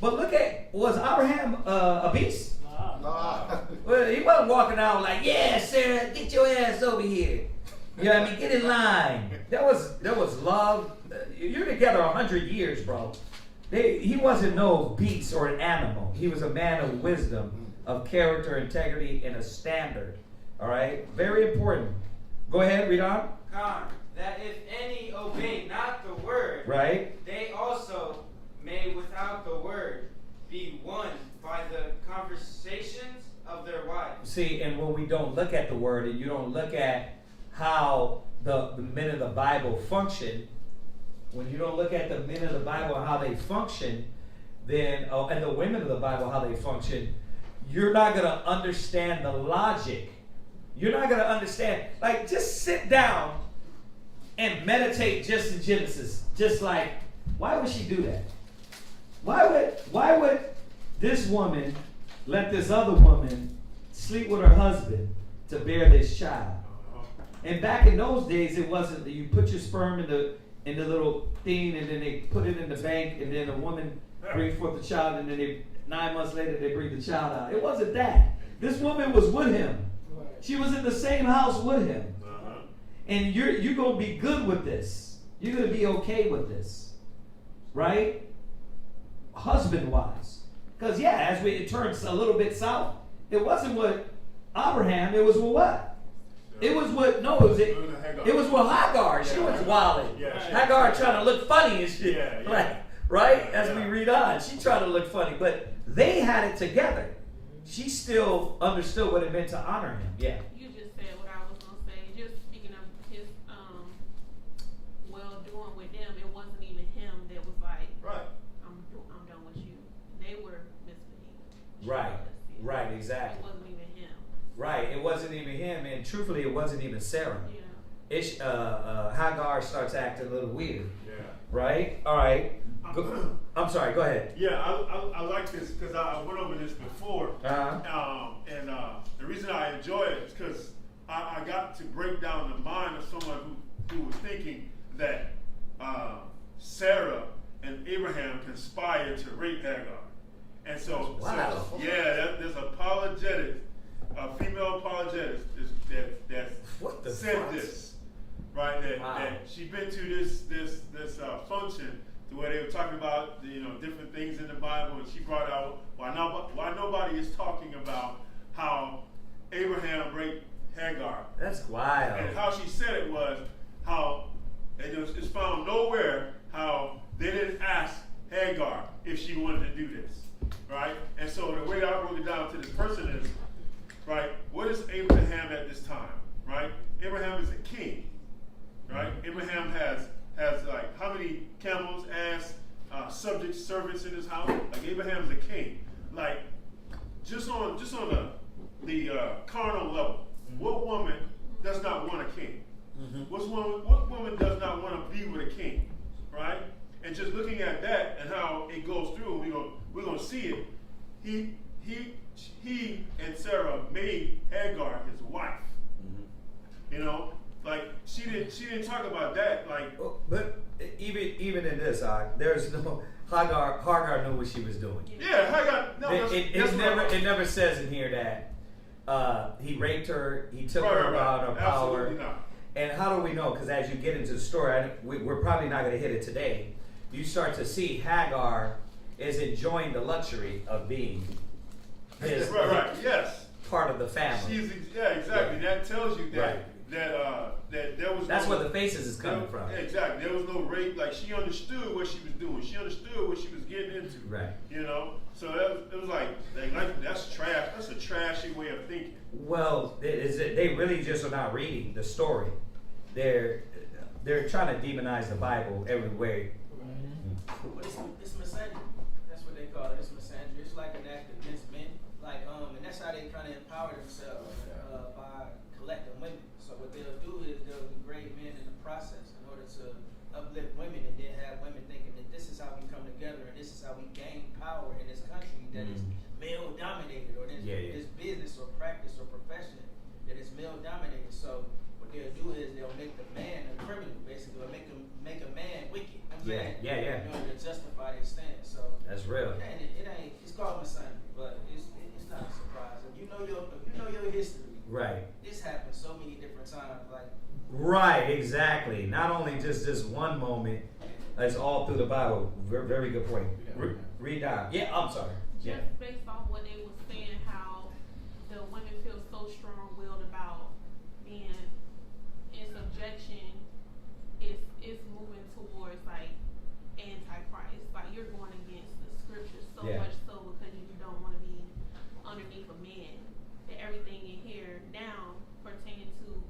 But look at, was Abraham a beast? Well, he wasn't walking out like, yeah, Sarah, get your ass over here. You know what I mean? Get in line. There was love. You're together 100 years, bro. He wasn't no beast or an animal. He was a man of wisdom, of character, integrity, and a standard. All right? Very important. Go ahead, read on. That if any obey not the word, right, they also may without the word be won by the conversations of their wives. See, and when we don't look at the word and you don't look at how the men of the Bible function, when you don't look at the men of the Bible and how they function, then and the women of the Bible how they function, you're not going to understand the logic. You're not going to understand. Like, just sit down and meditate just in Genesis. Just like, why would she do that? Why would this woman let this other woman sleep with her husband to bear this child? And back in those days, it wasn't that you put your sperm in the little thing and then they put it in the bank and then a woman brings forth the child and then 9 months later they bring the child out. It wasn't that. This woman was with him. She was in the same house with him. And you're going to be good with this. You're going to be okay with this. Right? Husband-wise. Because, yeah, as it turns a little bit south, it wasn't with Abraham, it was with what? It was with, it was with Hagar. She was wilding. Hagar trying to look funny and shit. Right? As we read on, she tried to look funny. But they had it together. She still understood what it meant to honor him. Yeah. You just said what I was going to say. Just speaking of his well-doing with them, it wasn't even him that was like, right, I'm done with you. They were misbehaving. Right, exactly. It wasn't even him. Right, it wasn't even him, and truthfully, it wasn't even Sarah. Yeah. Hagar starts acting a little weird. Yeah. Right? All right. I'm sorry, go ahead. Yeah, I like this because I went over this before. And the reason I enjoy it is because I got to break down the mind of someone who was thinking that Sarah and Abraham conspired to rape Hagar. And so, there's apologetics, female apologetics that said this, right? That she's been to this function to where they were talking about different things in the Bible, and she brought out why nobody is talking about how Abraham raped Hagar. That's wild. And how she said it was how it's found nowhere how they didn't Hagar if she wanted to do this, right? And so the way I broke it down to this person is, right, what is Abraham at this time, right? Abraham is a king, right? Abraham has like how many camels, ass, subjects, servants in his house? Like Abraham is a king. Like just on the carnal level, what woman does not want a king? What woman does not want to be with a king, right? And just looking at that and how it goes through, we're gonna see it. He and Sarah made Hagar his wife. You know, like she didn't talk about that. Like, but even in this, there's no Hagar knew what she was doing. Yeah, Hagar. No, it never says in here that he raped her. He took her about her power. Absolutely not. And how do we know? Because as you get into the story, we're probably not going to hit it today. You start to see Hagar is enjoying the luxury of being his yes, part of the family. Exactly. Yeah. That tells you that that there was. That's where the faces is coming from. Exactly. There was no rape. Like she understood what she was doing. She understood what she was getting into. Right. You know. So it was like that's trash. That's a trashy way of thinking. Well, they really just are not reading the story. They're trying to demonize the Bible every way. But it's misandry. That's what they call it. It's misandry. It's like an act against men. Like and that's how they kind of empower themselves by collecting women. So what they'll do is they'll degrade men in the process in order to uplift women, and then have women thinking that this is how we come together and this is how we gain power in this country that is male dominated, or this business or practice or profession that is male dominated. So what they'll do is they'll make the man a criminal, basically, or make a man wicked. You know what I'm saying? In order to justify their stance. So that's real. It ain't. It's called misandry, but it's not a surprise. If you know your history, right? This happened so many different times, like. Right, exactly. Not only just this one moment, it's all through the Bible. Very good point. Read down. Yeah, I'm sorry. Just based off what they were saying, how the women feel so strong-willed about being in subjection, it's moving towards like antichrist. Like you're going against the scriptures so much so because you don't want to be underneath a man. That everything in here now pertaining to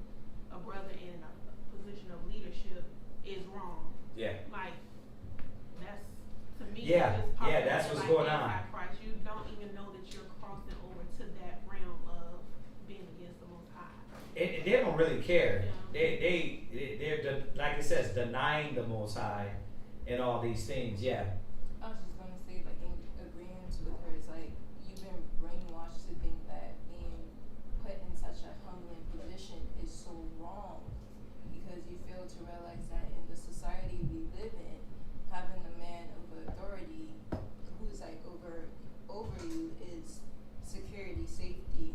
a brother in a position of leadership is wrong. Yeah. Like that's to me. Yeah, that's what's like going on. Christ, you don't even know that you're crossing over to that realm of being against the Most High. They don't really care. They're like it says, denying the Most High and all these things. Yeah. I was just gonna say, like in agreement with her, it's like you've been brainwashed to think that being put in such a humbling position is so wrong, because you fail to realize that in the society we live in, having a man of authority who's like over you is security, safety.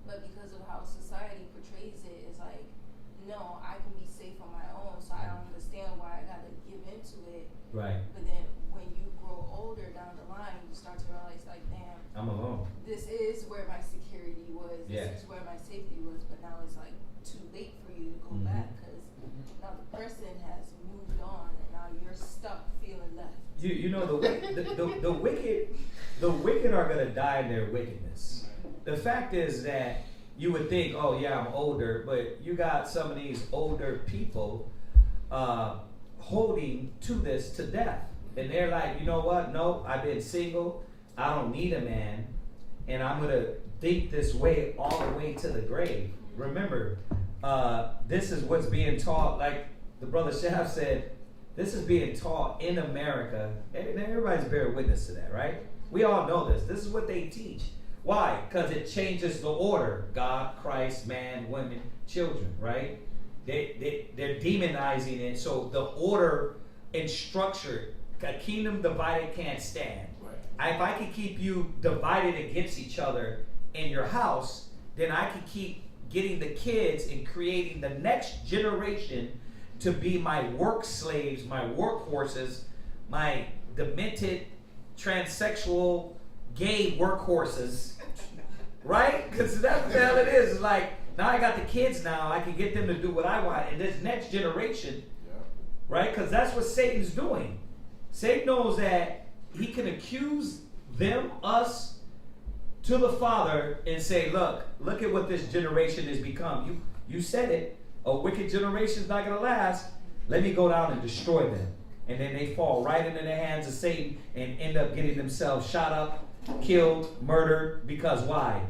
But because of how society portrays it, it's like, no, I can be safe on my own, so I don't understand why I gotta give into it. Right. But then when you grow older down the line, you start to realize, like, damn, I'm alone. This is where my security was. This is where my safety was. But now it's like too late for you to go back, because now the person has moved on, and now you're stuck feeling left. You know the wicked are gonna die in their wickedness. The fact is that you would think, oh yeah, I'm older, but you got some of these older people holding to this to death, and they're like, you know what? No, I've been single. I don't need a man, and I'm gonna think this way all the way to the grave. Remember, this is what's being taught. Like the brother Shaft said, this is being taught in America, and everybody's bearing witness to that, right? We all know this. This is what they teach. Why? Because it changes the order: God, Christ, man, women, children. Right? They're demonizing it. So the order and structure, a kingdom divided can't stand. Right. If I can keep you divided against each other in your house, then I can keep getting the kids and creating the next generation to be my work slaves, my workhorses, my demented, transsexual, gay workhorses, right? Because that's what the hell it is. It's like, now I got the kids now, I can get them to do what I want. And this next generation, right? Because that's what Satan's doing. Satan knows that he can accuse them, us, to the Father and say, look at what this generation has become. You said it. A wicked generation is not going to last. Let me go down and destroy them. And then they fall right into the hands of Satan and end up getting themselves shot up, killed, murdered. Because why?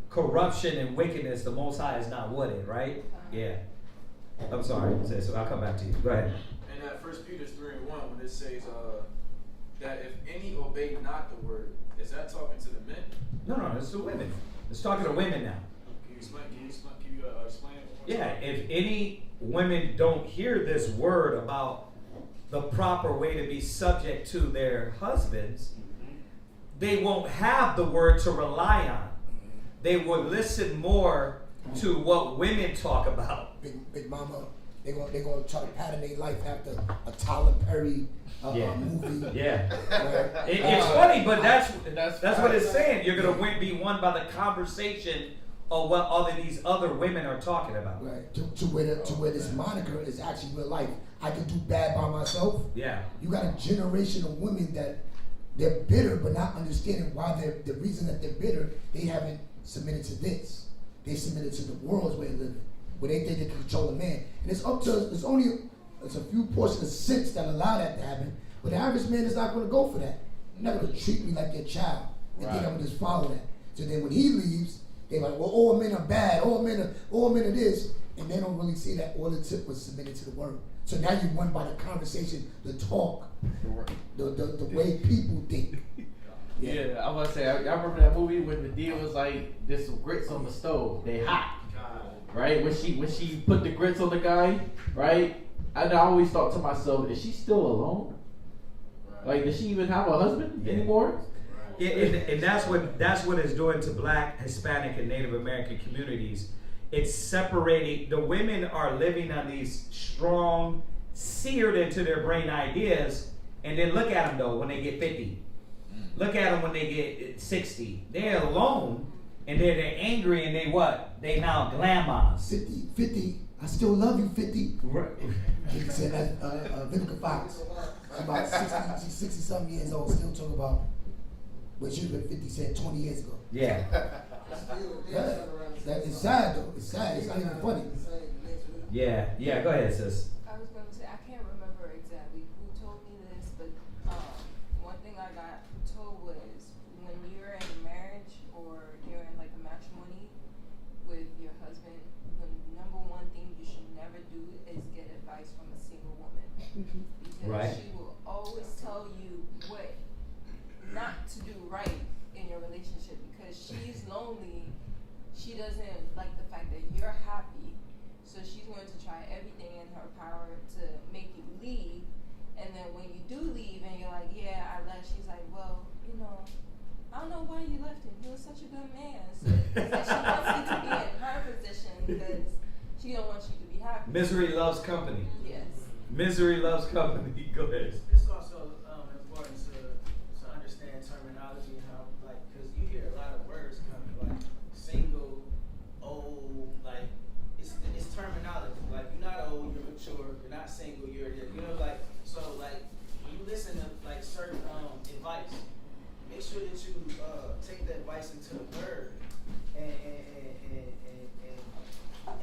Corruption and wickedness, the Most High is not with it, right? Yeah. I'm sorry. So I'll come back to you. Go ahead. And that 1 Peter 3:1, when it says that if any obey not the word, is that talking to the men? No, it's the women. It's talking to women now. Can you explain it? Yeah, if any women don't hear this word about the proper way to be subject to their husbands, they won't have the word to rely on. They will listen more to what women talk about. Big Mama, they're gonna try to pattern their life after a Tyler Perry movie. Yeah. Right? It's funny, but that's what it's saying. You're gonna be won by the conversation of what all of these other women are talking about. Right. To where this moniker is actually real life. I can do bad by myself. Yeah. You got a generation of women that they're bitter, but not understanding why the reason that they're bitter, they haven't submitted to this. They submitted to the world's way of living, where they think they can control a man. And it's up to it's a few portions of sense that allow that to happen. But the average man is not going to go for that. You're not going to treat me like your child and think I'm going to just follow that. So then when he leaves, they're like, well, all men are bad, all men are this, and they don't really see that all it took was submitted to the word. So now you're won by the conversation, the talk, the way people think. Yeah, I was gonna say, I remember that movie when the deal was like, there's some grits on the stove, they hot, right? When she put the grits on the guy, right? And I always thought to myself, is she still alone? Like, does she even have a husband anymore? And that's what it's doing to Black, Hispanic, and Native American communities. It's separating. The women are living on these strong, seared into their brain ideas, and then look at them though when they get 50. Look at them when they get 60. They're alone, and they're angry, and they what? They now glamours. 50. I still love you, 50. Right. He said that Vivica Fox, about 60 something years old, still talking about what she was with 50 Cent 20 years ago. Yeah. Yeah. It's sad though. It's sad. It's not even funny. Yeah. Go ahead, sis. I was going to say, I can't remember exactly who told me this, but one thing I got told was when you're in a marriage or you're in like a matrimony with your husband, the number one thing you should never do is get advice from a single woman. Because she will always tell you what not to do right in your relationship because she's lonely. She doesn't like the fact that you're happy, so she's going to try everything in her power to make you leave. And then when you do leave and you're like, yeah, I left, she's like, well, I don't know why you left him. He was such a good man. So she wants you to be in her position because she don't want you to be happy. Misery loves company. Yes. Misery loves company. Go ahead. It's also important to understand terminology and how, like, because you hear a lot of words coming, like single, old, like it's terminology. Like you're not old, you're mature. You're not single, you're like so like when you listen to like certain advice, make sure that you take that advice into the word and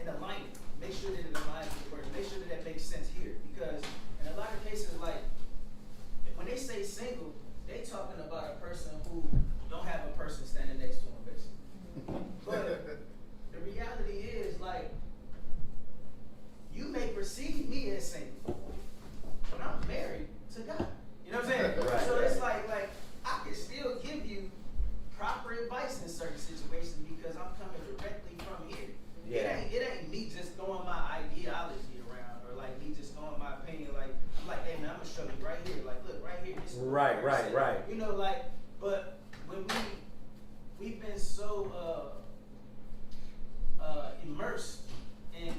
align it. Make sure that it aligns with the word. Make sure that makes sense here because in a lot of cases, like when they say single, they talking about a person who don't have a person standing next to them, basically. But the reality is, like, you may perceive me as single, but I'm married to God. You know what I'm saying? Right, so it's like I can still give you proper advice in certain situations because I'm coming directly from here. Yeah. It ain't me just throwing my ideology around or like me just throwing my opinion. Like I'm like, hey man, I'm gonna show you right here. Like look right here. This is what Right. You know, like, but when we've been so immersed in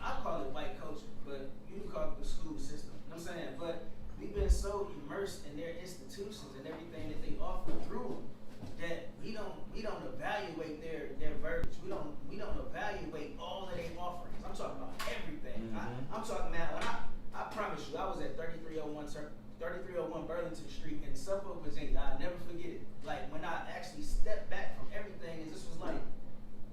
I call it white culture, but you can call it the school system. You know what I'm saying? But we've been so immersed in their institutions and everything that they offer through them that we don't evaluate their verbiage. We don't evaluate all of their offerings. I'm talking about everything. I'm talking now. I promise you, I was at 3301 on Burlington Street in Suffolk, Virginia. I'll never forget it. Like when I actually stepped back from everything and this was like,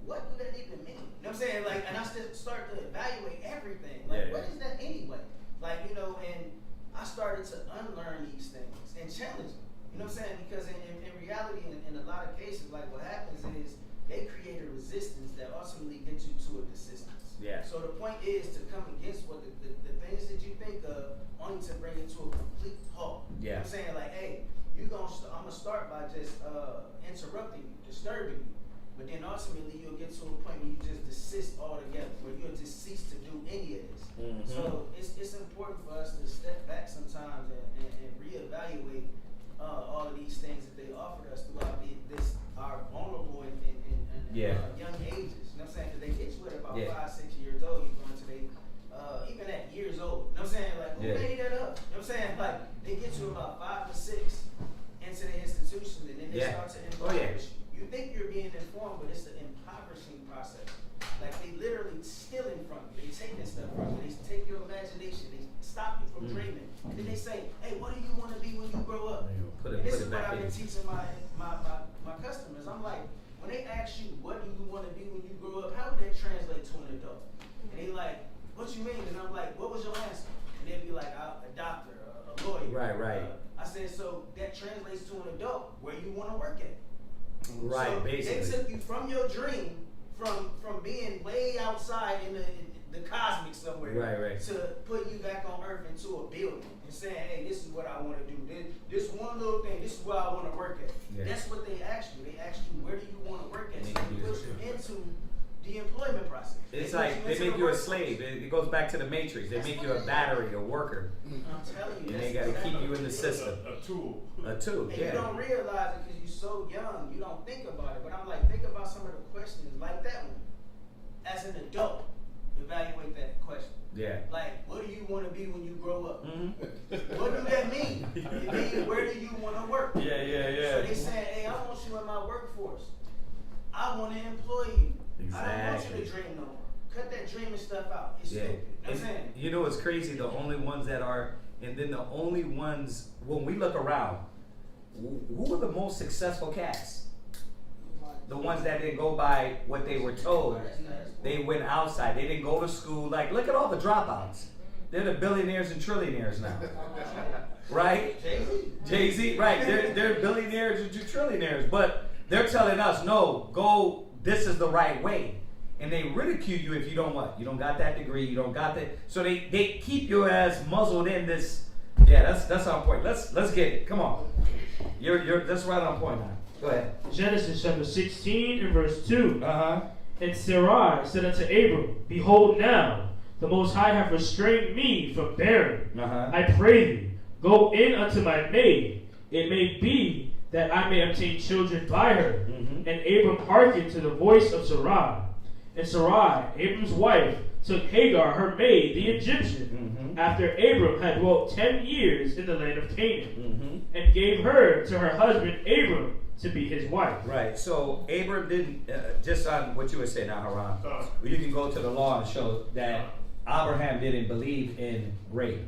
what do that even mean? You know what I'm saying? Like, and I start to evaluate everything. Like, what is that anyway? Like, you know, and I started to unlearn these things and challenge them. You know what I'm saying? Because in reality, in a lot of cases, like what happens is they create a resistance that ultimately gets you to a desistance. Yeah. So the point is to come against what the things that you think of, only to bring it to a complete halt. Yeah. You know what I'm saying? Like, hey, I'm gonna start by just interrupting you, disturbing you. But then ultimately you'll get to a point where you just desist altogether, where you'll just cease to do any of this. Mm-hmm. So it's important for us to step back sometimes and reevaluate all of these things that they offered us throughout our vulnerable and young ages. You know what I'm saying? Because they get you at about 5, 6 years old. You're going to even at years old. You know what I'm saying? Like, who made that up? You know what I'm saying? Like, they get you about 5 to 6 into the institution, and then they start to impoverish you. You think you're being informed, but it's an impoverishing process. Like, they literally stealing from you. They taking stuff from you. They take your imagination. They stop you from dreaming. And then they say, hey, what do you want to be when you grow up? And this is what I've been teaching my customers. I'm like, when they ask you, what do you want to be when you grow up, how would that translate to an adult? And they like, what you mean? And I'm like, what was your answer? And they'd be like, a doctor, a lawyer. Right. I said, so that translates to an adult where you want to work at. Right, so basically. They took you from your dream, from being way outside in the cosmic somewhere, right, to put you back on Earth into a building and saying, hey, this is what I want to do. This one little thing, this is where I want to work at. Yeah. That's what they asked you. They asked you, where do you want to work at? So they put you into the employment process. It's like they make you a slave. It goes back to the Matrix. They make you a battery, a worker. I'm telling you, and they got to keep you in the system. A tool. A tool, and yeah. you don't realize it because you're so young, you don't think about it. But I'm like, think about some of the questions like that one. As an adult, evaluate that question. Yeah. Like, what do you want to be when you grow up? Mm-hmm. What do that mean? It means, where do you want to work? Yeah. So they saying, hey, I want you in my workforce. I want to employ you. Exactly. I don't want you to dream no more. Cut that dreaming stuff out. It's stupid. You know what I'm saying? You know what's crazy? The only ones that are, and then the only ones, when we look around, who are the most successful cats? The ones that didn't go by what they were told. They went outside. They didn't go to school. Like, look at all the dropouts. They're the billionaires and trillionaires now. Right? Jay-Z, right. They're billionaires and trillionaires. But they're telling us, no, go, this is the right way. And they ridicule you if you don't what? You don't got that degree, you don't got that. So they keep you as muzzled in this. Yeah, that's on point. Let's get it. Come on. That's right on point now. Go ahead. Genesis chapter 16 and verse 2. And Sarai said unto Abram, behold now, the Most High hath restrained me from bearing. I pray thee, go in unto my maid. It may be that I may obtain children by her. And Abram hearkened to the voice of Sarai. And Sarai, Abram's wife, took Hagar, her maid, the Egyptian, after Abram had dwelt 10 years in the land of Canaan, and gave her to her husband Abram to be his wife. Right. So Abram didn't, just on what you were saying now, Haran, you can go to the law and show that Abraham didn't believe in rape.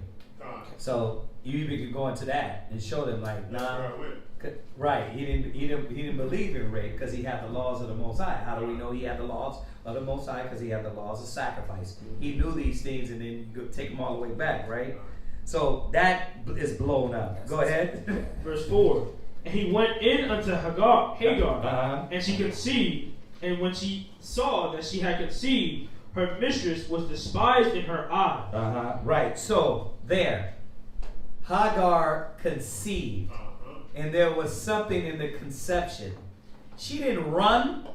So you even could go into that and show them like, nah. Right, he didn't believe in rape because he had the laws of the Most High. How do we know he had the laws of the Most High? Because he had the laws of sacrifice. He knew these things, and then you could take them all the way back, right? So that is blown up. Go ahead. Verse 4. And he went in unto Hagar, and she conceived. And when she saw that she had conceived, her mistress was despised in her eyes. Right. So there, Hagar conceived. And there was something in the conception. She didn't run.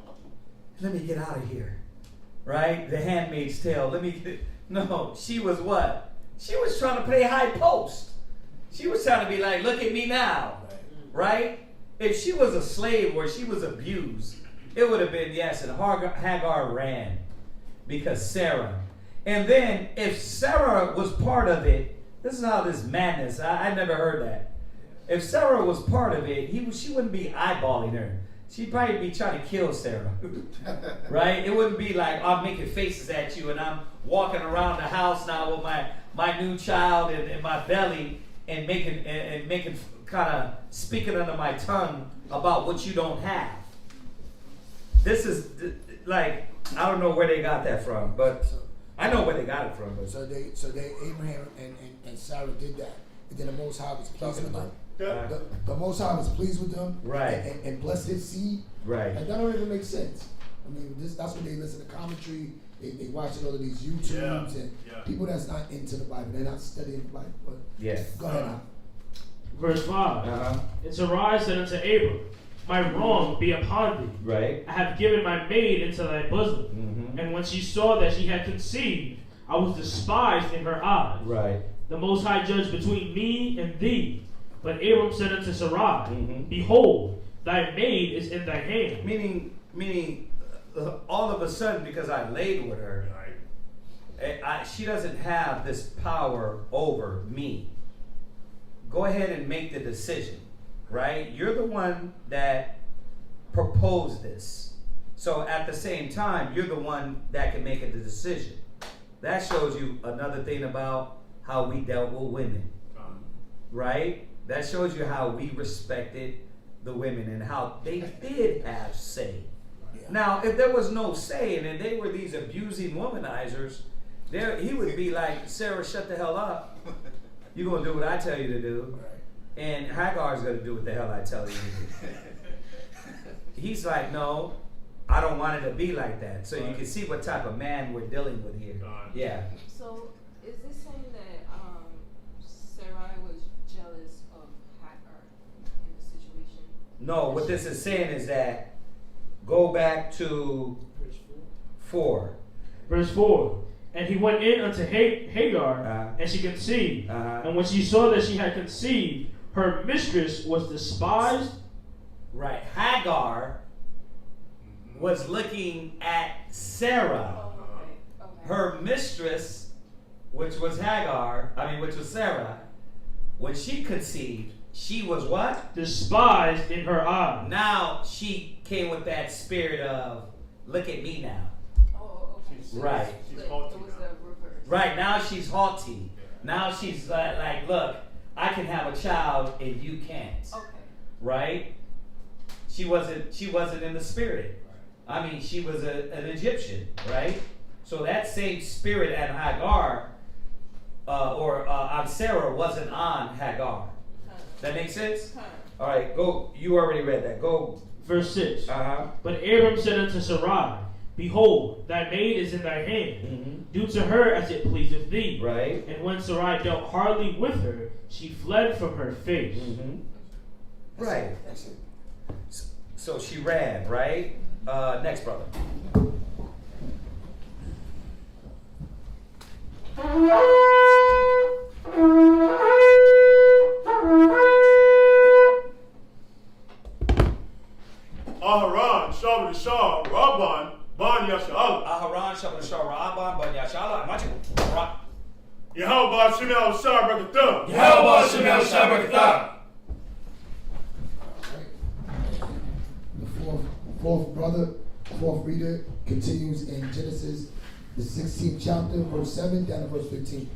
Let me get out of here. Right? The Handmaid's Tale. No, she was what? She was trying to play high post. She was trying to be like, look at me now. Right? If she was a slave or she was abused, it would have been yes. And Hagar ran because Sarah. And then if Sarah was part of it, this is how this madness, I never heard that. If Sarah was part of it, she wouldn't be eyeballing her. She'd probably be trying to kill Sarah. Right? It wouldn't be like, I'm making faces at you and I'm walking around the house now with my new child in my belly and making kind of speaking under my tongue about what you don't have. This is like, I don't know where they got that from, but I know where they got it from. But. So they Abraham and Sarah did that, and then the Most High was pleased with them. The Most High was pleased with them, right? And blessed his seed, right? Like, that don't even make sense. I mean, that's when they listen to commentary. They watching all of these YouTubes and people that's not into the Bible. They're not studying the Bible. But go ahead now. Verse 5. And Sarai said unto Abram, my wrong be upon thee. Right. I have given my maid into thy bosom. And when she saw that she had conceived, I was despised in her eyes. Right. The Most High judged between me and thee. But Abram said unto Sarai, behold, thy maid is in thy hand. Meaning, all of a sudden, because I laid with her, she doesn't have this power over me. Go ahead and make the decision, right? You're the one that proposed this. So at the same time, you're the one that can make the decision. That shows you another thing about how we dealt with women, right? That shows you how we respected the women and how they did have say. Now, if there was no say and they were these abusing womanizers, he would be like, Sarah, shut the hell up. You're going to do what I tell you to do. And Hagar's going to do what the hell I tell you to do. He's like, no, I don't want it to be like that. So you can see what type of man we're dealing with here. Yeah. So is this saying that Sarai was jealous of Hagar in the situation? No, what this is saying is that, go back to 4. Verse 4. And he went in unto Hagar, and she conceived. And when she saw that she had conceived, her mistress was despised. Right. Hagar was looking at Sarah. Her mistress, which was Sarah, when she conceived, she was what? Despised in her eyes. Now she came with that spirit of, look at me now. Oh, okay. Right. She's haughty. It was the reverse. Right, now she's haughty. Now she's like, look, I can have a child and you can't. Okay. Right? She wasn't in the spirit. I mean, she was an Egyptian, right? So that same spirit at Hagar, on Sarah, wasn't on Hagar. That makes sense? All right, go. You already read that. Go. Verse 6. But Abram said unto Sarai, behold, thy maid is in thy hand. Do to her as it pleaseth thee. Right. And when Sarai dealt hardly with her, she fled from her face. Right. So she ran, right? Next, brother. Aharon, Shabbat Shah, Rabban, Ban Yasha'Allah. Aharon, Shabbat Shah, Rabban, Ban Yasha'Allah. Yahweh Shemel Shah Brakatah. Yahweh Shemel Shah Brakatah. The fourth reader continues in Genesis, the 16th chapter, verse 7 down to verse 15.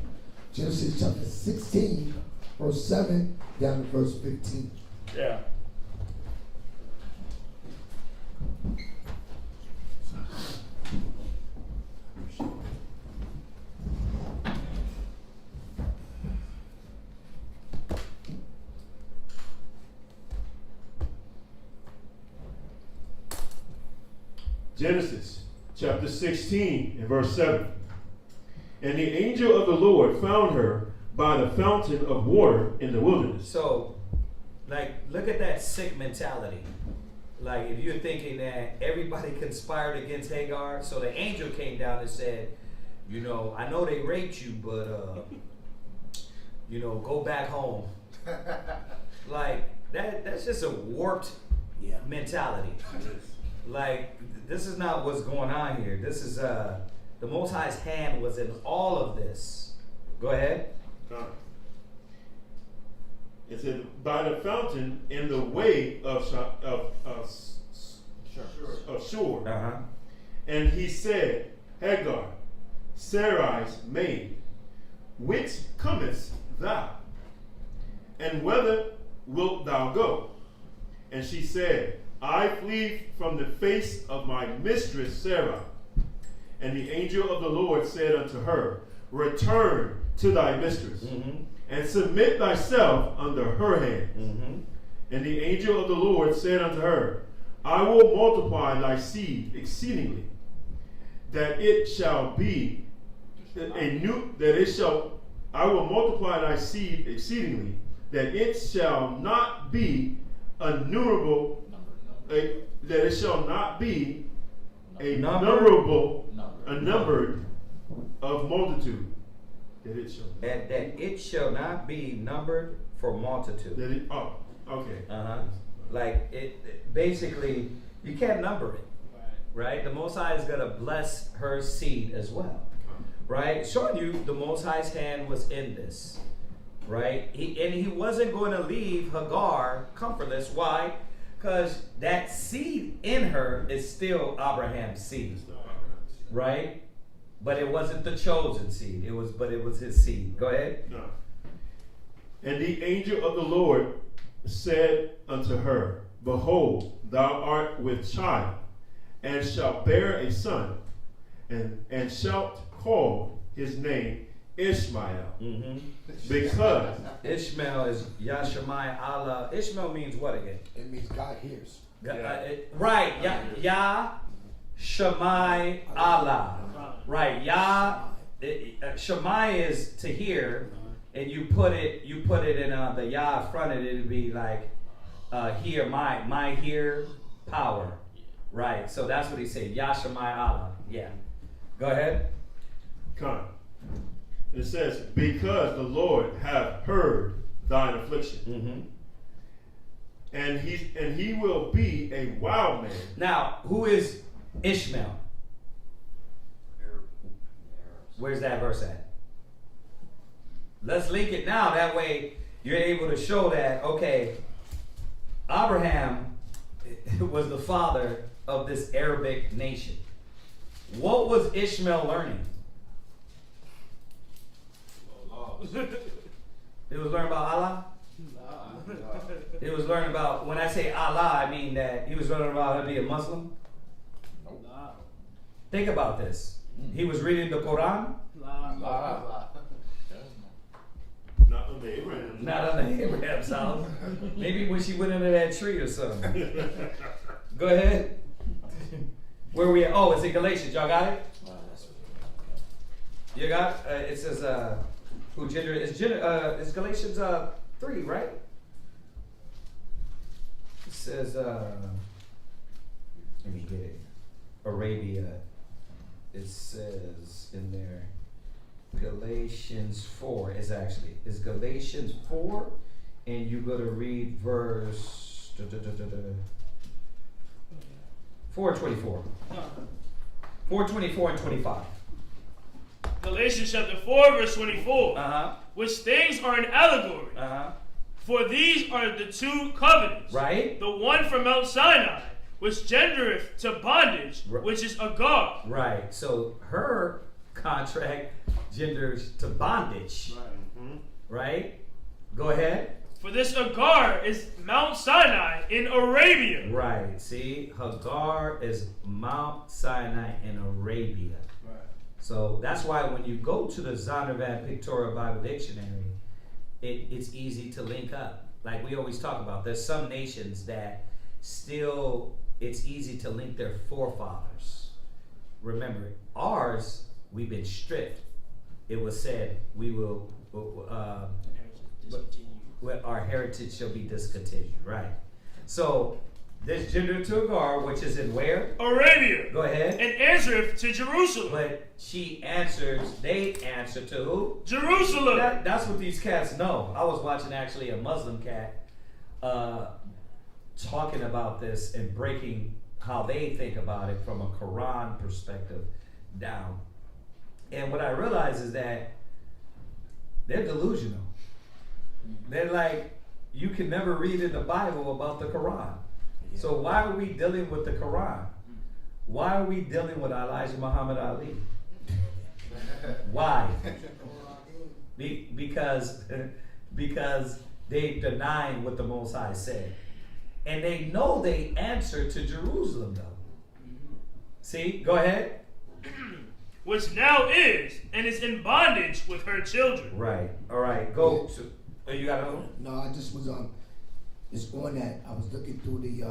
Genesis chapter 16, verse 7 down to verse 15. Yeah. Genesis chapter 16 and verse 7. And the angel of the Lord found her by the fountain of water in the wilderness. So, like, look at that sick mentality. Like, if you're thinking that everybody conspired against Hagar, so the angel came down and said, you know, I know they raped you, but, you know, go back home. Like, that's just a warped mentality. Like, this is not what's going on here. This is, the Most High's hand was in all of this. Go ahead. It said, by the fountain in the way of Shur. And he said, Hagar, Sarai's maid, whence comest thou? And whither wilt thou go? And she said, I flee from the face of my mistress Sarah. And the angel of the Lord said unto her, return to thy mistress, and submit thyself under her hands. And the angel of the Lord said unto her, I will multiply thy seed exceedingly, that it shall be I will multiply thy seed exceedingly, that it shall not be innumerable, that it shall not be a numbered of multitude. That it shall not be numbered for multitude. Okay. Like it basically, you can't number it, right? The Most High is gonna bless her seed as well, right? Showing you the Most High's hand was in this, right? He wasn't going to leave Hagar comfortless. Why? Because that seed in her is still Abraham's seed, right? But it wasn't the chosen seed. It was his seed. Go ahead. No. And the angel of the Lord said unto her, behold, thou art with child, and shalt bear a son, and shalt call his name Ishmael. Because Ishmael is Yashemai Allah. Ishmael means what again? It means God hears. Right. Yah Shemai Allah. Right. Yah Shemai is to hear, and you put it in the Yah in front of it. It'd be like hear, my hear power. Right. So that's what he said. Yah Shemai Allah. Yeah. Go ahead. Come. It says, because the Lord hath heard thine affliction, and he will be a wild man. Now, who is Ishmael? Where's that verse at? Let's link it now. That way, you're able to show that okay, Abraham was the father of this Arabic nation. What was Ishmael learning? It was learning about Allah? It was learning about, when I say Allah, I mean that he was learning about how to be a Muslim? Think about this. He was reading the Quran? Not under Abraham. Not under Abraham's house. Maybe when she went under that tree or something. Go ahead. Where we at? Oh, it's in Galatians. Y'all got it? You got it? It says, who gender is it's Galatians 3, right? It says let me get it. Arabia. It says in there Galatians 4 is Galatians 4, and you go to read verse 4:24. 4:24 and 25. Galatians chapter 4, verse 24. Which things are an allegory. For these are the two covenants. Right. The one from Mount Sinai, which gendereth to bondage, which is Agar. Right. So her contract genders to bondage. Right. Go ahead. For this Agar is Mount Sinai in Arabia. Right. See, Hagar is Mount Sinai in Arabia. So that's why when you go to the Zondervan Pictorial Bible Dictionary, it's easy to link up. Like we always talk about, there's some nations that still, it's easy to link their forefathers. Remember, ours, we've been stripped. It was said, our heritage shall be discontinued, right? So, this gender to Agar, which is in where? Arabia. Go ahead. And answereth to Jerusalem. But they answer to who? Jerusalem. That's what these cats know. I was watching actually a Muslim cat talking about this and breaking how they think about it from a Quran perspective down. And what I realize is that they're delusional. They're like, you can never read in the Bible about the Quran. So why are we dealing with the Quran? Why are we dealing with Elijah Muhammad Ali? Why? Because they denying what the Most High said. And they know they answer to Jerusalem, though. See? Go ahead. Which now is, and is in bondage with her children. Right. All right. Go. Oh, you got another one? No, I just was just on that. I was looking through the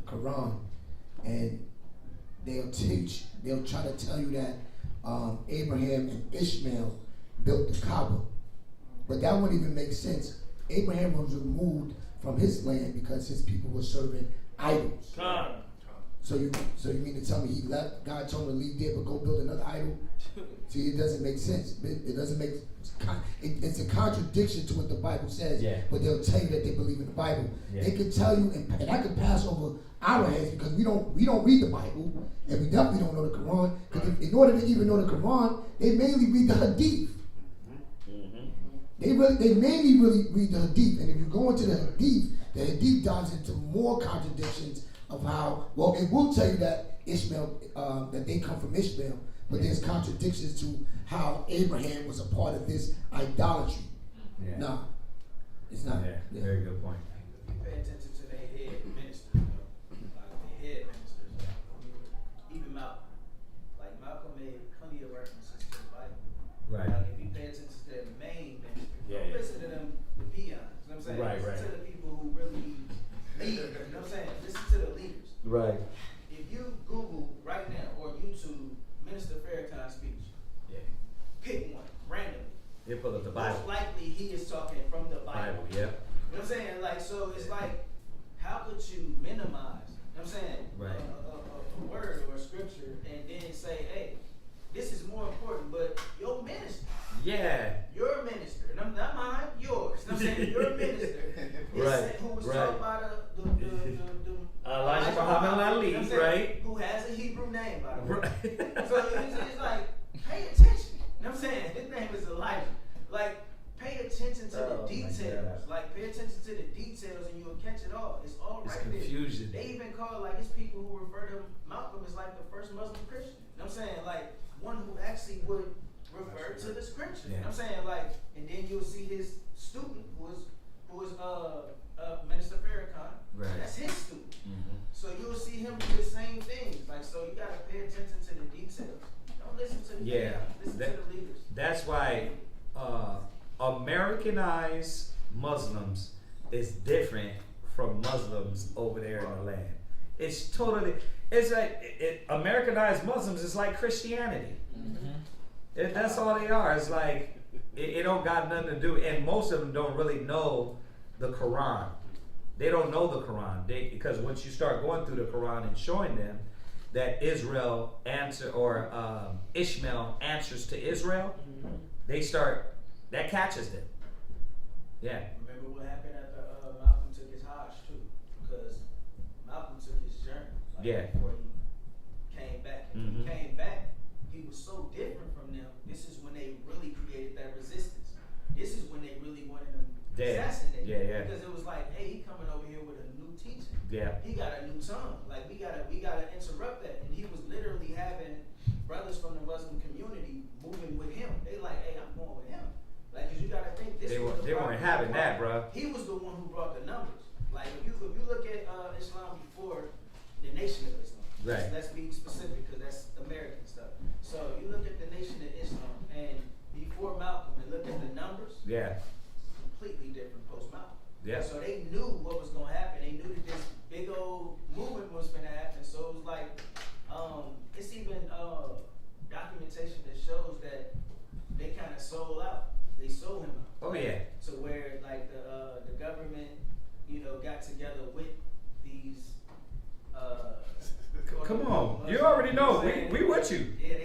Quran, and they'll try to tell you that Abraham and Ishmael built the Kaaba, but that wouldn't even make sense. Abraham was removed from his land because his people were serving idols. God. So you mean to tell me he left? God told him to leave there, but go build another idol? See, it doesn't make sense. It doesn't make. It's a contradiction to what the Bible says. Yeah. But they'll tell you that they believe in the Bible. Yeah. They can tell you, and I can pass over our heads because we don't read the Bible, and we definitely don't know the Quran. Because in order to even know the Quran, they mainly read the Hadith. They mainly really read the Hadith, and if you go into the Hadith dives into more contradictions of how, well, it will tell you that Ishmael, that they come from Ishmael, but there's contradictions to how Abraham was a part of this idolatry. Yeah. No, it's not. Yeah. Very good point. You pay attention to their head ministers, like the head ministers, even Malcolm. Like Malcolm made plenty of references to the Bible. Right. Like if you pay attention to their main ministers, Yeah, don't listen to them, the peons. You know what I'm saying? Right, Listen right. to the people who really lead. You know what I'm saying? Listen to the leaders. Right. If you Google right now or YouTube Minister Farrakhan's speech, pick one randomly. You pull up the Bible. Most likely he is talking from the Bible. Yeah. You know what I'm saying? Like, so it's like, how could you minimize, you know what I'm saying, Right. a word or a scripture and then say, hey, this is more important, but your minister. Yeah. Your minister, not mine, yours. You know what I'm saying? Your minister. Right. Who was Right. taught by the Elijah Muhammad Ali, you know what I'm saying? right? Who has a Hebrew name, by the way. Right. So it's like, pay attention. You know what I'm saying? His name is Elijah. Like, pay attention to the details. Like, pay attention to the details and you'll catch it all. It's all It's right confusion. there. They even call, like, it's people who refer to Malcolm as like the first Muslim Christian. You know what I'm saying? Like, one who actually would refer to the scripture. You know what I'm saying? Like, and then you'll see his student who was Minister Farrakhan. Right. That's his student. Mm-hmm. So you'll see him do the same things. Like, so you gotta pay attention to the details. Don't listen to the listen to the leaders. That's why Americanized Muslims is different from Muslims over there in the land. It's totally. It's like Americanized Muslims is like Christianity. That's all they are. It's like it don't got nothing to do, and most of them don't really know the Quran. They don't know the Quran. Because once you start going through the Quran and showing them that Ishmael answers to Israel, they start. That catches them. Yeah. Remember what happened after Malcolm took his Hajj too, because Malcolm took his journey. Like, before he came back. And when he came back, he was so different from them. This is when they really created that resistance. This is when they really wanted him assassinated. Yeah. Because it was like, hey, he coming over here with a new teaching. Yeah. He got a new tongue. Like we gotta interrupt that. And he was literally having brothers from the Muslim community moving with him. They like, hey, I'm going with him. Like, cause you gotta think this. They weren't having that, bro. He was the one who brought the numbers. Like if you look at Islam before the Nation of Islam. Right. Let's be specific because that's American stuff. So you look at the Nation of Islam and before Malcolm and look at the numbers. Yeah. Completely different post Malcolm. Yeah. So they knew what was gonna happen. They knew that this big old movement was gonna happen. So it was like, it's even documentation that shows that they kind of sold out. They sold him out. Oh yeah. To where like the government, got together with these. Come on, you already know. We with you. Yeah,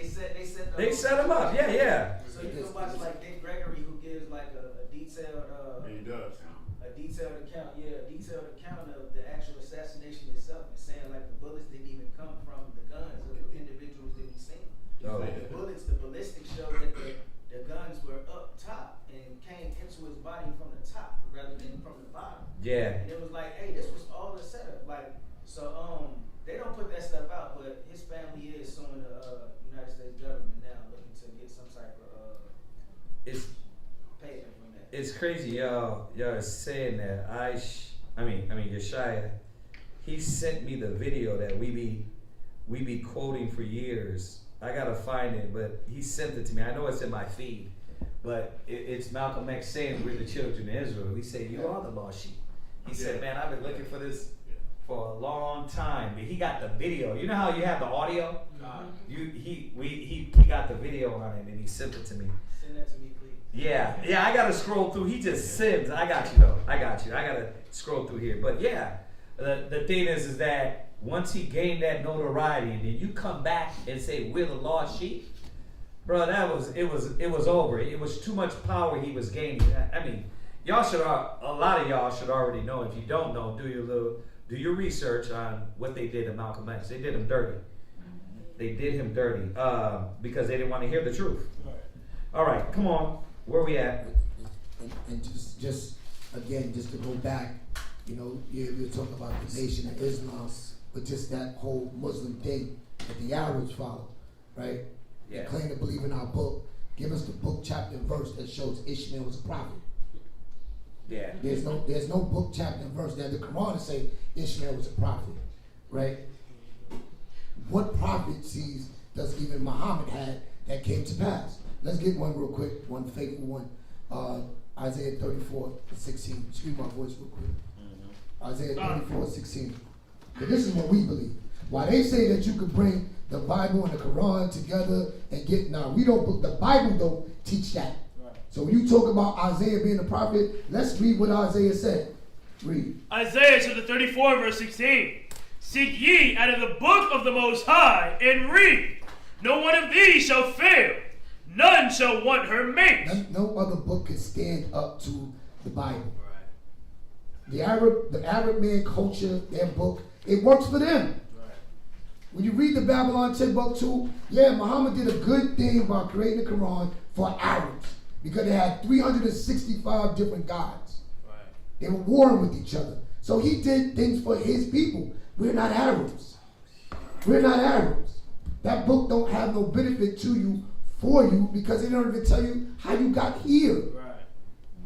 they set them up. Yeah. So you can watch like Dick Gregory, who gives like a detailed. He does. A detailed account of the actual assassination itself, and saying like the bullets didn't even come from the guns of the individuals that he seen. Like the bullets, the ballistics showed that the guns were up top and came into his body from the top rather than from the bottom. Yeah. And it was like, hey, this was all the setup. Like, so they don't put that stuff out, but his family is suing the United States government now, looking to get some type of payment from that. it's crazy, y'all are saying that. I mean, Yeshaya, he sent me the video that we be quoting for years. I gotta find it, but he sent it to me. I know it's in my feed, but it's Malcolm X saying we're the children of Israel. He said, you are the lost sheep. He said, man, I've been looking for this for a long time. But he got the video. You know how you have the audio? He got the video on it and he sent it to me. Send that to me, please. Yeah, I gotta scroll through. He just sends. I got you though. I gotta scroll through here. But yeah, the thing is that once he gained that notoriety, and then you come back and say we're the lost sheep, bro. It was over. It was too much power he was gaining. I mean, a lot of y'all should already know. If you don't know, do your research on what they did to Malcolm X. They did him dirty. They did him dirty because they didn't want to hear the truth. All right, come on. Where we at? And just again, just to go back, you know, you're talking about the Nation of Islam, but just that whole Muslim thing that the Arabs follow, right? Yeah. They claim to believe in our book. Give us the book, chapter, and verse that shows Ishmael was a prophet. Yeah. There's no book, chapter, and verse that the Quran say Ishmael was a prophet, right? What prophecies does even Muhammad had that came to pass? Let's get one real quick, one faithful one. Isaiah 34:16. Excuse my voice real quick. Isaiah 34:16. But this is what we believe. Why they say that you could bring the Bible and the Quran together and get, we don't, the Bible don't teach that. Right. So when you talk about Isaiah being a prophet, let's read what Isaiah said. Read. Isaiah chapter 34 verse 16. Seek ye out of the book of the Most High and read. No one of these shall fail. None shall want her mate. No other book can stand up to the Bible. Right. The Arab man culture, their book, it works for them. Right. When you read the Babylon 10 book 2, Muhammad did a good thing by creating the Quran for Arabs because they had 365 different gods. Right. They were warring with each other. So he did things for his people. We're not Arabs. We're not Arabs. That book don't have no benefit to you, for you, because they don't even tell you how you got here.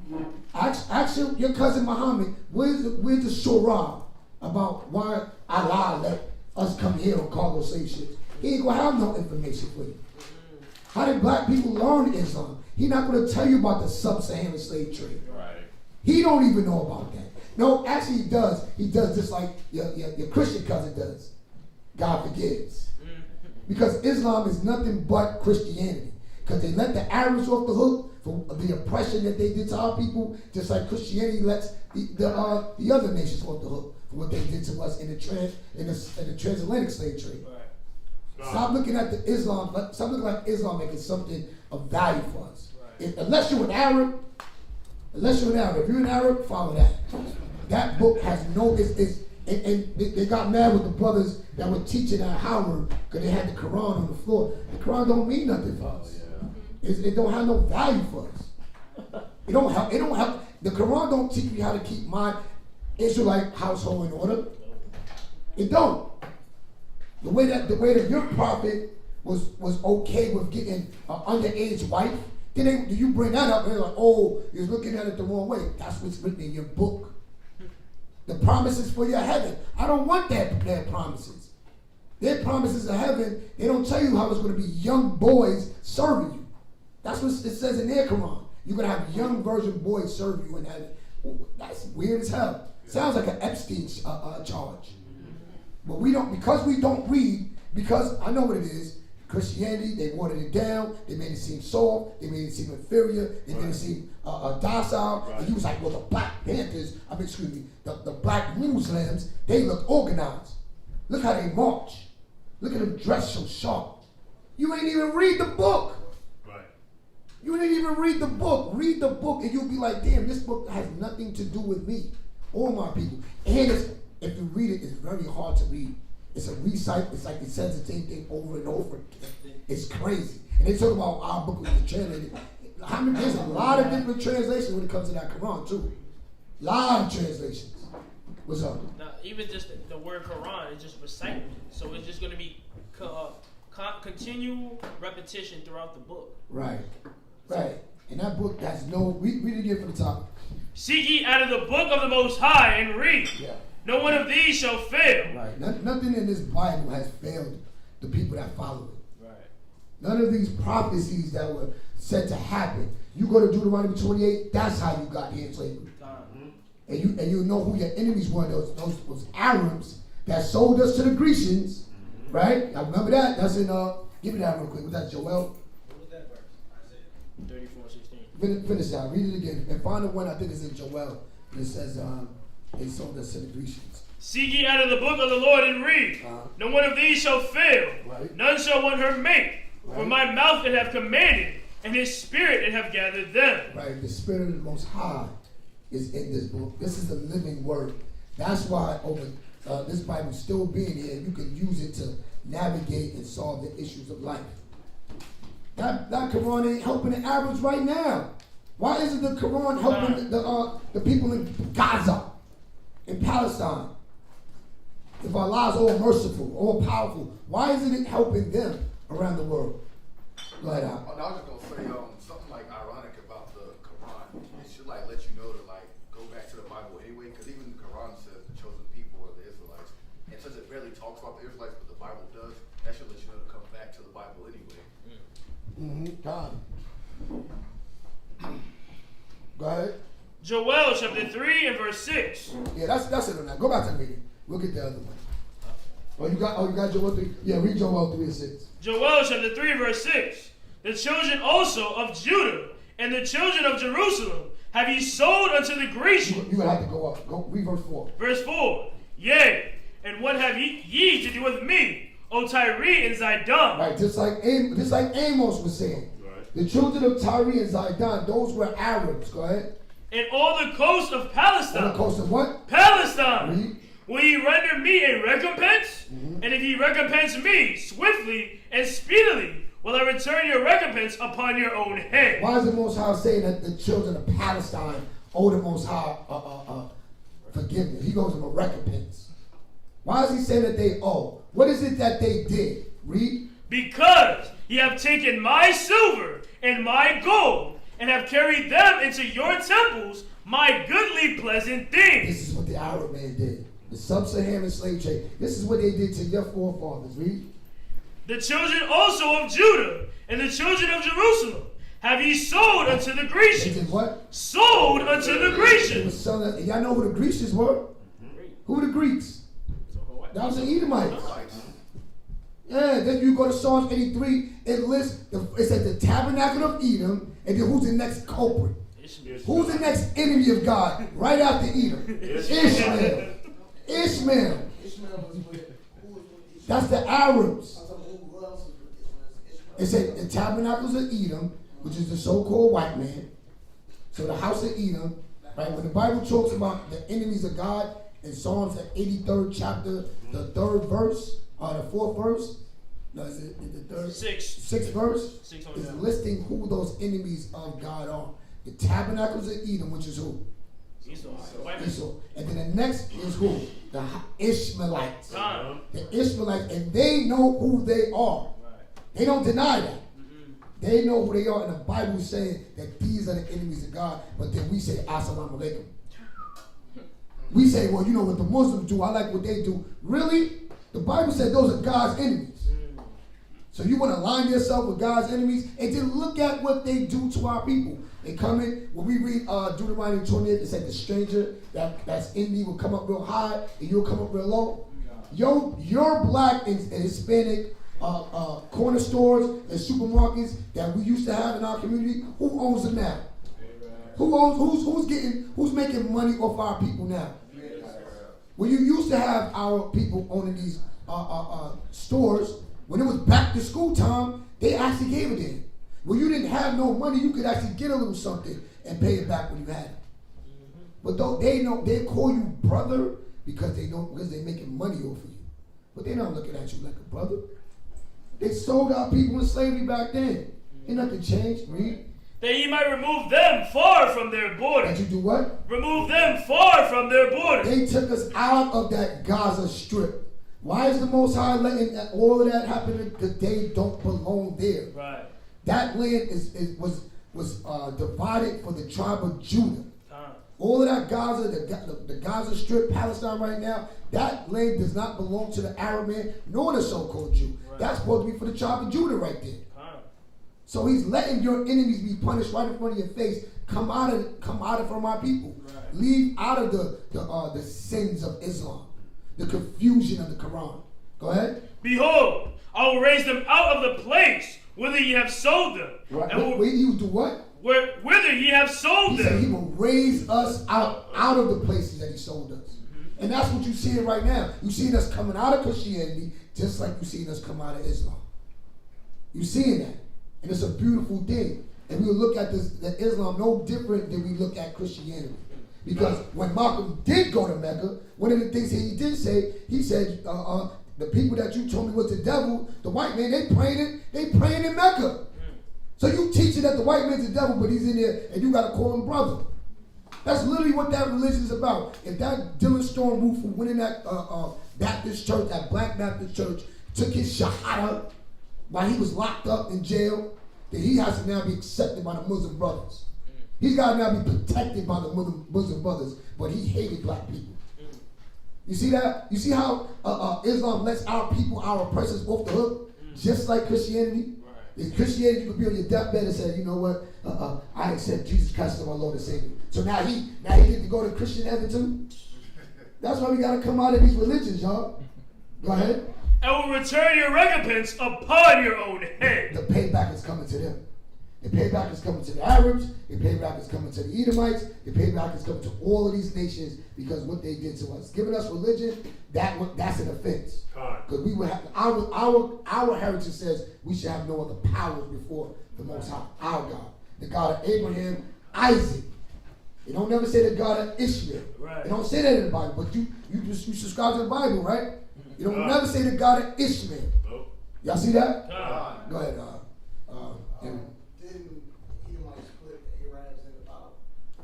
Right. Ask your cousin Muhammad, where's the Surah about why Allah let us come here on cargo slave ships? He ain't gonna have no information for you. How did black people learn Islam? He not gonna tell you about the sub-Saharan slave trade. Right. He don't even know about that. No, actually he does. He does just like your Christian cousin does. God forgives. Because Islam is nothing but Christianity. Because they let the Arabs off the hook for the oppression that they did to our people, just like Christianity lets the other nations off the hook for what they did to us in the transatlantic slave trade. Right. Stop looking at stop looking like Islam making something of value for us. Right. Unless you're an Arab, if you're an Arab, follow that. That book has no, and they got mad with the brothers that were teaching at Howard because they had the Quran on the floor. The Quran don't mean nothing for us. It don't have no value for us. It don't help. The Quran don't teach you how to keep my Israelite household in order. It don't. The way that your prophet was okay with getting an underage wife, then you bring that up and they're like, oh, you're looking at it the wrong way. That's what's written in your book. The promises for your heaven. I don't want their promises. Their promises of heaven, they don't tell you how it's going to be young boys serving you. That's what it says in their Quran. You're going to have young virgin boys serve you in heaven. That's weird as hell. Sounds like an Epstein charge. But because we don't read, because I know what it is, Christianity, they watered it down, they made it seem soft, they made it seem inferior, they made it seem docile, and you was like, well, the Black Panthers, the Black Muslims, they look organized. Look how they march. Look at them dressed so sharp. You ain't even read the book. Right. You ain't even read the book. Read the book and you'll be like, damn, this book has nothing to do with me or my people. And if you read it, it's very hard to read. It's a recite. It's like it says the same thing over and over again. It's crazy. And they talk about our book was translated. There's a lot of different translations when it comes to that Quran too. A lot of translations. What's up? Now, even just the word Quran is just recited. So it's just going to be continual repetition throughout the book. Right. Right. And that book has no, read it again from the top. Seek ye out of the book of the Most High and read. Yeah. No one of these shall fail. Right. Nothing in this Bible has failed the people that follow it. Right. None of these prophecies that were said to happen. You go to Deuteronomy 28, that's how you got here in slavery. And you know who your enemies were, those Arabs that sold us to the Grecians, right? I remember that. That's in, give me that real quick. Was that Joel? What was that verse? Isaiah 34:16. Finish that. Read it again. And find the one, I think it's in Joel. It says, they sold us to the Grecians. Seek ye out of the book of the Lord and read. No one of these shall fail. Right. None shall want her mate. Right. For my mouth it have commanded, and his spirit it have gathered them. Right. The Spirit of the Most High is in this book. This is the living word. That's why over this Bible still being here, you can use it to navigate and solve the issues of life. That Quran ain't helping the Arabs right now. Why isn't the Quran helping the people in Gaza, in Palestine? If Allah is all merciful, all powerful, why isn't it helping them around the world? Go ahead, Al. I was just gonna say something like ironic about the Quran. It should like let you know to like go back to the Bible anyway, because even the Quran says the chosen people are the Israelites, and since it barely talks about the Israelites, but the Bible does, that should let you know to come back to the Bible anyway. God. Go ahead. Joel chapter 3 and verse 6. Yeah, that's it on that. Go back to the meeting. We'll get the other one. Oh, you got Joel 3? Yeah, read Joel 3 and 6. Joel chapter 3 verse 6. The children also of Judah and the children of Jerusalem have ye sold unto the Grecians. You're going to have to go up. Go read verse 4. Verse 4. Yea, and what have ye to do with me, O Tyre and Zidon? Right, just like Amos was saying. Right. The children of Tyre and Zidon, those were Arabs. Go ahead. And all the coast of Palestine. All the coast of what? Palestine. Read. Will ye render me a recompense? And if ye recompense me swiftly and speedily, will I return your recompense upon your own head. Why is the Most High saying that the children of Palestine owe the Most High forgiveness? He goes them a recompense. Why is he saying that they owe? What is it that they did? Read. Because ye have taken my silver and my gold, and have carried them into your temples, my goodly pleasant things. This is what the Arab man did. The sub-Saharan slave trade. This is what they did to your forefathers. Read. The children also of Judah and the children of Jerusalem have ye sold unto the Grecians. They did what? Sold unto the Grecians. Y'all know who the Grecians were? Who were the Greeks? That was the Edomites. Yeah, then you go to Psalms 83, it lists, it said the tabernacle of Edom, and then who's the next culprit? Who's the next enemy of God right after Edom? Ishmael. That's the Arabs. It said the tabernacles of Edom, which is the so-called white man. So the house of Edom, right? When the Bible talks about the enemies of God in Psalms, the 83rd chapter, the 3rd verse, or the 4th verse, no, is it the 3rd? 6th verse? Is listing who those enemies of God are. The tabernacles of Edom, which is who? Esau. And then the next is who? The Ishmaelites. The Ishmaelites, and they know who they are. They don't deny that. They know who they are, and the Bible is saying that these are the enemies of God, but then we say, Assalamu alaikum. We say, well, you know what the Muslims do, I like what they do. Really? The Bible said those are God's enemies. So you want to align yourself with God's enemies, and then look at what they do to our people. They come in, when we read Deuteronomy 28, it said the stranger that's in me will come up real high, and you'll come up real low. Your black and Hispanic corner stores and supermarkets that we used to have in our community, who owns them now? Who's making money off our people now? When you used to have our people owning these stores, when it was back to school time, they actually gave it in. When you didn't have no money, you could actually get a little something and pay it back when you had it. But though they know, they call you brother because they're making money off of you. But they're not looking at you like a brother. They sold our people in slavery back then. Ain't nothing changed. Read. That ye might remove them far from their border. That you do what? Remove them far from their border. They took us out of that Gaza Strip. Why is the Most High letting all of that happen? Because they don't belong there. Right. That land was divided for the tribe of Judah. All of that Gaza, the Gaza Strip, Palestine right now, that land does not belong to the Arab man nor the so-called Jew. Right. That's supposed to be for the tribe of Judah right there. So he's letting your enemies be punished right in front of your face. Come out of from our people. Right. Leave out of the sins of Islam, the confusion of the Quran. Go ahead. Behold, I will raise them out of the place whither ye have sold them. Right. Wait, you do what? Whither ye have sold them. He said he will raise us out of the places that he sold us. Mm-hmm. And that's what you're seeing right now. You're seeing us coming out of Christianity just like you're seeing us come out of Islam. You're seeing that. And it's a beautiful thing. And we'll look at the Islam no different than we look at Christianity. Because when Malcolm did go to Mecca, one of the things he did say, he said, the people that you told me was the devil, the white man, they praying in Mecca. So you teaching that the white man's the devil, but he's in there and you got to call him brother. That's literally what that religion is about. If that Dylan Storm Roofer went in that Baptist church, that Black Baptist church, took his shahada while he was locked up in jail, then he has to now be accepted by the Muslim brothers. He's got to now be protected by the Muslim brothers, but he hated black people. You see that? You see how Islam lets our people, our oppressors, off the hook, just like Christianity? In Christianity, you could be on your deathbed and say, you know what, I accept Jesus Christ as my Lord and Savior. So now he get to go to Christian heaven too? That's why we got to come out of these religions, y'all. Go ahead. And will return your recompense upon your own head. The payback is coming to them. The payback is coming to the Arabs. The payback is coming to the Edomites. The payback is coming to all of these nations because what they did to us. Giving us religion, that's an offense. Because we would have our heritage says we should have no other powers before the Most High, our God, the God of Abraham, Isaac. They don't never say the God of Ishmael. Right. They don't say that in the Bible, but you subscribe to the Bible, right? You don't never say the God of Ishmael. Nope. Y'all see that? Go ahead. Didn't Edomites put Arabs in the Bible,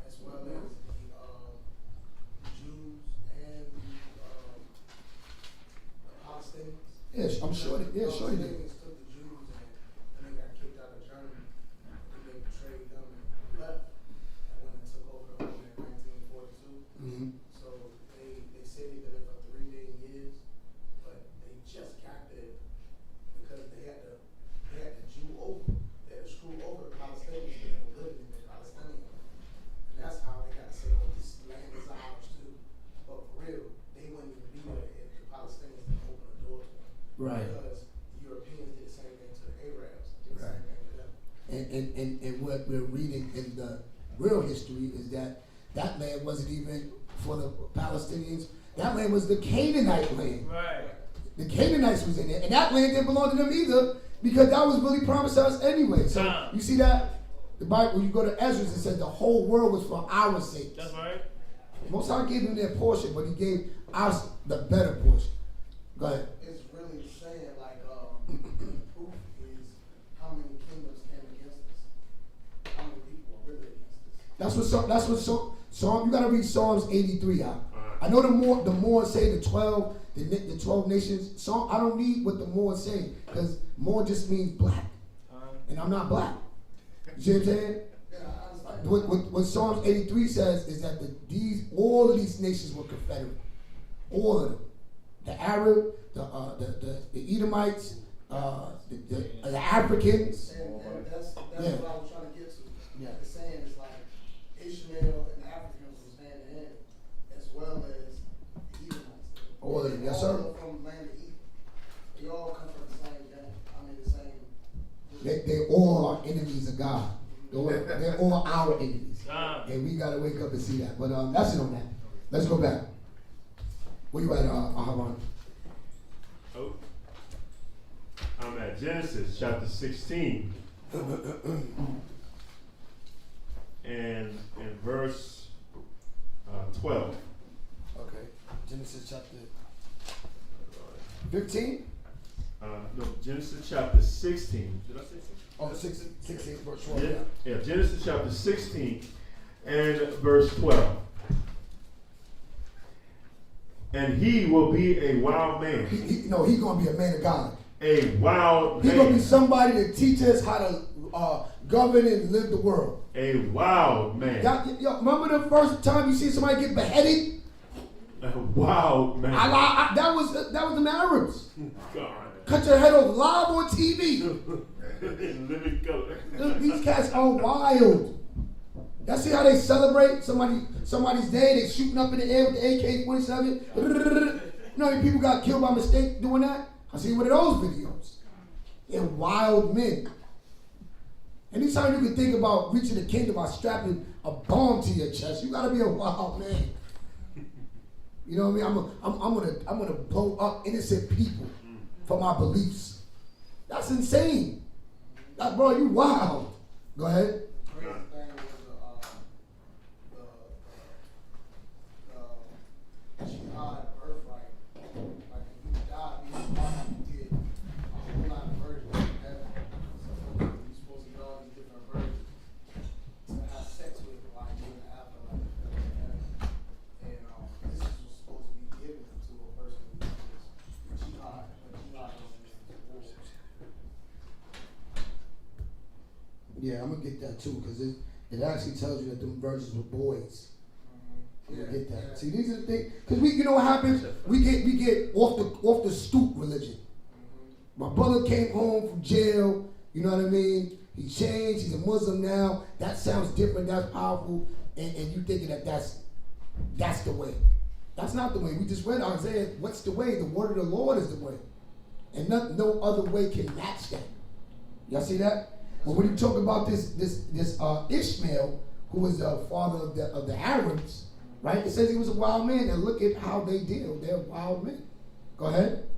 as well as the Jews and the Palestinians? Yes, I'm sure. Sure they did. Palestinians took the Jews and they got kicked out of Germany. They betrayed them and left. And when they took over the home in 1942, so they said they lived for 3 million years, but they just got there because they had to Jew over. They had to screw over the Palestinians that were living in the Palestinian. And that's how they got to say, oh, this land is ours too. But for real, they wouldn't even be there if the Palestinians didn't open the door to them. Right. Because the Europeans did the same thing to the Arabs. Did the same thing to them. And what we're reading in the real history is that land wasn't even for the Palestinians. That land was the Canaanite land. Right. The Canaanites was in there. And that land didn't belong to them either because that was really promised to us anyway. So you see that? The Bible, when you go to Ezra, it says the whole world was for our sake. That's right. Most High gave them their portion, but he gave us the better portion. Go ahead. It's really saying like proof is how many kingdoms came against us. How many people are really against us. That's what Psalm. You gotta read Psalms 83 out. I know the more say the 12 nations. Psalm. I don't need what the more say because more just means black, and I'm not black. You see what I'm saying? What Psalms 83 says is that all of these nations were confederate. All of them. The Arab, the Edomites, the Africans. And that's what I was trying to get to. Yeah. The saying is like Ishmael and the Africans was hand in hand, as well as the Edomites. All of them, yes sir. All from the land of Edom. They all come from the same gang. I mean the same. They all are enemies of God. They're all our enemies. And we gotta wake up and see that. But that's it on that. Let's go back. Where you at, Aharon? Oh. I'm at Genesis chapter 16. And in verse 12. Okay. Genesis chapter 15? No, Genesis chapter 16. Did I say 16? Oh, 16 verse 12. Yeah, Genesis chapter 16 and verse 12. And he will be a wild man. He's going to be a man of God. A wild man. He's going to be somebody that teaches us how to govern and live the world. A wild man. Yo, remember the first time you see somebody get beheaded? A wild man. That was the Arabs. God. Cut your head off live on TV. In living color. These cats are wild. Y'all see how they celebrate somebody's day? They shooting up in the air with the AK-47. You know how many people got killed by mistake doing that? I see one of those videos. They're wild men. Anytime you can think about reaching the kingdom by strapping a bomb to your chest, you gotta be a wild man. You know what I mean? I'm gonna blow up innocent people for my beliefs. That's insane. Like, bro, you wild. Go ahead. Jihad birthright. Like if you die, you did a whole lot of virgins in heaven. So you're supposed to get all these different virgins to have sex with, like in the afterlife in heaven. And this is supposed to be given to a person who is jihad, but jihad doesn't mean war. Yeah, I'm gonna get that too, because it actually tells you that them virgins were boys. Yeah, get that. Yeah. See, these are the things, because you know what happens? We get off the stoop religion. My brother came home from jail. You know what I mean? He changed. He's a Muslim now. That sounds different. That's powerful. And you thinking that's the way? That's not the way. We just read Isaiah. What's the way? The word of the Lord is the way, and no other way can match that. Y'all see that? But when you talk about this Ishmael, who was the father of the Arabs. Right? It says he was a wild man, and look at how they deal. They're wild men. Go ahead.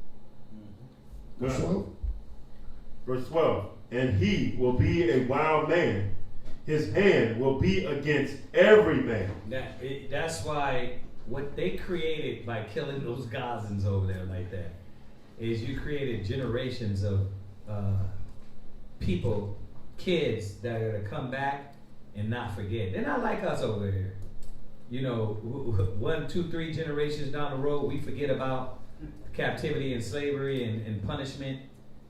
Verse 12. And he will be a wild man. His hand will be against every man. That's why what they created by killing those Gazans over there like that is you created generations of people, kids that are going to come back and not forget. They're not like us over here. You know, 1, 2, 3 generations down the road, we forget about captivity and slavery and punishment.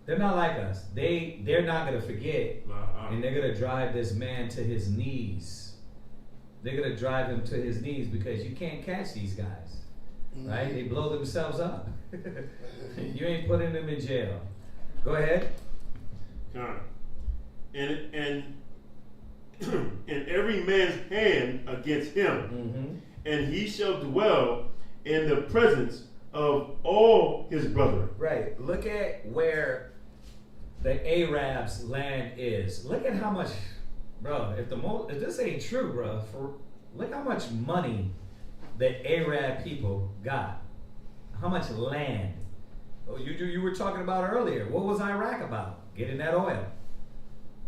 They're not like us. They're not going to forget, and they're going to drive this man to his knees. They're going to drive him to his knees because you can't catch these guys, right? They blow themselves up. You ain't putting them in jail. Go ahead. And every man's hand against him, and he shall dwell in the presence of all his brethren. Right. Look at where the Arabs' land is. Look at how much, bro. If this ain't true, bro, look how much money the Arab people got. How much land? Oh, you were talking about earlier. What was Iraq about? Getting that oil.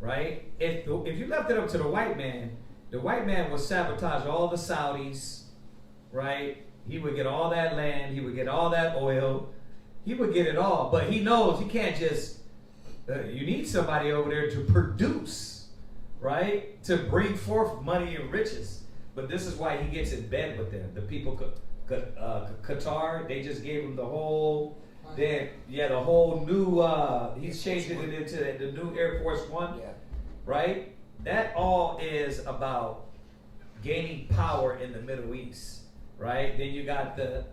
Right? If you left it up to the white man would sabotage all the Saudis, right? He would get all that land, he would get all that oil, he would get it all, but he knows he can't just, you need somebody over there to produce, right? To bring forth money and riches. But this is why he gets in bed with them. The people, Qatar, they just gave him the whole, the whole new, he's changing it into the new Air Force One, right? That all is about gaining power in the Middle East, right? Then you got the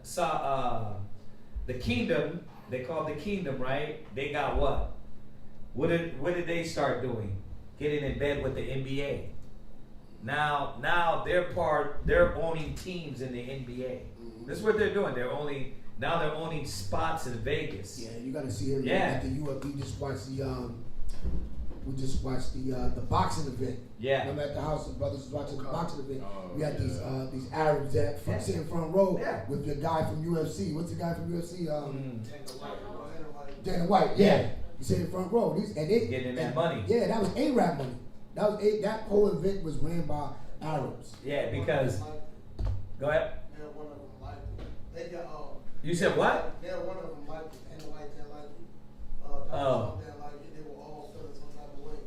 kingdom, they call it the kingdom, right? They got what? What did they start doing? Getting in bed with the NBA. Now they're owning teams in the NBA. This is what they're doing. They're owning spots in Vegas. Yeah, you got to see it. At the UFC. We just watched the boxing event. Yeah. I'm at the house. The brothers was watching the boxing event. We had these Arabs that sitting front row with the guy from UFC. What's the guy from UFC? Dana White. Yeah. He sitting front row. Getting that money. Yeah, that was Arab money. That whole event was ran by Arabs. Yeah, because. Go ahead. Yeah, one of them liked it. They got. You said what? Yeah, one of them liked it. And the white didn't like it. They were all feeling some type of way.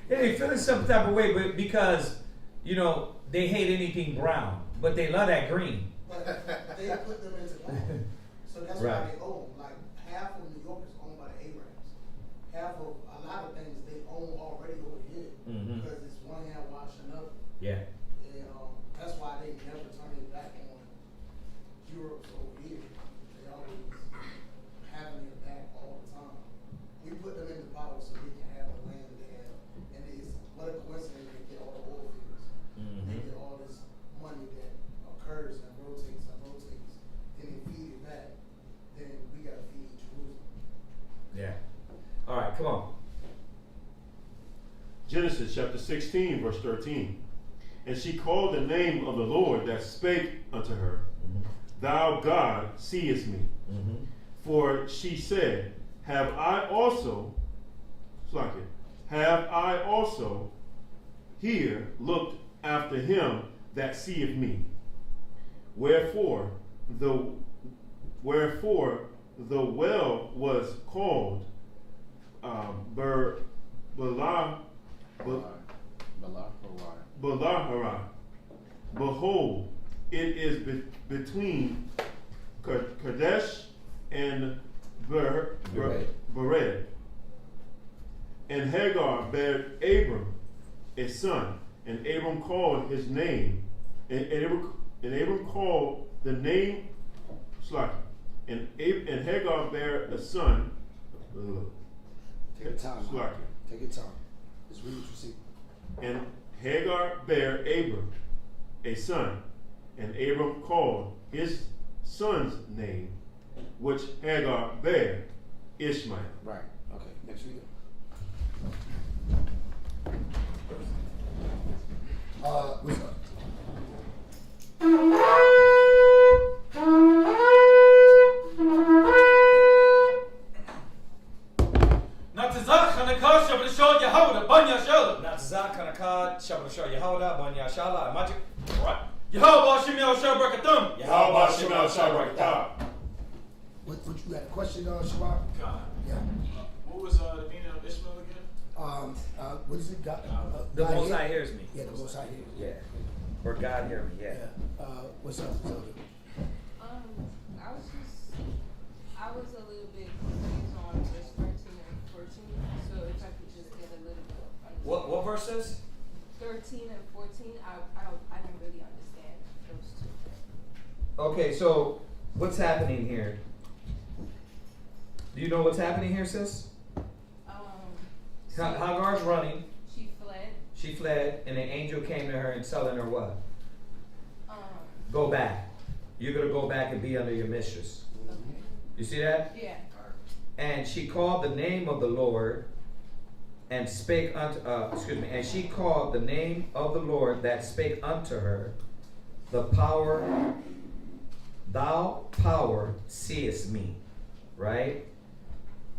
Yeah, they feeling some type of way, but because they hate anything brown, but they love that green. But they put them into brown, so that's why they own. Like half of New York is owned by the Arabs. Half of a lot of things they own already over here. come on. Genesis chapter 16, verse 13. And she called the name of the Lord that spake unto her, Thou God seest me. For she said, Have I also here looked after him that seeth me? Wherefore the well was called Balahara. Behold, it is between Kadesh and Bered. And Hagar bare Abram a son, and Abram called his name, and Abram called the name and Hagar bare a son. Take your time. Take your time. Just read what you see. And Hagar bare Abram a son, and Abram called his son's name, which Hagar bare, Ishmael. Right. Okay. Next reader. What's up? Natazak Hanakar Shabashah Yehoda Banya Shala. Natazak Hanakar Shabashah Yehoda Banya Shala. Magic. Right. Yehovah Shemel Shabrakatum. Yehovah Shemel Shabrakatum. What you had a question, Shabbat? God. Yeah. What was the meaning of Ishmael again? What is it? God, The God Most High hears me. Yeah, the Most High hears me. Yeah. Or God hear me, yeah. What's up, Zelda? I was a little bit confused on verse 13 and 14, so if I could just get a little bit of understanding. What verses? 13 and 14, I didn't really understand those two. Okay, so what's happening here? Do you know what's happening here, sis? Hagar's running. She fled. She fled, and the angel came to her and telling her what? Go back. You're going to go back and be under your mistress. Okay. You see that? Yeah. And she called the name of the Lord and spake unto, and she called the name of the Lord that spake unto her, thou power seest me. Right?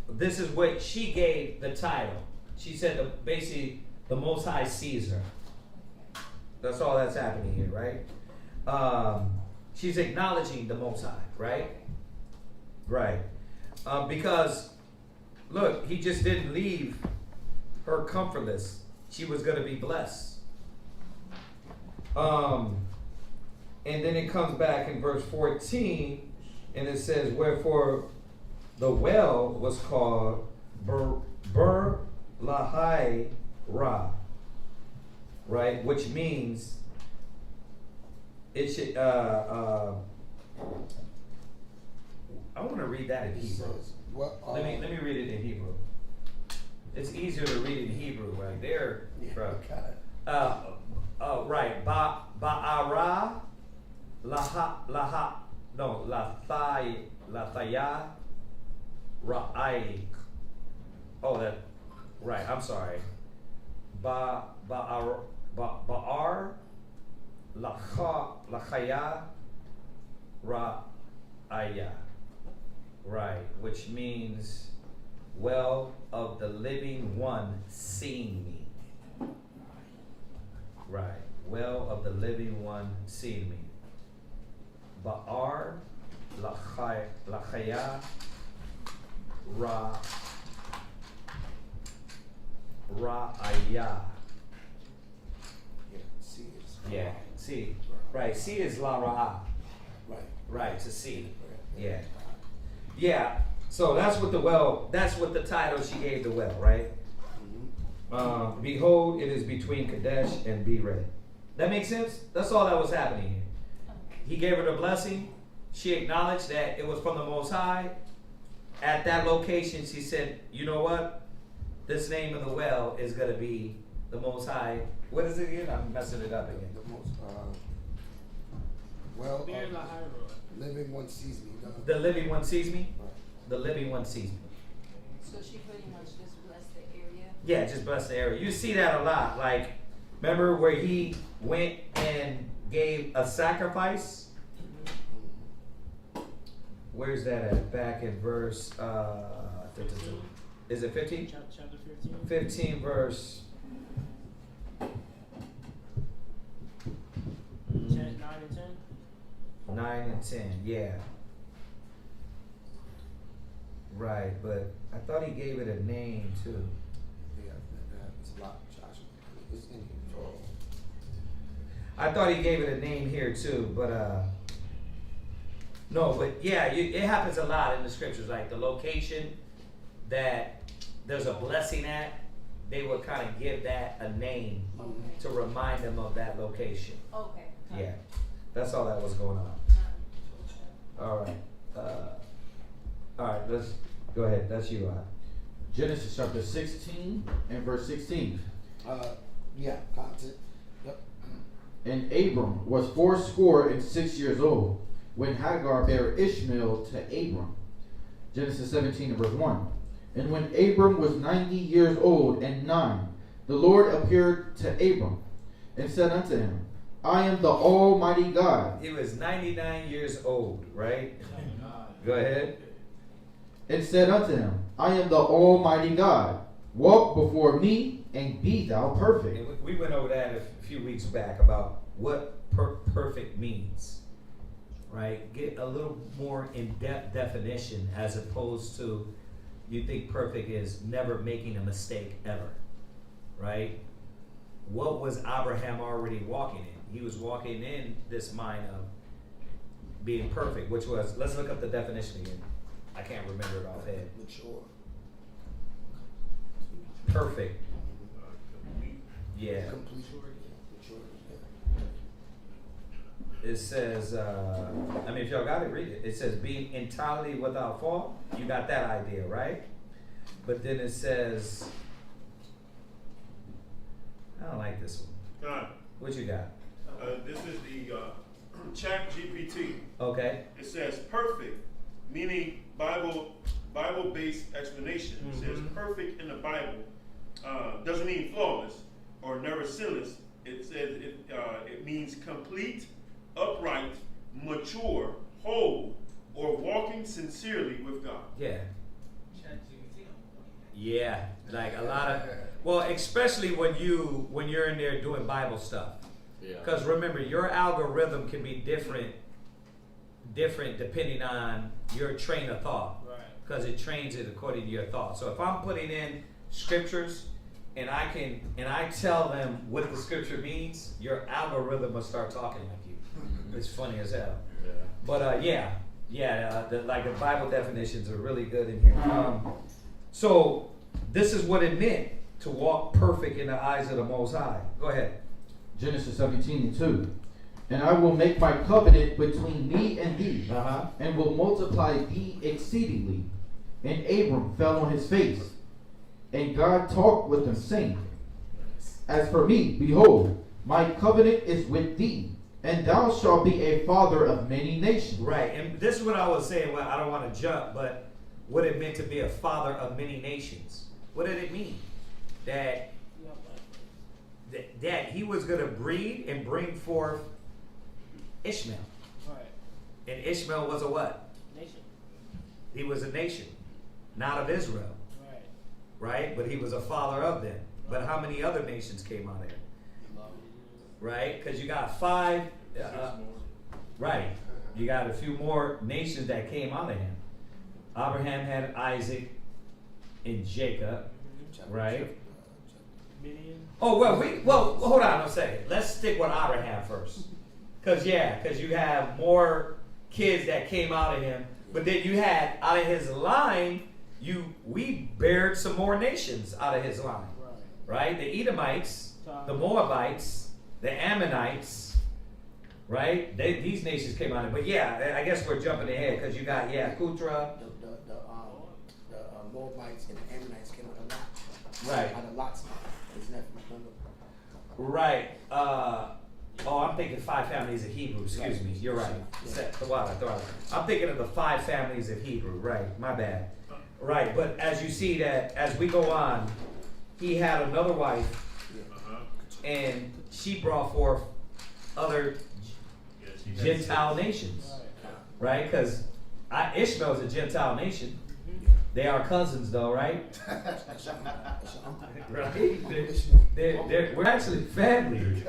This is what she gave the title. She said basically the Most High sees her. That's all that's happening here, right? She's acknowledging the Most High, right? Right. Because, look, he just didn't leave her comfortless. She was going to be blessed. And then it comes back in verse 14, and it says, Wherefore the well was called Ber-Lahai Ra, right? Which means it should. I want to read that in Hebrew. Let me read it in Hebrew. It's easier to read it in Hebrew right there, bro. Right. Ba'ara Lathaya Ra'ai. Oh, that. Right. I'm sorry. Ba'ar Lachaya Ra'aya. Right, which means well of the living one seeing me. Right, well of the living one seeing me. Ba'ar Lachaya Ra'aya. Yeah, see. Right, see is La Ra'ah. Right, to see. Yeah. Yeah, so that's what the title she gave the well, right? Behold, it is between Kadesh and Bered. That makes sense? That's all that was happening here. He gave her the blessing. She acknowledged that it was from the Most High. At that location, she said, you know what? This name of the well is going to be the Most High. What is it again? I'm messing it up again. Living one sees me. The living one sees me? The living one sees me. So she pretty much just blessed Yeah, just bless the area. You see that a lot. Like, remember where he went and gave a sacrifice? Where's that at? Back in verse, is it 15? Chapter 15. 15 verse. 9 and 10. 9 and 10, yeah. Right, but I thought he gave it a name too. Yeah, it's a lot, Josh. It's in here. I thought he gave it a name here too, but no, but yeah, it happens a lot in the scriptures. Like the location that there's a blessing at, they would kind of give that a name to remind them of that location. Okay. Yeah, that's all that was going on. All right, let's go ahead. That's you, Genesis chapter 16 and verse 16. Yeah, content. Yep. And Abram was 86 years old when Hagar bare Ishmael to Abram. Genesis 17 and verse 1. And when Abram was 90 years old and 9, the Lord appeared to Abram and said unto him, I am the Almighty God. He was 99 years old, right? Go ahead. And said unto him, I am the Almighty God. Walk before me and be thou perfect. And we went over that a few weeks back about what perfect means, right? Get a little more in-depth definition as opposed to you think perfect is never making a mistake ever, right? What was Abraham already walking in? He was walking in this mind of being perfect, which was, let's look up the definition again. I can't remember it offhand. Mature. Perfect. Yeah. Complete. It says, if y'all got it, read it. It says being entirely without fault. You got that idea, right? But then it says, I don't like this one. What you got? This is the Chat GPT. Okay. It says perfect, meaning Bible-based explanation. It says perfect in the Bible doesn't mean flawless or never sinless. It says it means complete, upright, mature, whole, or walking sincerely with God. Yeah. Yeah, like a lot of, well, especially when you're in there doing Bible stuff. Yeah. Because remember, your algorithm can be different depending on your train of thought. Right. Because it trains it according to your thought. So if I'm putting in scriptures and I tell them what the scripture means, your algorithm will start talking like you. It's funny as hell. Yeah. But the Bible definitions are really good in here. So this is what it meant to walk perfect in the eyes of the Most High. Go ahead. Genesis 17 and 2. And I will make my covenant between me and thee, and will multiply thee exceedingly. And Abram fell on his face, and God talked with him, saying, As for me, behold, my covenant is with thee, and thou shalt be a father of many nations. Right, and this is what I was saying. Well, I don't want to jump, but what it meant to be a father of many nations. What did it mean? That he was going to breed and bring forth Ishmael. Right. And Ishmael was a what? Nation. He was a nation, not of Israel. Right. Right? But he was a father of them. But how many other nations came out of him? Right? Because you got 5. Right. You got a few more nations that came out of him. Abraham had Isaac and Jacob. Right? Oh, well, hold on a second. Let's stick with Abraham first. Because you have more kids that came out of him. But then you had, out of his line, we bared some more nations out of his line. Right? The Edomites, the Moabites, the Ammonites, right? These nations came out of it. But yeah, I guess we're jumping ahead because you got, Kutra. The Moabites and the Ammonites came out of Lot. Right. Out of Lot's nephew. Right. I'm thinking 5 families of Hebrew. Excuse me. You're right. I'm thinking of the 5 families of Hebrew. Right. My bad. Right. But as you see that, as we go on, he had another wife, and she brought forth other Gentile nations, right? Because Ishmael is a Gentile nation. They are cousins, though, right? Right? We're actually family.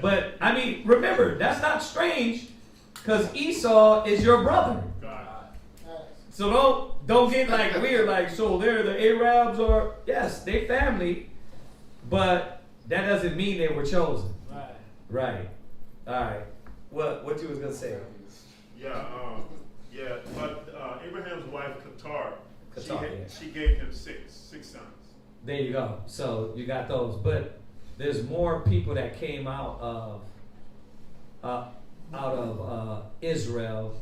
But I mean, remember, that's not strange, because Esau is your brother. So don't get like weird, like, so they're the Arabs, or yes, they family, but that doesn't mean they were chosen. Right. All right. What you was gonna say? But Abraham's wife Qatar, she gave him six sons. There you go. So you got those, but there's more people that came out of Israel,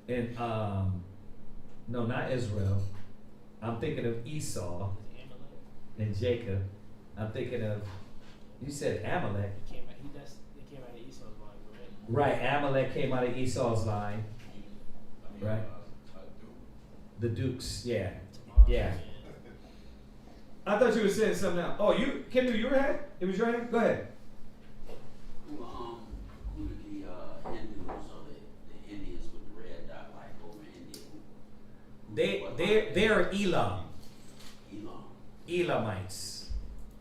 and no, not Israel. I'm thinking of Esau and Jacob. I'm thinking of, you said Amalek. They came out of Esau's line, Right, Amalek came out of Esau's line. Right. The Dukes, yeah. I thought you were saying something else. Oh, Kim, you were ahead? It was your hand? Go ahead. Who did the Hindus or the Indians with the red dot like over India? They are Elam. Elamites.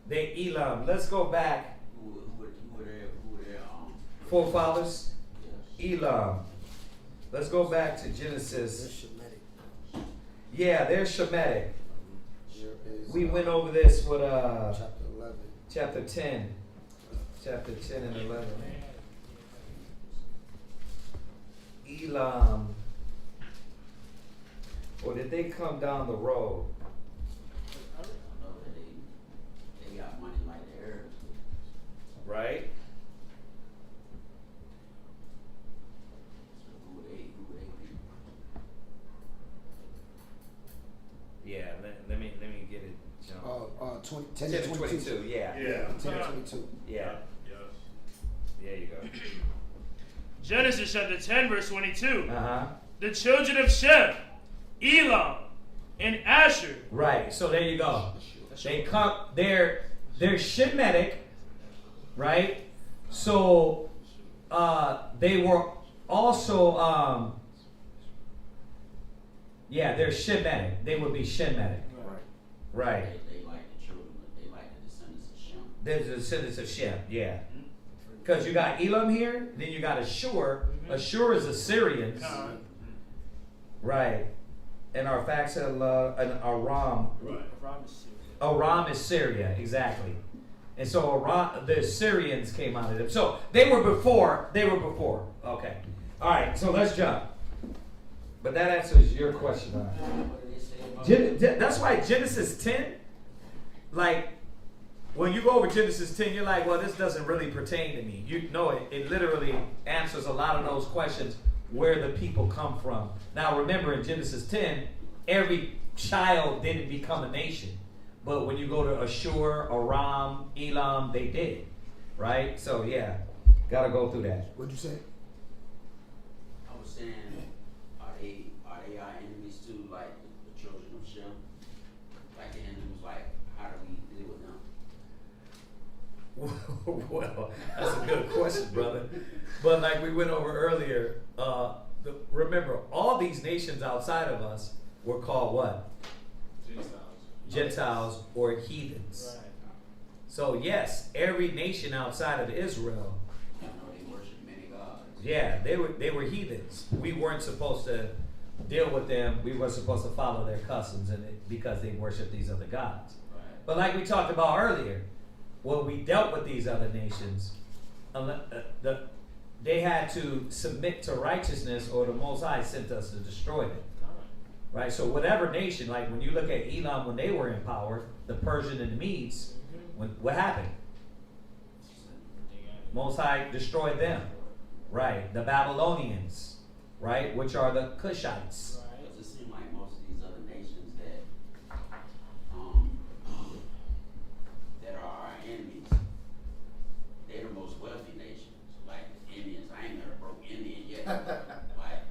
They Elam. Let's go back. Who were their forefathers? Elam. Let's go back to Genesis. Yeah, they're Shemitic. We went over this with chapter 10. Chapter 10 and 11. Elam. Or did they come down the road? I know that they got money like the Arabs. Right? So who were they people? Yeah, let me get it. 10 to 22. Yeah. 10 to 22. Yeah. There you go. Genesis chapter 10, verse 22. Uh-huh. The children of Shem, Elam, and Asher. Right. So there you go. They come. They're Shemitic, right? So they were also they're Shemitic. They would be Shemitic. Right. They like the children, they like the descendants of Shem. They're the descendants of Shem. Yeah. Because you got Elam here, then you got Ashur. Ashur is Assyrians. Right. And Arphaxad and Aram. Aram is Syria, exactly. And so the Assyrians came out of them. So they were before. Okay. All right, so let's jump. But that answers your question. That's why Genesis 10, like, when you go over Genesis 10, you're like, well, this doesnn't really pertain to me. You know, it literally answers a lot of those questions, where the people come from. Now, remember, in Genesis 10, every child didn't become a nation. But when you go to Ashur, Aram, Elam, they did. Right? So, yeah, got to go through that. What'd you say? I was saying, are they our enemies too, like the children of Shem? Like the enemies, like, how do we deal with them? Well, that's a good question, brother. But like we went over earlier, remember, all these nations outside of us were called what? Gentiles or heathens. Right. So yes, every nation outside of Israel. I know they worship many gods. Yeah, they were heathens. We weren't supposed to deal with them. We were supposed to follow their customs, because they worship these other gods. Right. But like we talked about earlier, when we dealt with these other nations, they had to submit to righteousness, or the Most High sent us to destroy them. Right? So whatever nation, like when you look at Elam when they were in power, the Persian and the Medes, what happened? Most High destroyed them. Right? The Babylonians, right? Which are the Cushites. Does it seem like most of these other nations that are our enemies, they're the most wealthy nations? Like the Indians, I ain't never broke Indian yet. Like,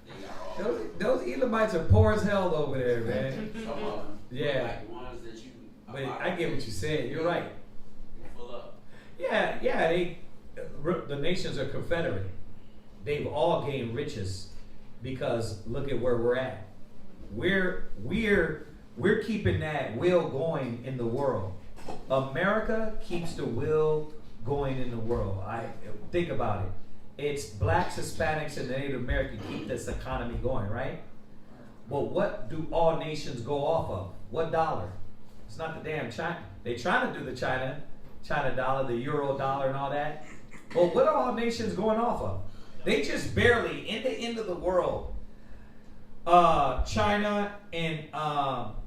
they got all those Elamites are poor as hell over there, man. Some of them. Yeah. Like the ones that you But I get what you're saying. You're right. Full up. Yeah. The nations are confederate. They've all gained riches because look at where we're at. We're keeping that will going in the world. America keeps the will going in the world. I think about it. It's blacks, Hispanics, and the Native American keep this economy going, right? But what do all nations go off of? What dollar? It's not the damn China. They trying to do the China dollar, the euro dollar, and all that. But what are all nations going off of? They just barely in the end of the world. China and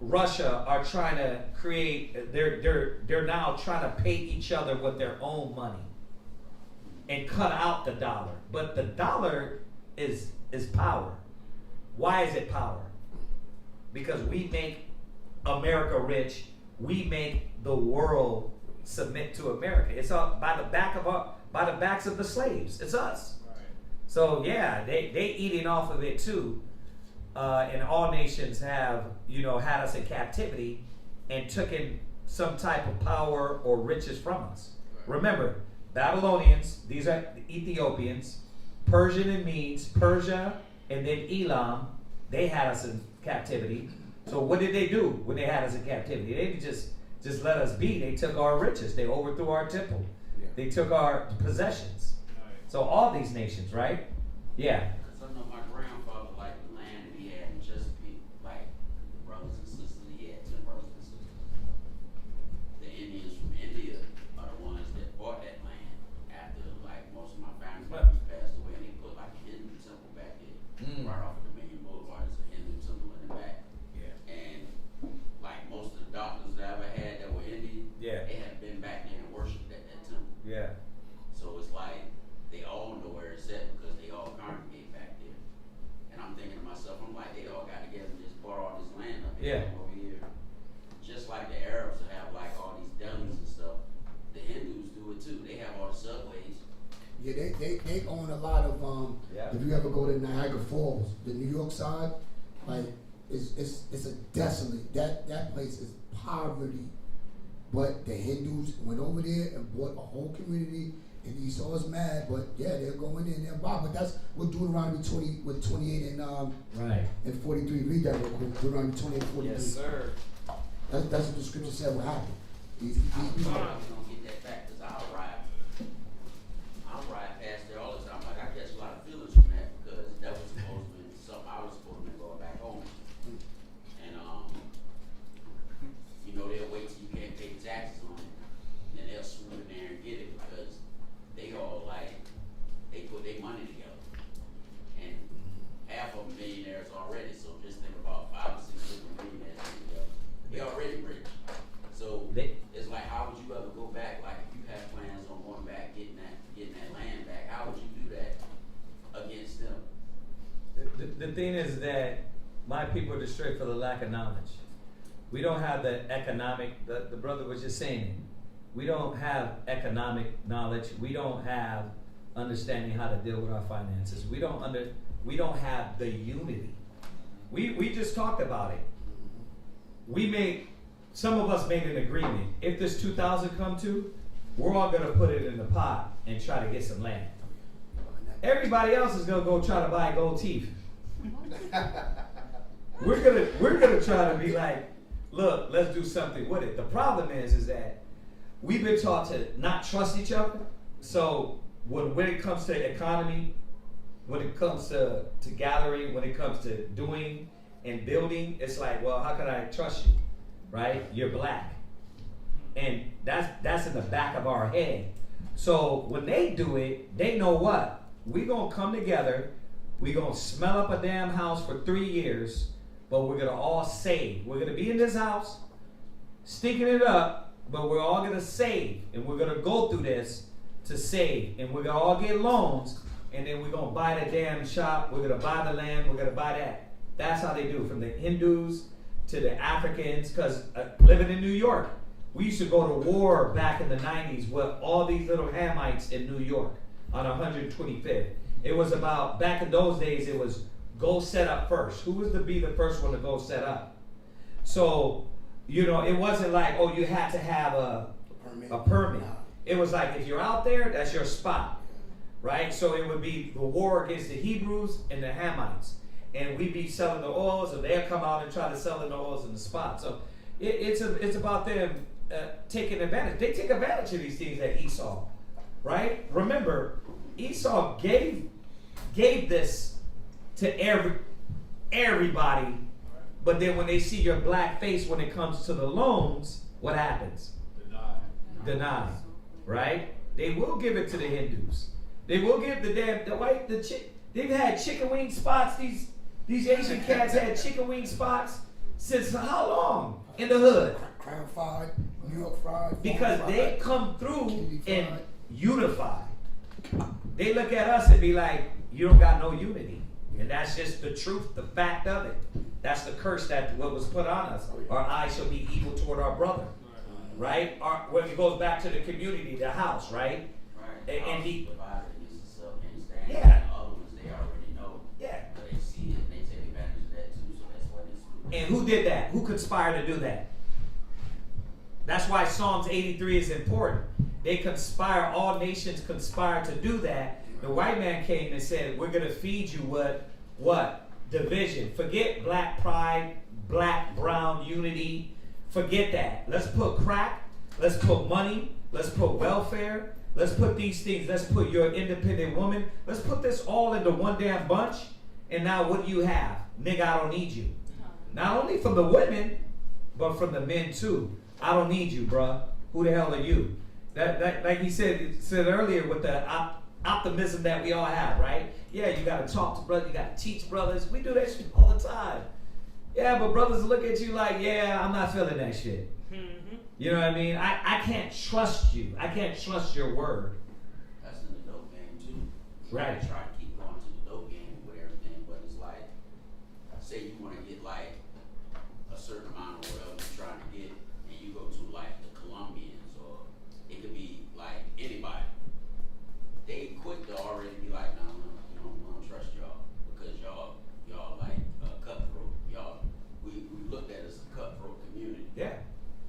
Russia are trying to create. They're now trying to pay each other with their own money and cut out the dollar. But the dollar is power. Why is it power? Because we make America rich. We make the world submit to America. It's all by the backs of the slaves. It's us. Right. So yeah, they eating off of it too. And all nations have, had us in captivity and taken some type of power or riches from us. Right. Remember, Babylonians, these are the Ethiopians, Persian and Medes, Persia, and then Elam, they had us in captivity. So what did they do when they had us in captivity? They didn't just let us be. They took our riches. They overthrew our temple. Yeah. They took our possessions. Right. So all these nations, right? Yeah. Because I know my grandfather liked the land he had in Chesapeake, like the brothers and sisters. He had 10 brothers and sisters. The Indians from India are the ones that bought that land after, like, most of my family members passed away, and they put like a Hindu temple back there, right off of Dominion Boulevard. There's a Hindu temple in the back. Yeah. And like most of the doctors that I ever had that were Indian, they had been back there and worshipped at that temple. Yeah. So it's like they all know where it's at because they all congregate back there. And I'm thinking to myself, I'm like, they all got together and just bought all this land up here over here. Just like the Arabs have like all these delis and stuff, the Hindus do it too. They have all the subways. Yeah, they own a lot of if you ever go to Niagara Falls, the New York side, like it's a desolate that place is poverty. But the Hindus went over there and bought a whole community, and Esau is mad, but yeah, they're going in there. But that's what Deuteronomy 28 and 43. Read that real quick. Deuteronomy 28 and 43. Yes, sir. That's what the scripture said will happen. I'm gonna get that back because I'll ride past there all the time. Like I catch a lot of feelings from that because that was supposed to be something I was supposed to be going back home. And they'll wait till you can't pay taxes on it, and then they'll swoop in there and get it because they all they put their money together, and half of them millionaires already. So just think about 5 or 6 different millionaires together. They already rich. So it's like, how would you ever go back? Like if you have plans on going back, getting that land back, how would you do that against them? The thing is that my people are destroyed for the lack of knowledge. We don't have the economic, the brother was just saying, we don't have economic knowledge. We don't have understanding how to deal with our finances. We don't have the unity. We just talked about it. Some of us made an agreement. If this 2000 come to, we're all gonna put it in the pot and try to get some land. Everybody else is gonna go try to buy gold teeth. We're gonna try to be like, look, let's do something with it. The problem is that we've been taught to not trust each other. So when it comes to economy, when it comes to gathering, when it comes to doing and building, it's like, well, how can I trust you? Right? You're black. And that's in the back of our head. So when they do it, they know what? We're gonna come together, we're gonna smell up a damn house for 3 years, but we're gonna all save. We're gonna be in this house, stinking it up, but we're all gonna save, and we're gonna go through this to save, and we're gonna all get loans, and then we're gonna buy the damn shop, we're gonna buy the land, we're gonna buy that. That's how they do, from the Hindus to the Africans, because living in New York, we used to go to war back in the 90s with all these little Hamites in New York on 125th. It was about, back in those days, it was go set up first. Who was to be the first one to go set up? So You know, it wasn't like, oh, you had to have a permit. It was like, if you're out there, that's your spot, right? So it would be the war against the Hebrews and the Hamites. And we'd be selling the oils, and they'll come out and try to sell the oils in the spot. So it's about them taking advantage. They take advantage of these things that Esau, right? Remember, Esau gave this to everybody, but then when they see your black face when it comes to the loans, what happens? Deny, right? They will give it to the Hindus. They will give they've had chicken wing spots. These Asian cats had chicken wing spots since how long in the hood? Crown fried, New York fried. Because they come through and unify. They look at us and be like, you don't got no unity. And that's just the truth, the fact of it. That's the curse that what was put on us. Our eyes shall be evil toward our brother. Right? When it goes back to the community, the house, right? And the yeah. Yeah. And who did that? Who conspired to do that? That's why Psalms 83 is important. They conspire, all nations conspire to do that. The white man came and said, we're going to feed you what? Division. Forget black pride, black, brown unity. Forget that. Let's put crack. Let's put money. Let's put welfare. Let's put these things. Let's put your independent woman. Let's put this all into one damn bunch. And now what do you have? Nigga, I don't need you. Not only from the women, but from the men too. I don't need you, bruh. Who the hell are you? That like he said earlier with the optimism that we all have, right? Yeah, you got to talk to brothers. You got to teach brothers. We do that shit all the time. Yeah, but brothers look at you like, yeah, I'm not feeling that shit. Mm-hmm. You know what I mean? I can't trust you. I can't trust your word. That's in the dope game too. Right. Try to keep going to the dope game with everything, but it's like, say you want to get like a certain amount of whatever you're trying to get, and you go to like the Colombians, or it could be like anybody. They quick to already be like, no, we don't trust y'all because y'all like cutthroat. We looked at as a cutthroat community. Yeah.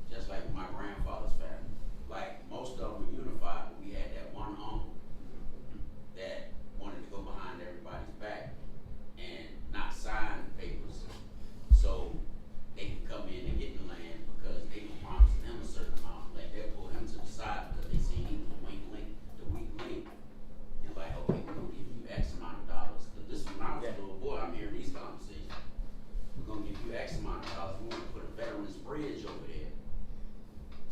Just like my grandfather's family. Like most of them were unified, but we had that one uncle that wanted to go behind everybody's back and not sign papers so they could come in and get the land because they were promising him a certain amount of land. They'll pull him to the side because they see he was the weak link. And like, okay, we're gonna give you X amount of dollars. Because this is when I was a little boy, I'm hearing these conversations. We're gonna give you X amount of dollars. We want to put a veterans bridge over there.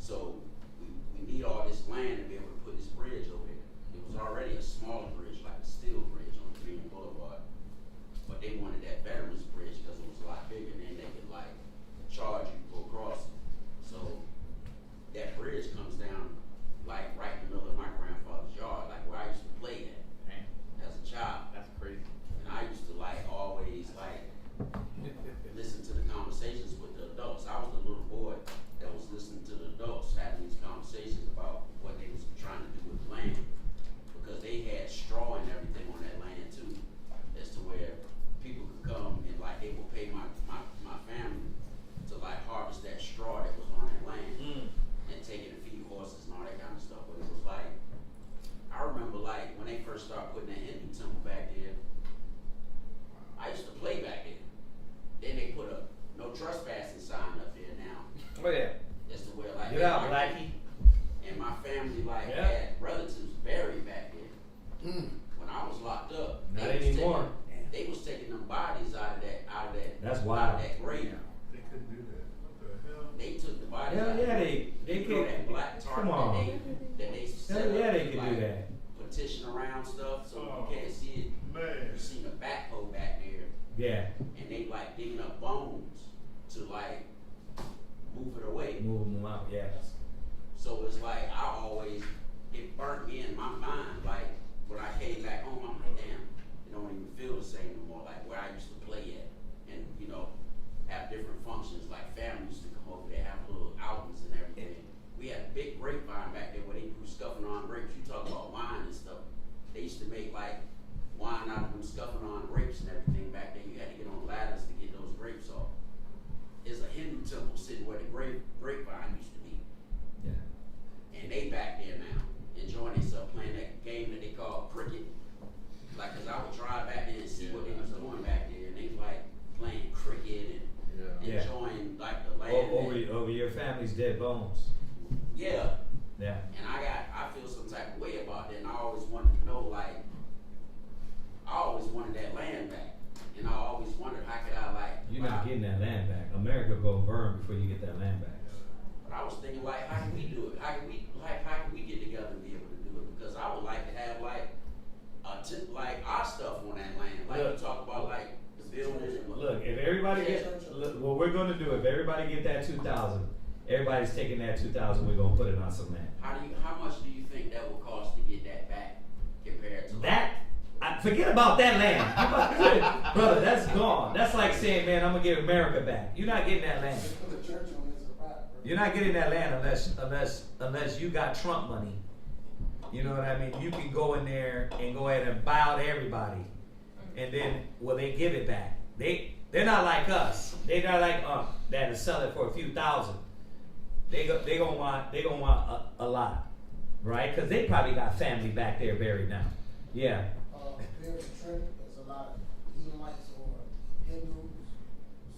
So we need all this land to be able to put this bridge over there. It was already a smaller bridge, like a steel bridge on Green Boulevard. But they wanted that veterans bridge because it was a lot bigger, and then they could like charge you for crossing. So that bridge comes down like right in the middle of my grandfather's yard, like where I used to play at as a child. That's crazy. And I used to like always like listen to the conversations with the adults. I was the little boy that was listening to the adults having these conversations about what they was trying to do with the land, because they had straw and everything on that land too, as to where people could come and like they would pay my family to like harvest that straw that was on that land and take it and feed horses and all that kind of stuff. But it was like, I remember like when they first started putting that Hindu temple back there, I used to play back there. Then they put a no trespassing sign up there now. Oh yeah. That's the way like get out, Blackie. And my family like had relatives buried back there. When I was locked up, not anymore. They was taking them bodies out of that. That's wild. Out of that grave. They couldn't do that. What the hell? They took the bodies. Hell out yeah, of they could. That black tar come on. that they set Hell yeah, up they to, could like, do that. petition around stuff so you can't see it. Man. You seen a backhoe back there. Yeah. And they like digging up bones to like move it away. Move them out, yeah. So it's like it burnt me in my mind. Like when I came back home, I'm like, damn, it don't even feel the same no more. Like where I used to play at, and have different functions. Like families used to come over there, have little outings and everything. We had a big grapevine back there where they grew scuffing on grapes. You talk about wine and stuff. They used to make like wine out of them scuffing on grapes and everything back then. You had to get on ladders to get those grapes off. There's a Hindu temple sitting where the Yeah. enjoying like the land. Over your family's dead bones. Yeah. Yeah. And I feel some type of way about that, and I always wanted to know, like, I always wanted that land back, and I always wondered how could I like. You're not getting that land back. America gonna burn before you get that land back. But I was thinking, like, how can we do it? How can we get together and be able to do it? Because I would like to have like our stuff on that land, like you talk about, like the building. Look, if everybody what we're gonna do, if everybody get that 2,000, everybody's taking that 2,000. We're gonna put it on some land. How much do you think that will cost to get that back compared to that? Forget about that land, brother. That's gone. That's like saying, man, I'm gonna give America back. You're not getting that land. You're not getting that land unless you got Trump money. You know what I mean? You can go in there and go ahead and buy out everybody, and then they give it back. They're not like us. They're not like that to sell it for a few thousand. They gonna want a lot, right? Because they probably got family back there buried now. Yeah. There's a trend. There's a lot of Edomites or Hindus.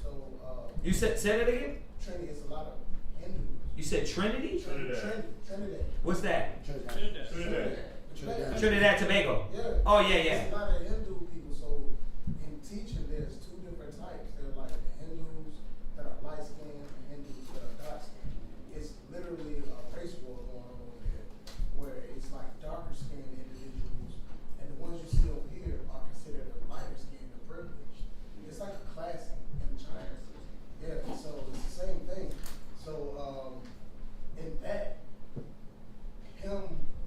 So you say that again? Trinity is a lot of Hindus. You said Trinity? Trinidad. What's that? Trinidad. Trinidad Tobago. Yeah. Oh yeah. There's a lot of Hindu people. So in teaching, there's two different types. They're like the Hindus that are light skinned and Hindus that are dark skinned. It's literally a race war going on over there, where it's like darker skinned individuals, and the ones you see over here are considered the lighter skinned, the privileged. It's like a class in China. Yeah. So it's the same thing. So in that, him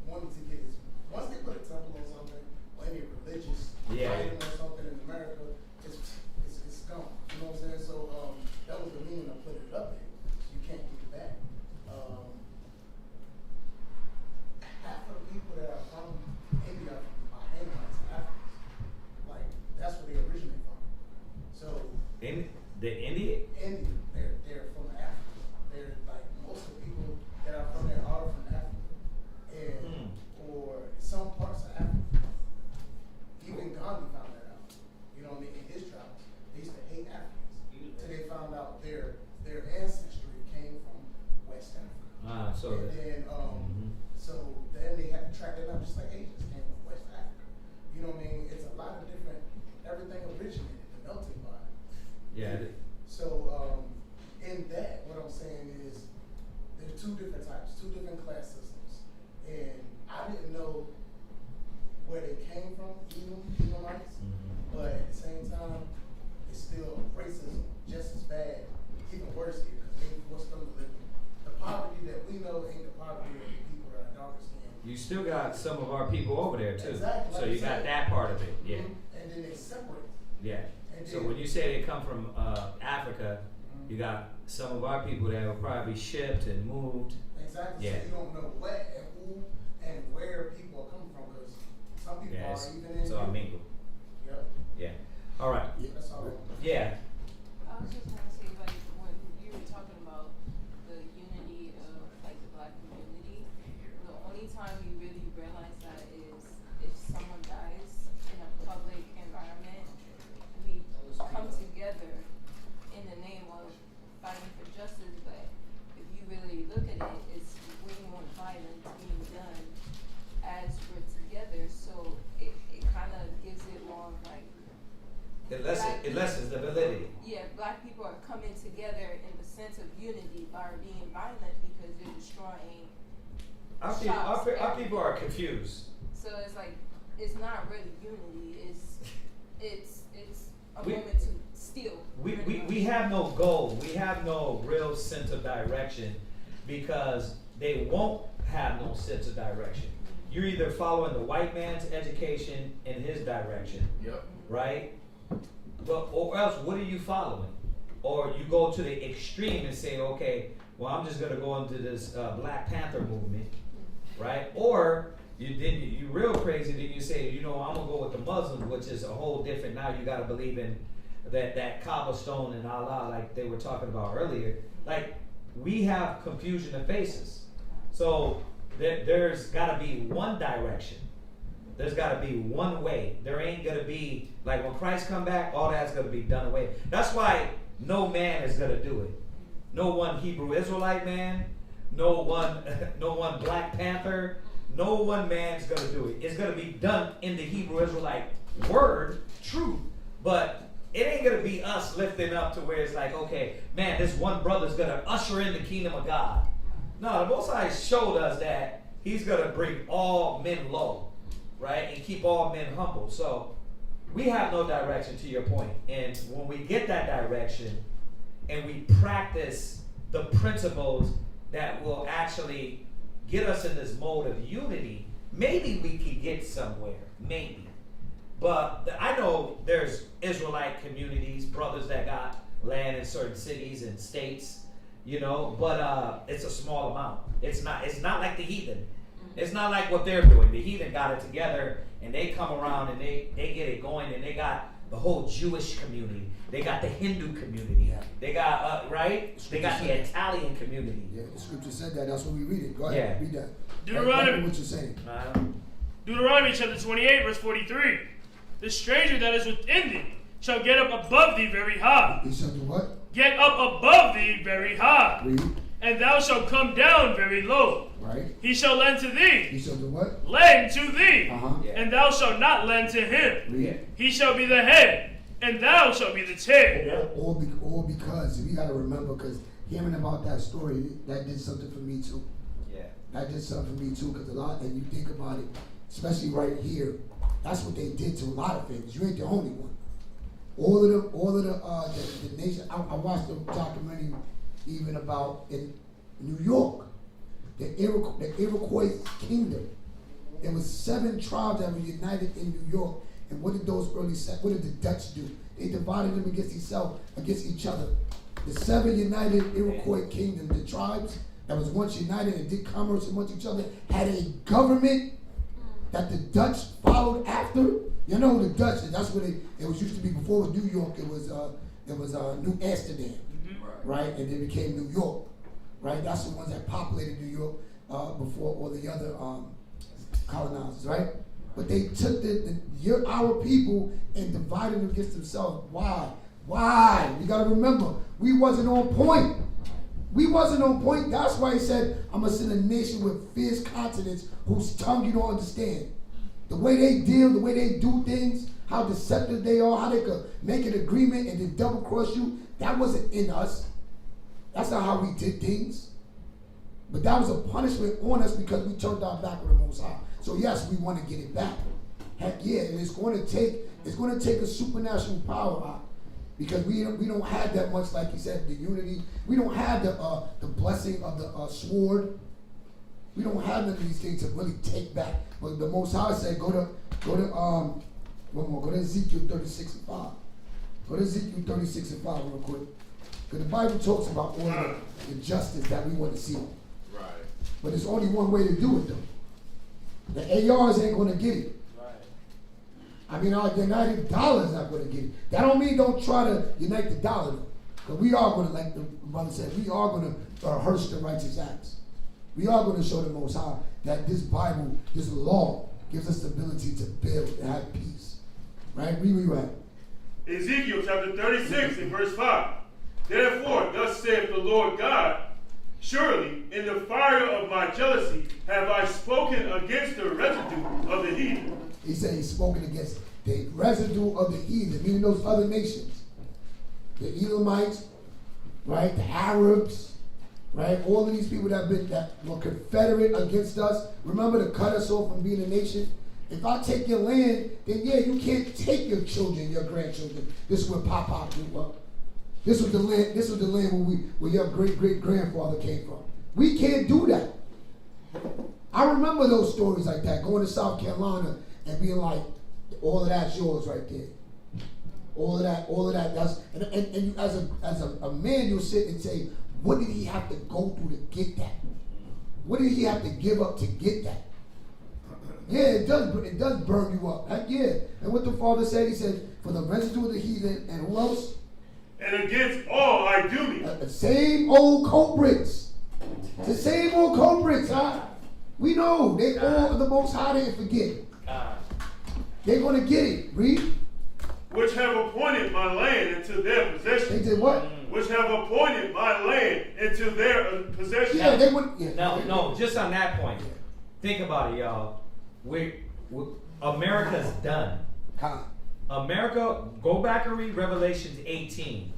wanting to get his, once they put a temple on something or any religious item or something in America, it's gone. You know what I'm saying? So that was the meaning of putting it up there. You can't get it back. Half of the people that are from India are Hamites and Africans. Like that's where they originate from. So In the India? They're from Africa. They're like most of the people that are from there are from Africa. And or some parts of Africa. Even Gandhi found that out. You know what I mean? In his travels. They used to hate Africans. Until they found out their ancestry came from West Africa. So then they had to track it down just like Asians came from West Africa. You know what I mean? It's a lot of different, everything originated, the melting pot. Yeah. So in that, what I'm saying is there's two different types, two different class systems. And I didn't know where they came from, Edomites, but at the same time, it's still racism just as bad, even worse here, because they forced them to live. The poverty that we know ain't the poverty of the people that are darker skinned. You still got some of our people over there too. Exactly. So you got that part of it. Yeah. And then they separate. Yeah. And So then, when you say they come from Africa, you got some of our people that will probably be shipped and moved. exactly. Yeah. So you don't know what and who and where people are coming from, because some people Yeah, are even in. it's all mingled. Yep. Yeah. All right. That's all. Yeah. I was just gonna say, like, when you were talking about the unity of like the black community, the only time you really realize that is if someone dies in a public environment. We come together in the name of fighting for justice, but if you really look at it, it's way more violence being done as we're together. So it kind of gives it more like. It lessens the validity. Yeah, black people are coming together in the sense of unity by being violent because they're destroying Our people are confused. So it's like it's not really unity. It's a moment to steal. We have no goal. We have no real sense of direction because they won't have no sense of direction. You're either following the white man's education in his direction, right? But or else, what are you following? Or you go to the extreme and say, okay, well, I'm just gonna go into this Black Panther movement, right? Or you real crazy, then you say, you know, I'm gonna go with the Muslims, which is a whole different. Now you gotta believe in that cobblestone and Allah, like they were talking about earlier. Like we have confusion of faces, so there's gotta be one direction. There's got to be one way. There ain't going to be, like when Christ come back, all that's going to be done away. That's why no man is going to do it. No one Hebrew Israelite man, no one Black Panther, no one man's going to do it. It's going to be done in the Hebrew Israelite word, truth, but it ain't going to be us lifting up to where it's like, okay, man, this one brother's going to usher in the kingdom of God. No, the Most High showed us that he's going to bring all men low, right, and keep all men humble. So we have no direction, to your point. And when we get that direction and we practice the principles that will actually get us in this mode of unity, maybe we can get somewhere, maybe. But I know there's Israelite communities, brothers that got land in certain cities and states, but it's a small amount. It's not like the heathen. It's not like what they're doing. The heathen got it together and they come around and they get it going, and they got the whole Jewish community. They got the Hindu community. They got They got the Italian community. Yeah, the scripture said that. That's what we read it. Go ahead, read that. Deuteronomy. What you're saying. Deuteronomy chapter 28, verse 43. The stranger that is within thee shall get up above thee very high. He shall do what? Get up above thee very high. Read. And thou shalt come down very low. Right. He shall lend to thee. He shall do what? Lend to thee. Yeah. And thou shalt not lend to him. Read. He shall be the head, and thou shalt be the tail. All because we got to remember, because hearing about that story, that did something for me too. Yeah. That did something for me too, because a lot, and you think about it, especially right here, that's what they did to a lot of things. You ain't the only one. All of the nation. I watched a documentary even about in New York, the Iroquois kingdom. There was 7 tribes that were united in New York. And what did what did the Dutch do? They divided them against each other. The 7 united Iroquois kingdom, the tribes that was once united and did commerce amongst each other, had a government that the Dutch followed after. You know the Dutch, that's what it was used to be before it was New York. It was New Amsterdam, right? And then became New York, right? That's the ones that populated New York before all the other colonizers, right? But they took our people and divided them against themselves. Why? Why? You got to remember, we wasn't on point. We wasn't on point. That's why he said, I'm going to send a nation with fierce continents whose tongue you don't understand. The way they deal, the way they do things, how deceptive they are, how they could make an agreement and then double cross you, that wasn't in us. That's not how we did things. But that was a punishment on us because we turned our back on the Most High. So yes, we want to get it back. Heck yeah, and it's going to take a supernatural power out. Because we don't have that much, like you said, the unity. We don't have the blessing of the sword. We don't have none of these things to really take back. But the Most High said, go to Ezekiel 36 and 5. Go to Ezekiel 36 and 5 real quick. Because the Bible talks about all the justice that we want to see. Right. But there's only one way to do it though. The ARs ain't going to get it. I mean, our United Dollar's not going to get it. That don't mean don't try to unite the dollar, though. Because we are going to, like the brother said, we are going to rehearse the righteous acts. We are going to show the Most High that this Bible, this law, gives us the ability to build and have peace. Right? Where you at? Ezekiel chapter 36 and verse 5. Therefore, thus saith the Lord God, surely in the fire of my jealousy have I spoken against the residue of the heathen. He said he's spoken against the residue of the heathen, meaning those other nations. The Edomites, right? The Arabs, right? All of these people that were confederate against us. Remember to cut us off from being a nation? If I take your land, then yeah, you can't take your children, your grandchildren. This is where Papa grew up. This was the land where your great-great-grandfather came from. We can't do that. I remember those stories like that, going to South Carolina and being like, all of that's yours right there. All of that, that's, and you, as a man, you'll sit and say, what did he have to go through to get that? What did he have to give up to get that? Yeah, it does burn you up. Heck yeah. And what the Father said, he said, for the residue of the heathen, and who else? And against all Idumeans. The same old culprits. The same old culprits, huh? We know they all the Most High didn't forget. They're gonna get it. Read. which have appointed my land into their possession. They did what? Which have appointed my land into their possession. Yeah, they would. Yeah. No, just on that point. Think about it, y'all. America's done. America, go back and read Revelations 18.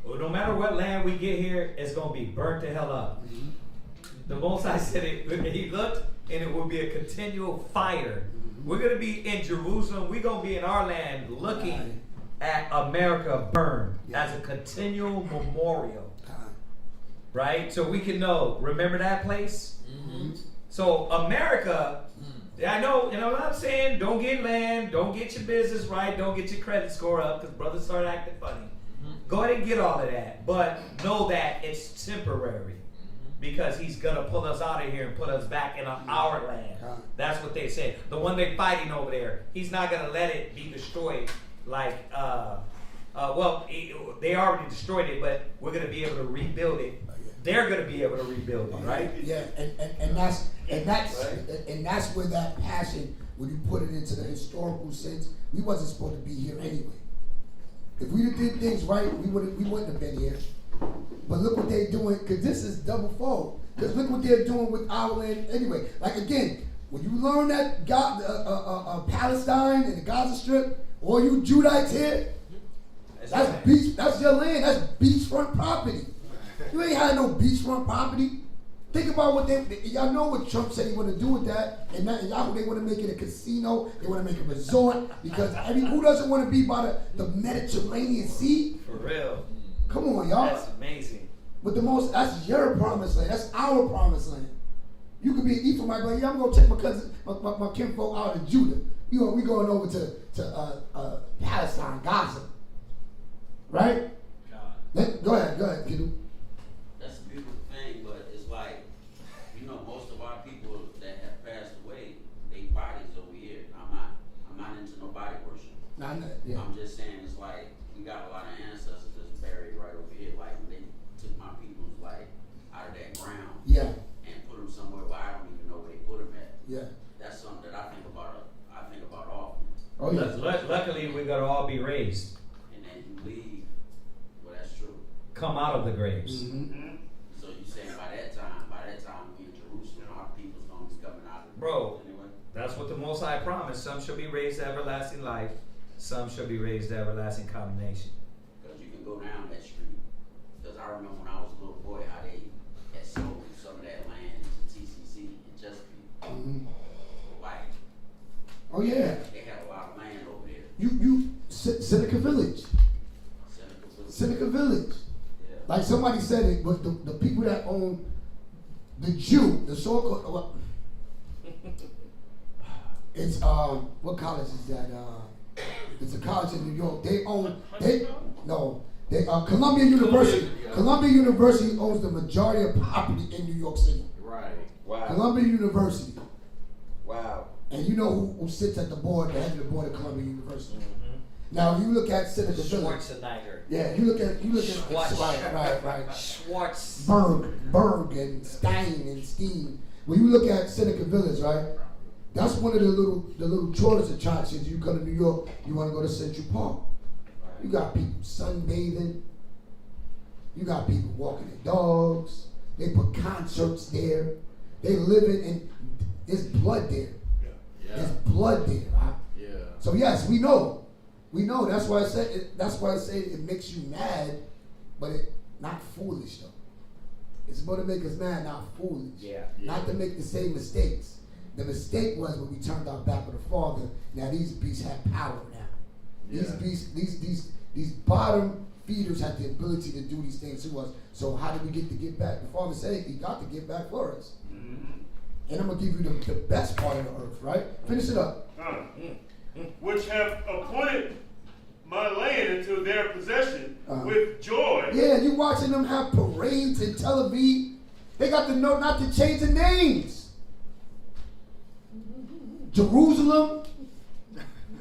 No matter what land we get here, it's going to be burnt to hell up. The Most High said it, he looked, and it will be a continual fire. We're going to be in Jerusalem. We're going to be in our land looking at America burn as a continual memorial. Right? So we can know, remember that place? So America, I know, and I'm not saying don't get land, don't get your business right, don't get your credit score up, because brothers start acting funny. Go ahead and get all of that, but know that it's temporary, because he's gonna pull us out of here and put us back in our land. That's what they said. The one they're fighting over there, he's not gonna let it be destroyed. Like, they already destroyed it, but we're gonna be able to rebuild it. They're gonna be able to rebuild it, right? Yeah, and that's where that passion, when you put it into the historical sense, we wasn't supposed to be here anyway. If we did things right, we wouldn't have been here. But look what they're doing, because this is double fold. Because look what they're doing with our land anyway. Like again, when you learn that Palestine and the Gaza Strip, all you Judites here, that's your land. That's beachfront property. You ain't had no beachfront property. Think about what y'all know what Trump said he want to do with that, and y'all they want to make it a casino, they want to make a resort, because who doesn't want to be by the Mediterranean Sea? For real. Come on, y'all. That's amazing. But that's your promised land. That's our promised land. You could be an Ephraimite, like, yeah, I'm gonna check my cousin, my kinfolk out in Judah. We going over to Palestine, Gaza, right? Go ahead, kiddo. That's a beautiful thing, but it's like, most of our people that have passed away, they bodies over here. I'm not into no body worship. I'm just saying, it's like we got a lot of ancestors that's buried right over here. Like when they took my people's out of that ground, and put them somewhere where I don't even know where they put them at. Yeah, that's something that I think about often. Oh yeah. Luckily, we're gonna all be raised. And then you leave. Well, that's true. Come out of the graves. So you saying by that time we in Jerusalem, our people's gonna be coming out of the Bro, anyway. That's what the Most High promised. Some shall be raised to everlasting life. Some shall be raised to everlasting condemnation. Because you can go down that street. Because I remember when I was a little boy how they had sold some of that land to TCC and Chesapeake. Like, oh yeah. They had a lot of land over there. Seneca Village. Seneca Village. Yeah. Like somebody said it, but the people that own the Jew, the so-called, it's what college is that? It's a college in New York. Columbia University. Columbia University owns the majority of property in New York City. Right. Wow. Columbia University. Wow. And you know who sits at the board, the head of the board of Columbia University. Now, if you look at Seneca Village. Schwarzenegger. Yeah, you look at right. Berg and Stein and Steen. When you look at Seneca Village, right? That's one of the little tourist attractions. You come to New York, you want to go to Central Park. You got people sunbathing. You got people walking their dogs. They put concerts there. They live in there's blood there. Yeah. There's blood there. Right? Yeah. So yes, we know. We know. That's why I say it makes you mad, but it not foolish though. It's supposed to make us mad, not foolish. Yeah. Not to make the same mistakes. The mistake was when we turned our back on the Father. Now these beasts have power now. These beasts, these bottom feeders have the ability to do these things to us. So how do we get back? The Father said he got to get back for us. And I'm gonna give you the best part of the earth, right? Finish it up. Which have appointed my land into their possession with joy. Yeah, you watching them have parades in Tel Aviv. They got to know not to change the names. Jerusalem,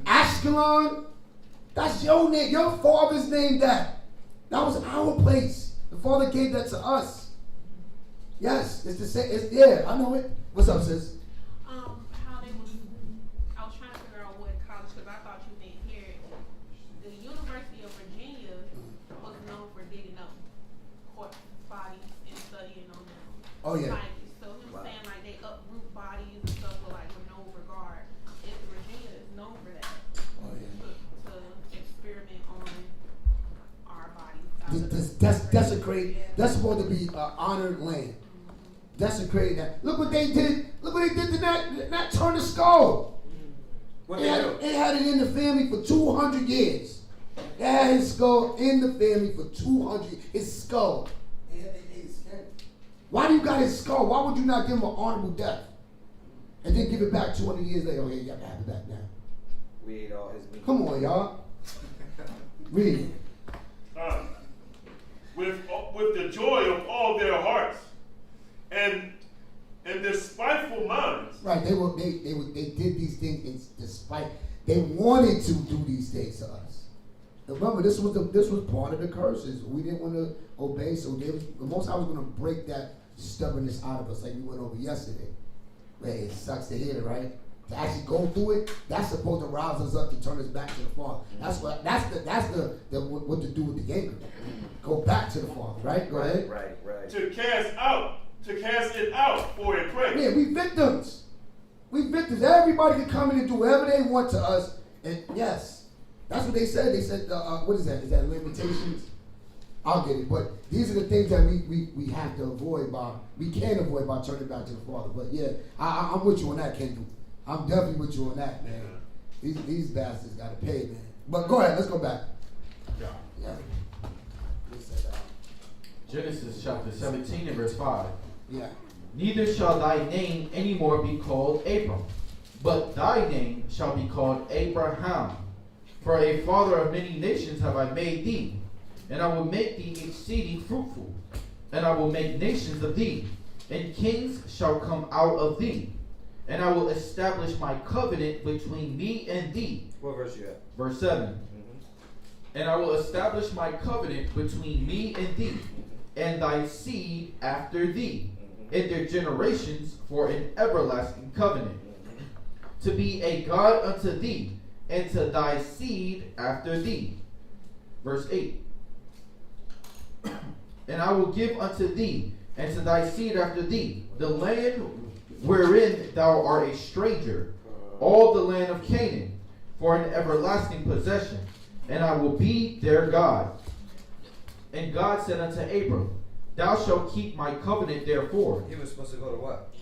Ashkelon, that's your name. Your father's named that. That was our place. The Father gave that to us. Yes, it's the same. Yeah, I know it. What's up, sis? How they was, I was trying to figure out what college, because I thought you meant here Oh, yeah. Like, so him saying like they uproot bodies and stuff with like with no regard. Virginia is known for that. Oh, yeah. To experiment on our bodies. Desecrate. That's supposed to be honored land. Desecrate that. Look what they did. Look what they did to that turn the skull. They had it in the family for 200 years. They had his skull in the family for 200 years. His skull. Why do you got his skull? Why would you not give him an honorable death? And then give it back 200 years later? Oh, yeah, you got to have it back now. We ate all his meat. Come on, y'all. Read. With the joy of all their hearts and their spiteful minds. Right, they did these things despite they wanted to do these things to us. Remember, this was part of the curses. We didn't want to obey, so the Most High was going to break that stubbornness out of us, like we went over yesterday. Man, it sucks to hear it, right? To actually go through it, that's supposed to rouse us up to turn us back to the Father. That's what to do with the anger. Go back to the Father, right? Go ahead. Right. To cast it out for a prey. Yeah, we victims. We victims. Everybody can come in and do whatever they want to us. And yes, that's what they said. They said, what is that? Is that limitations? I'll get it. But these are the things that we have to avoid we can avoid by turning back to the Father. But yeah, I'm with you on that, Kendall. I'm definitely with you on that, man. These bastards got to pay, man. But go ahead, let's go back. Yeah. Genesis chapter 17 and verse 5. Yeah. Neither shall thy name any more be called Abram, but thy name shall be called Abraham. For a father of many nations have I made thee, and I will make thee exceeding fruitful, and I will make nations of thee, and kings shall come out of thee. And I will establish my covenant between me and thee. What verse you at? Verse 7. And I will establish my covenant between me and thee, and thy seed after thee, in their generations for an everlasting covenant, to be a God unto thee, and to thy seed after thee. Verse 8. And I will give unto thee, and to thy seed after thee, the land wherein thou art a stranger, all the land of Canaan, for an everlasting possession, and I will be their God. And God said unto Abram, thou shalt keep my covenant therefore. He was supposed to go to what?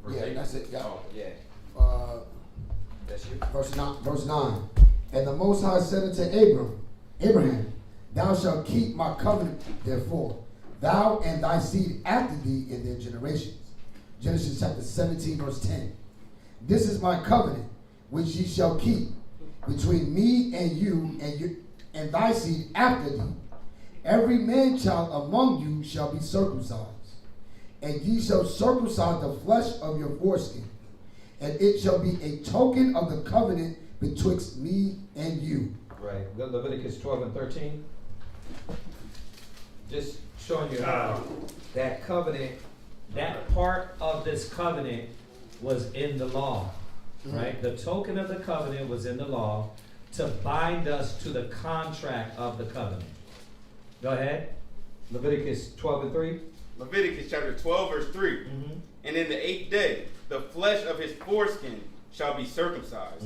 Yeah, that's it. Yeah. Oh, yeah. That's you. Verse 9. And the Most High said unto Abraham, thou shalt keep my covenant therefore, thou and thy seed after thee in their generations. Genesis chapter 17, verse 10. This is my covenant, which ye shall keep between me and you and thy seed after thee. Every man child among you shall be circumcised, and ye shall circumcise the flesh of your foreskin, and it shall be a token of the covenant betwixt me and you. Right. Leviticus 12 and 13. Just showing you how that covenant, that part of this covenant was in the law, right? The token of the covenant was in the law to bind us to the contract of the covenant. Go ahead. Leviticus 12 and 3. Leviticus chapter 12, verse 3. And in the 8th day, the flesh of his foreskin shall be circumcised,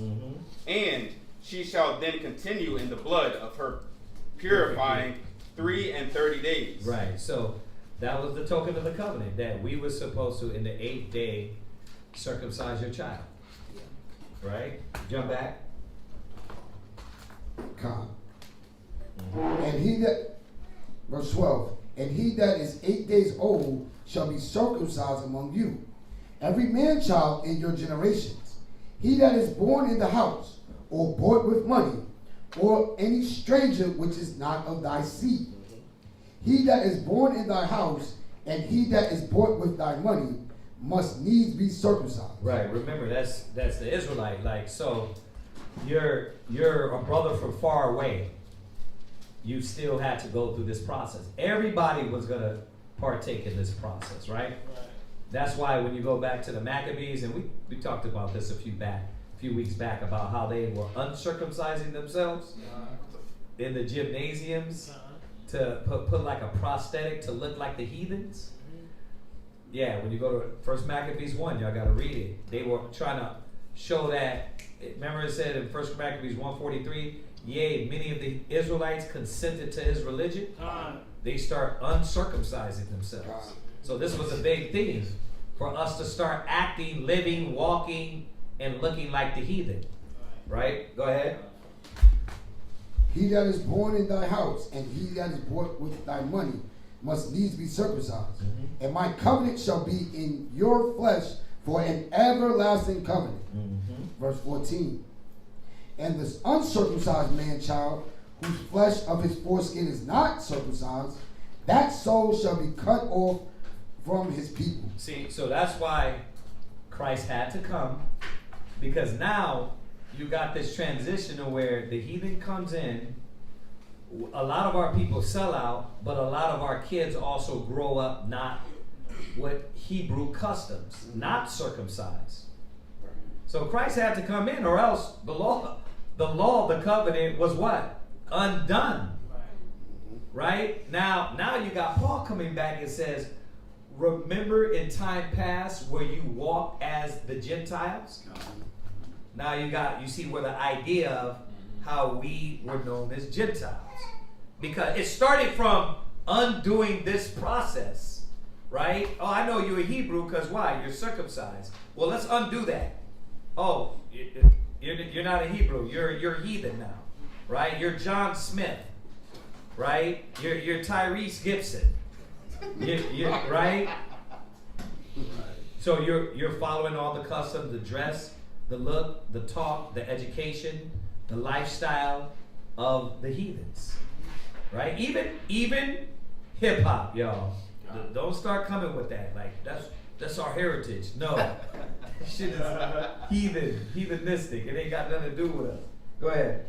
and she shall then continue in the blood of her purifying 3 and 30 days. Right. So that was the token of the covenant, that we were supposed to, in the 8th day, circumcise your child. Right? Jump back. Come. And he that, verse 12, and he that is 8 days old shall be circumcised among you, every man child in your generations. He that is born in the house, or bought with money, or any stranger which is not of thy seed. He that is born in thy house, and he that is bought with thy money, must needs be circumcised. Right. Remember, that's the Israelite. Like, so you're a brother from far away. You still had to go through this process. Everybody was gonna partake in this process, right? That's why when you go back to the Maccabees, and we talked about this a few weeks back about how they were uncircumcising themselves in the gymnasiums to put like a prosthetic to look like the heathens. Yeah, when you go to 1 Maccabees 1, y'all got to read it. They were trying to show that, remember it said in 1 Maccabees 1:43, yea, many of the Israelites consented to his religion. They start uncircumcising themselves. So this was a big thing for us to start acting, living, walking, and looking like the heathen. Right? Go ahead. He that is born in thy house, and he that is bought with thy money, must needs be circumcised. And my covenant shall be in your flesh for an everlasting covenant. Verse 14. And the uncircumcised man child, whose flesh of his foreskin is not circumcised, that soul shall be cut off from his people. See, so that's why Christ had to come, because now you got this transition of where the heathen comes in. A lot of our people sell out, but a lot of our kids also grow up not with Hebrew customs, not circumcised. So Christ had to come in, or else the law, the covenant was what? Undone. Right? Now you got Paul coming back and says, remember in time past where you walked as the Gentiles? Now you see where the idea of how we were known as Gentiles. Because it started from undoing this process, right? Oh, I know you're a Hebrew because why? You're circumcised. Well, let's undo that. Oh, you're not a Hebrew. You're heathen now, right? You're John Smith, right? You're Tyrese Gibson, right? So you're following all the customs, the dress, the look, the talk, the education, the lifestyle of the heathens, right? Even hip hop, y'all. Don't start coming with that. Like that's our heritage. No, shit is heathenistic. It ain't got nothing to do with us. Go ahead.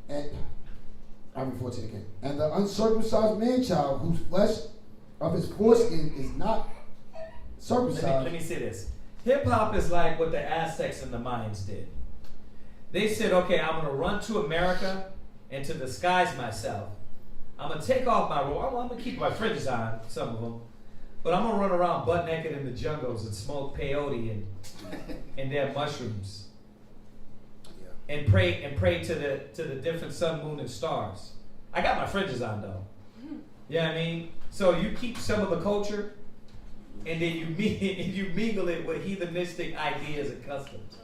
And I'm 14 again. And the uncircumcised man child, whose flesh of his foreskin is not circumcised. Let me say this. Hip hop is like what the Aztecs and the Mayans did. They said, okay, I'm going to run to America and to disguise myself. I'm going to take off my robe. I'm going to keep my fringes on, some of them. But I'm going to run around butt naked in the jungles and smoke peyote and damn mushrooms. And pray to the different sun, moon, and stars. I got my fringes on, though. You know what I mean? So you keep some of the culture, and then you mingle it with heathenistic ideas and customs.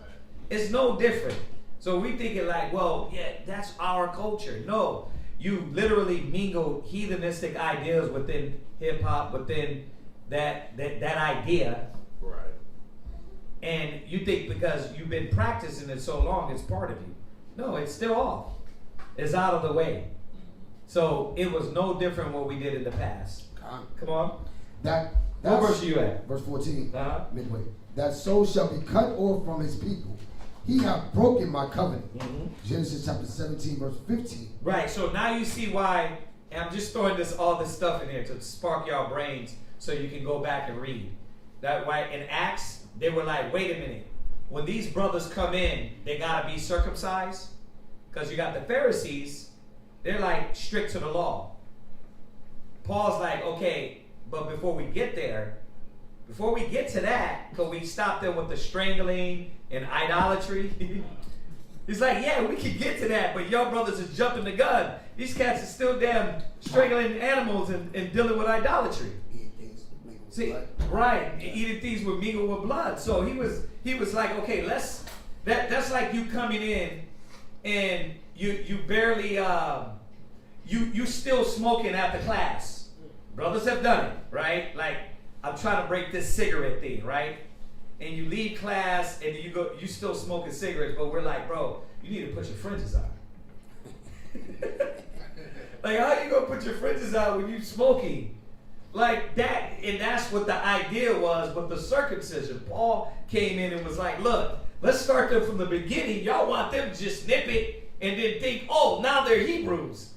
It's no different. So we thinking like, well, yeah, that's our culture. No, you literally mingle heathenistic ideas within hip hop, within that idea. Right. And you think because you've been practicing it so long, it's part of you. No, it's still off. It's out of the way. So it was no different what we did in the past. Come on. What verse are you at? Verse 14, midway. That soul shall be cut off from his people. He hath broken my covenant. Genesis chapter 17, verse 15. Right, so now you see why, and I'm just throwing all this stuff in here to spark y'all brains so you can go back and read. That why in Acts, they were like, wait a minute. When these brothers come in, they got to be circumcised? Because you got the Pharisees, they're like strict to the law. Paul's like, okay, but before we get there, before we get to that, could we stop them with the strangling and idolatry? He's like, yeah, we can get to that, but y'all brothers are jumping the gun. These cats are still damn strangling animals and dealing with idolatry. See, right, eating things with mingle with blood. So he was like, okay, that's like you coming in and you barely you still smoking after class. Brothers have done it, right? Like, I'm trying to break this cigarette thing, right? And you leave class and you still smoking cigarettes, but we're like, bro, you need to put your fringes on. Like, how you gonna put your fringes on when you smoking? Like that, and that's what the idea was with the circumcision. Paul came in and was like, look, let's start them from the beginning. Y'all want them to just nip it and then think, oh, now they're Hebrews.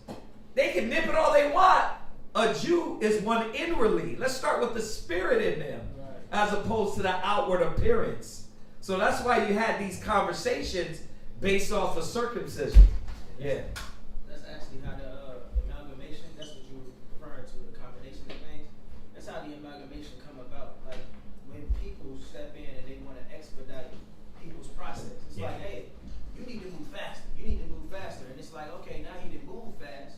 They can nip it all they want. A Jew is one inwardly. Let's start with the spirit in them, as opposed to the outward appearance. So that's why you had these conversations based off of circumcision. Yeah. That's actually how the amalgamation, that's what you were referring to, the combination of things. That's how the amalgamation come about. Like, people step in and they want to expedite people's process. It's like, hey, you need to move faster. You need to move faster. And it's like, okay, now he didn't move fast,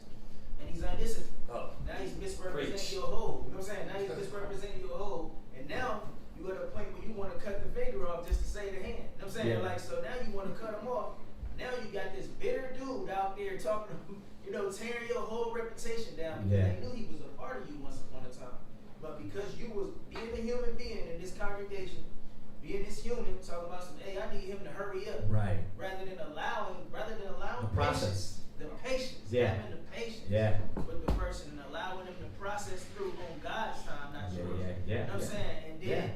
and he's undisciplined. Oh. Now he's misrepresenting Preach. your whole. You know what I'm saying? Now he's misrepresenting your whole. And now you at a point where you want to cut the finger off just to save the hand. You know what I'm saying? Yeah. Like, so now you want to cut him off. Now you got this bitter dude out there talking, tearing your whole reputation down because they knew he was a part of you once upon a time. But because you was being a human being in this congregation, being this human, talking about some, hey, I need him to hurry up. Right. Rather than allowing The process. patience, Yeah. having the patience Yeah. with the person and allowing them to process through on God's time, not yours. Yeah. You know what I'm saying?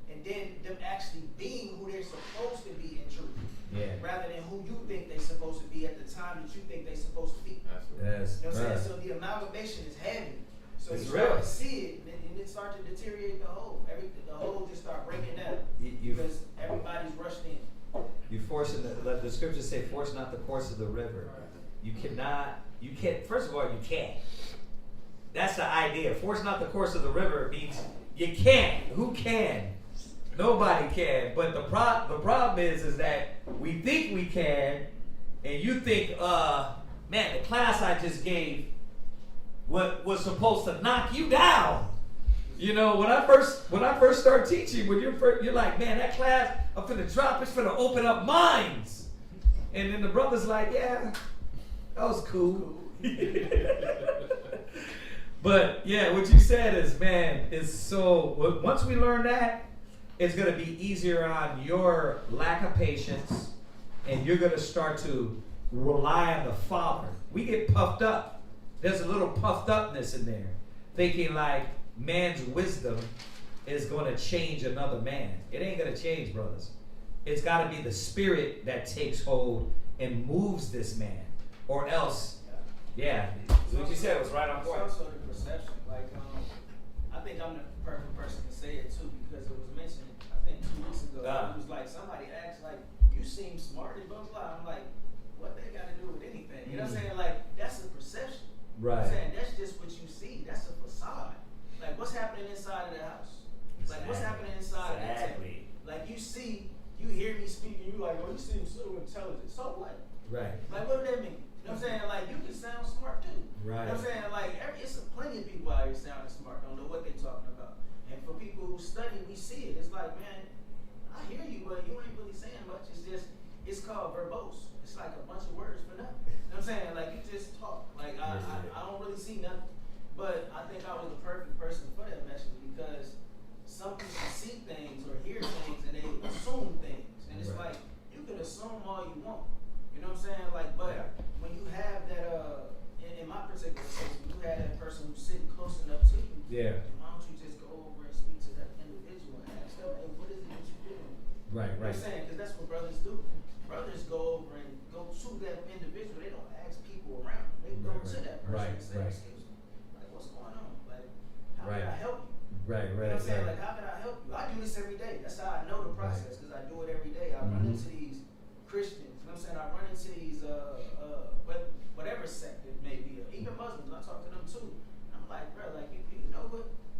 And then them actually being who they're supposed to be in truth. Yeah. Rather than who you think they're supposed to be at the time that you think they're supposed to be. Yes. You know what I'm Right. saying? So the amalgamation is heavy. So It's you start real. to see it, and it starts to deteriorate the whole. The whole just start breaking down You because everybody's rushed in. You forcing let the scriptures say, force not the course of the river. You can't, first of all, you can't. That's the idea. Force not the course of the river means you can't. Who can? Nobody can. But the problem is that we think we can, and you think, man, the class I just gave was supposed to knock you down. You know, when I first start teaching, when you're like, man, that class, I'm finna drop, it's finna open up minds. And then the brother's like, yeah, that was cool. But yeah, what you said is, man, is so, once we learn that, it's gonna be easier on your lack of patience, and you're gonna start to rely on the Father. We get puffed up. There's a little puffed upness in there, thinking like man's wisdom is going to change another man. It ain't going to change, brothers. It's got to be the Spirit that takes hold and moves this man, or else, yeah. So what you said was right on point. It's also the perception. Like, I think I'm the perfect person to say it too because it was mentioned, I think 2 weeks ago. It was like somebody asked, like, you seem smart and blah, blah. I'm like, what they got to do with anything? You know what I'm saying? Like, that's a perception. Right. You know what I'm saying? That's just what you see. That's a facade. Like, what's happening inside of the house? Like, what's happening inside of the tent? Like, you hear me speaking, you like, oh, you seem so intelligent. So what? Right. Like, what do that mean? You know what I'm saying? Like, you can sound smart too. Right. You know what I'm saying? Like, it's plenty of people out here sounding smart, don't know what they're talking about. And for people who study, we see it. It's like, man, I hear you, but you ain't really saying much. It's called verbose. It's like a bunch of words for nothing. You know what I'm saying? Like, you just talk. Like, I don't really see nothing. But I think I was the perfect person for that message because some people see things or hear things and they assume things. And it's like, you can assume all you want. You know what I'm saying? Like, but when you have that, in my particular case, when you have that person who's sitting close enough to you, why don't you just go over and speak to that individual and ask them, hey, what is it that you're doing? Right, You know what I'm saying? Because that's what brothers do. Brothers go over and go to that individual. They don't ask people around. They go to that person and say, excuse me, like, what's going on? Like, how can I help you? Right. You know what I'm saying? Like, how can I help you? I do this every day. That's how I know the process because I do it every day. I run into these Christians. You know what I'm saying? I run into these, whatever sect it may be. Even Muslims, I talk to them too. I'm like, bro, like, you know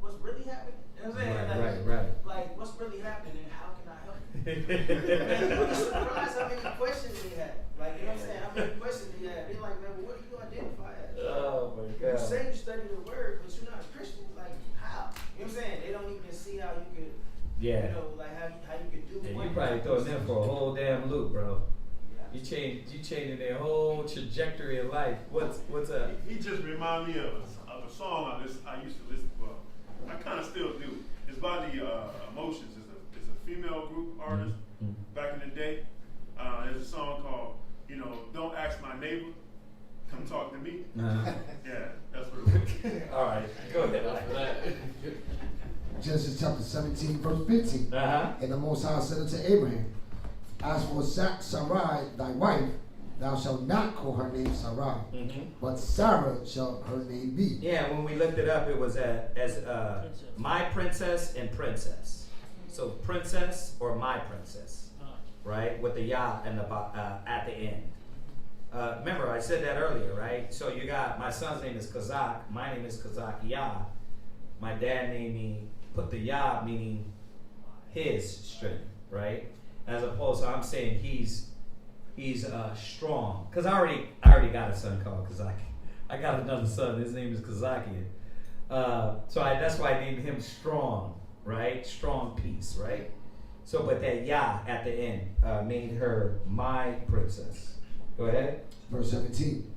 what's really happening? You know what I'm saying? Right. Like, what's really happening and how can I help you? Man, you'll be surprised how many questions they have. Like, you know what I'm saying? How many questions they have. They're like, man, well, what do you identify as? Oh my God. You say you study the word, but you're not a Christian. Like, how? You know what I'm saying? They don't even see how you could, you know, like how you could do And one. you probably throwing them for a whole damn loop, bro. You changing their whole trajectory of life. What's up? He just reminded me of a song I used to listen to. I kind of still do. It's by the Emotions. It's a female group artist back in the day. There's a song called, Don't Ask My Neighbor, Come Talk to Me. Yeah, that's what it was. All right, go ahead. Genesis chapter 17, verse 15. And the Most High said unto Abraham, as for Sarai, thy wife, thou shalt not call her name Sarai, but Sarah shall her name be. Yeah, when we looked it up, it was as my princess and princess. So princess or my princess, right? With the ya and the at the end. Remember, I said that earlier, right? So you got my son's name is Kazak, my name is Kazak Ya. My dad named me, put the ya meaning his strength, right? As opposed to I'm saying he's strong. Because I already got a son called Kazaki. I got another son. His name is Kazaki. That's why I named him Strong, right? Strong peace, right? So, but that Yah at the end made her my princess. Go ahead. Verse 17.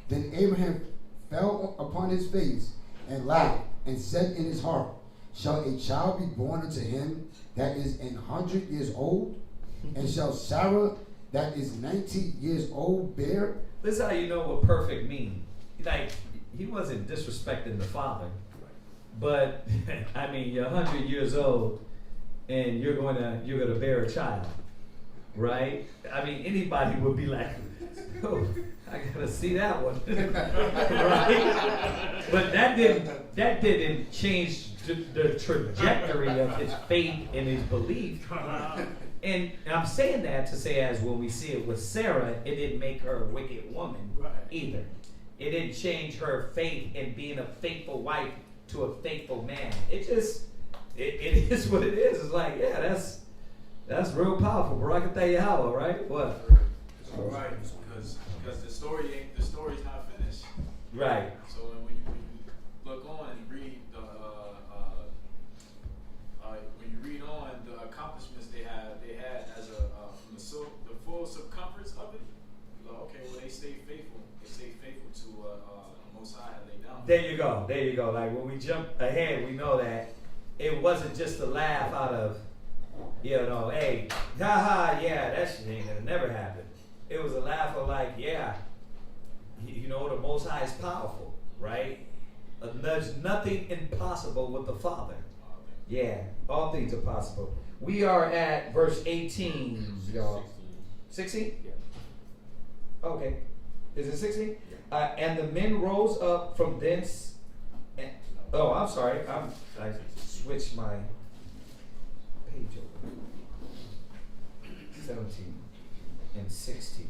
Then Abraham fell upon his face and laughed and said in his heart, shall a child be born unto him that is 100 years old? And shall Sarah that is 90 years old bear? This is how you know what perfect means. Like, he wasn't disrespecting the father. But, I mean, you're 100 years old and you're gonna bear a child, right? I mean, anybody would be like, oh, I gotta see that one, right? But that didn't change the trajectory of his faith and his belief. And I'm saying that to say, as when we see it with Sarah, it didn't make her a wicked woman either. It didn't change her faith in being a faithful wife to a faithful man. It just, it is what it is. It's like, yeah, that's real powerful. Barakatah Yahweh, right? What? Right, because the story's not finished. Right. So when you look on and read when you read on the accomplishments they had as from the full circumference of it, you're like, okay, well they stayed faithful. They stayed faithful to Most High had laid down. There you go. Like when we jump ahead, we know that it wasn't just a laugh out of, hey, yeah, that shit ain't gonna never happen. It was a laugh of like, yeah, the Most High is powerful, right? There's nothing impossible with the Father. Yeah, all things are possible. We are at verse 18, y'all. 16? Yeah. Okay. Is it 16? Yeah. And the men rose up from thence. I'm sorry. I switched my page over. 17 and 16.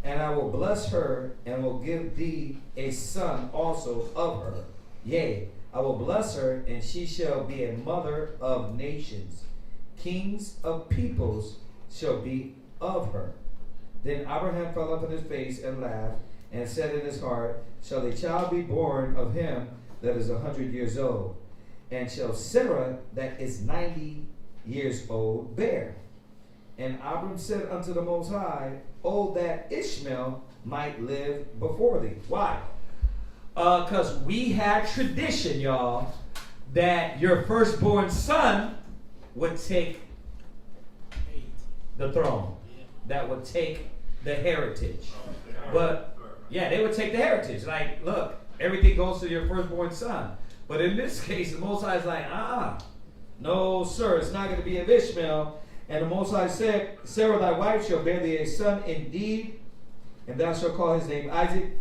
And I will bless her and will give thee a son also of her. Yea, I will bless her, and she shall be a mother of nations. Kings of peoples shall be of her. Then Abraham fell upon his face and laughed, and said in his heart, shall a child be born of him that is 100 years old? And shall Sarah that is 90 years old bear? And Abram said unto the Most High, oh, that Ishmael might live before thee. Why? Because we had tradition, y'all, that your firstborn son would take the throne. That would take the heritage. But, yeah, they would take the heritage. Like, look, everything goes to your firstborn son. But in this case, the Most High is like, no, sir, it's not going to be of Ishmael. And the Most High said, Sarah thy wife shall bear thee a son indeed, and thou shalt call his name Isaac.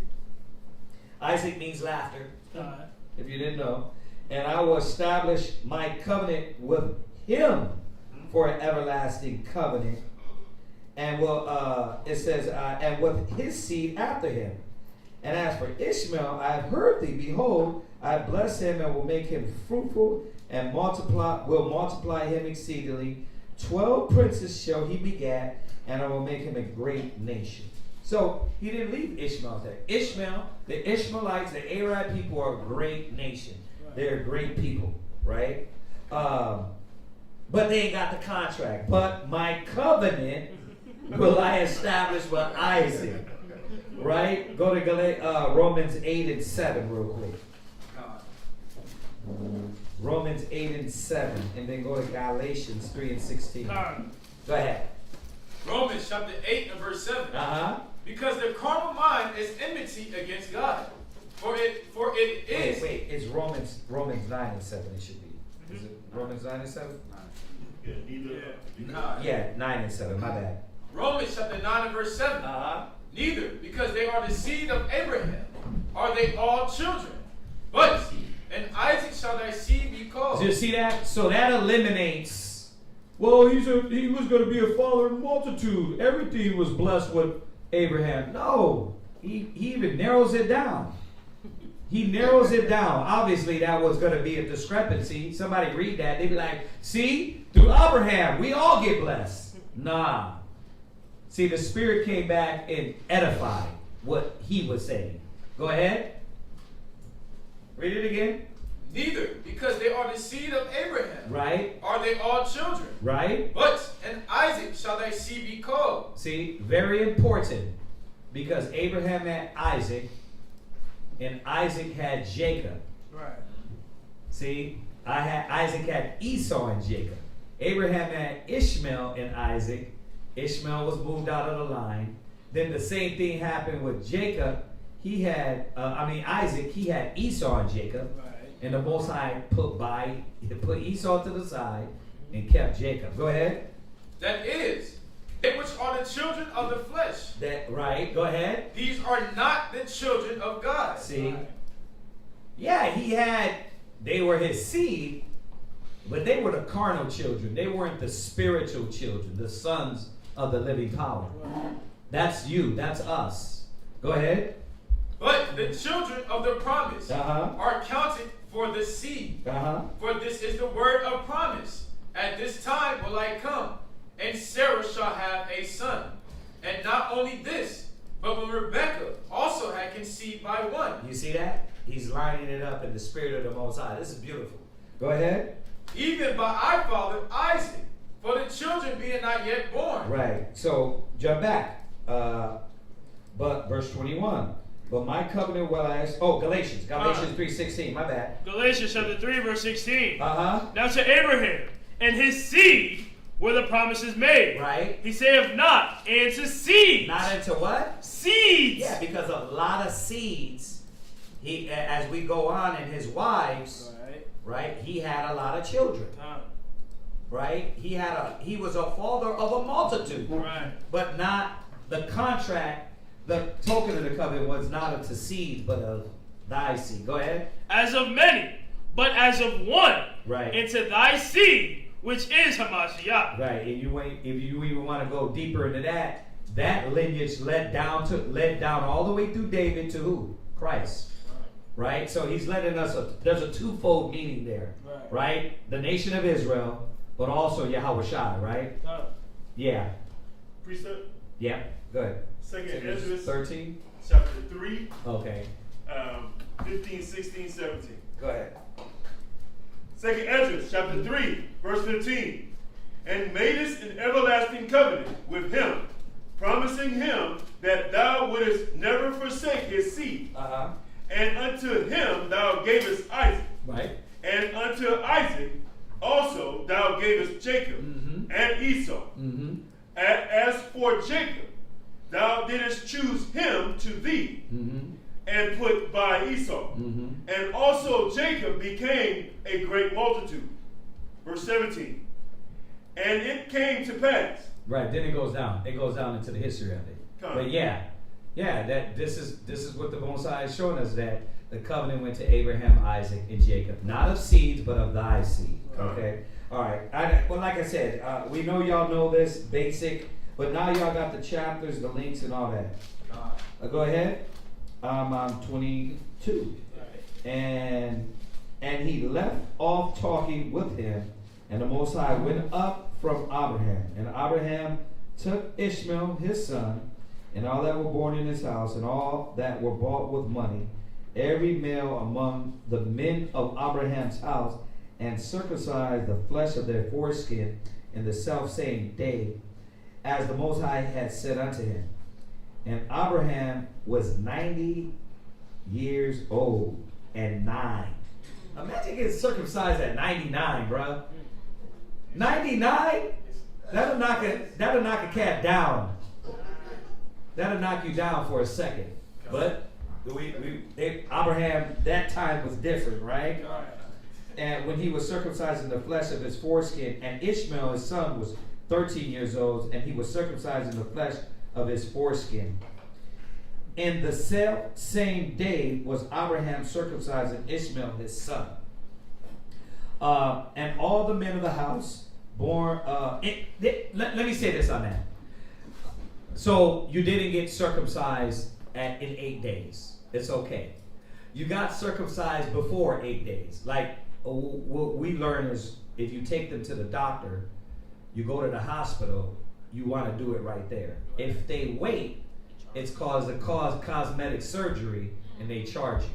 Isaac means laughter, if you didn't know. And I will establish my covenant with him for an everlasting covenant. And it says, and with his seed after him. And as for Ishmael, I have heard thee. Behold, I have blessed him and will make him fruitful and will multiply him exceedingly. 12 princes shall he begat, and I will make him a great nation. So he didn't leave Ishmael there. Ishmael, the Ishmaelites, the Arab people are a great nation. Right. They're great people, right? But they ain't got the contract. But my covenant will I establish with Isaac. Right? Go to Romans 8 and 7 real quick. Romans 8 and 7. And then go to Galatians 3 and 16. Go ahead. Romans chapter 8 and verse 7. Because the carnal mind is enmity against God. For it is. Wait, it's Romans 9 and 7 it should be. Is it Romans 9 and 7? Yeah, 9 and 7, my bad. Romans chapter 9 and verse 7. Neither, because they are the seed of Abraham, are they all children. But in Isaac shall thy seed be called. Do you see that? So that eliminates, well, he was going to be a father of multitude. Everything was blessed with Abraham. No, he even narrows it down. He narrows it down. Obviously, that was going to be a discrepancy. Somebody read that. They'd be like, see, through Abraham, we all get blessed. Nah. See, the Spirit came back and edified what he was saying. Go ahead. Read it again. Neither, because they are the seed of Abraham. Right. Are they all children? Right. But in Isaac shall thy seed be called. See, very important. Because Abraham had Isaac, and Isaac had Jacob. Right. See, Isaac had Esau and Jacob. Abraham had Ishmael and Isaac. Ishmael was moved out of the line. Then the same thing happened with Jacob. He had, Isaac, he had Esau and Jacob. Right. And the Most High put Esau to the side and kept Jacob. Go ahead. That is, they which are the children of the flesh. That right. Go ahead. These are not the children of God. See? Yeah, they were his seed, but they were the carnal children. They weren't the spiritual children, the sons of the living power. That's you. That's us. Go ahead. But the children of the promise Uh-huh. are counted for the seed. Uh-huh. For this is the word of promise. At this time will I come, and Sarah shall have a son. And not only this, but when Rebekah also had conceived by one. You see that? He's lining it up in the spirit of the Most High. This is beautiful. Go ahead. Even by our father Isaac, for the children being not yet born. Right. So jump back. But verse 21. But my covenant will I... Galatians 3:16. My bad. Galatians chapter 3, verse 16. Uh-huh. Now to Abraham and his seed were the promises made. Right. He saith not, and to seeds. Not into what? Seeds. Yeah, because a lot of seeds, he, as we go on, and his wives, right, he had a lot of children. Right? He was a father of a multitude. Right. But not the contract. The token of the covenant was not unto seed, but of thy seed. Go ahead. As of many, but as of one. Right. Into thy seed, which is Hamashiach. Right. If you even want to go deeper into that lineage led down all the way through David to who? Christ. Right. So he's letting us. There's a twofold meaning there. Right. The nation of Israel, but also Yahweh Shai. Right. Yeah. Precept. Yeah. Good. Second Ezra 13. Chapter 3. Okay. 15, 16, 17. Go ahead. Second Ezra chapter 3, verse 15. And madest an everlasting covenant with him, promising him that thou wouldest never forsake his seed. Uh-huh. And unto him thou gavest Isaac. Right. And unto Isaac also thou gavest Jacob and Esau. As for Jacob, thou didst choose him to thee, and put by Esau. And also Jacob became a great multitude. Verse 17. And it came to pass. Right, then it goes down. It goes down into the history of it. But yeah, that this is what the Most High is showing us, that the covenant went to Abraham, Isaac, and Jacob. Not of seeds, but of thy seed. Okay? All right. Well, like I said, we know y'all know this, basic. But now y'all got the chapters, the links, and all that. Go ahead. I'm 22. And he left off talking with him, and the Most High went up from Abraham. And Abraham took Ishmael, his son, and all that were born in his house, and all that were bought with money, every male among the men of Abraham's house, and circumcised the flesh of their foreskin in the selfsame day, as the Most High had said unto him. And Abraham was 90 years old and 9. Imagine getting circumcised at 99, bro. 99? That'll knock a cat down. That'll knock you down for a second. But Abraham, that time was different, right? And when he was circumcising the flesh of his foreskin, and Ishmael, his son, was 13 years old, and he was circumcised in the flesh of his foreskin. In the same day was Abraham circumcising Ishmael, his son. And all the men of the house born... let me say this on that. So you didn't get circumcised in 8 days. It's okay. you got circumcised before 8 days. Like what we learn is if you take them to the doctor, you go to the hospital, you want to do it right there. If they wait, it's cause cosmetic surgery and they charge you.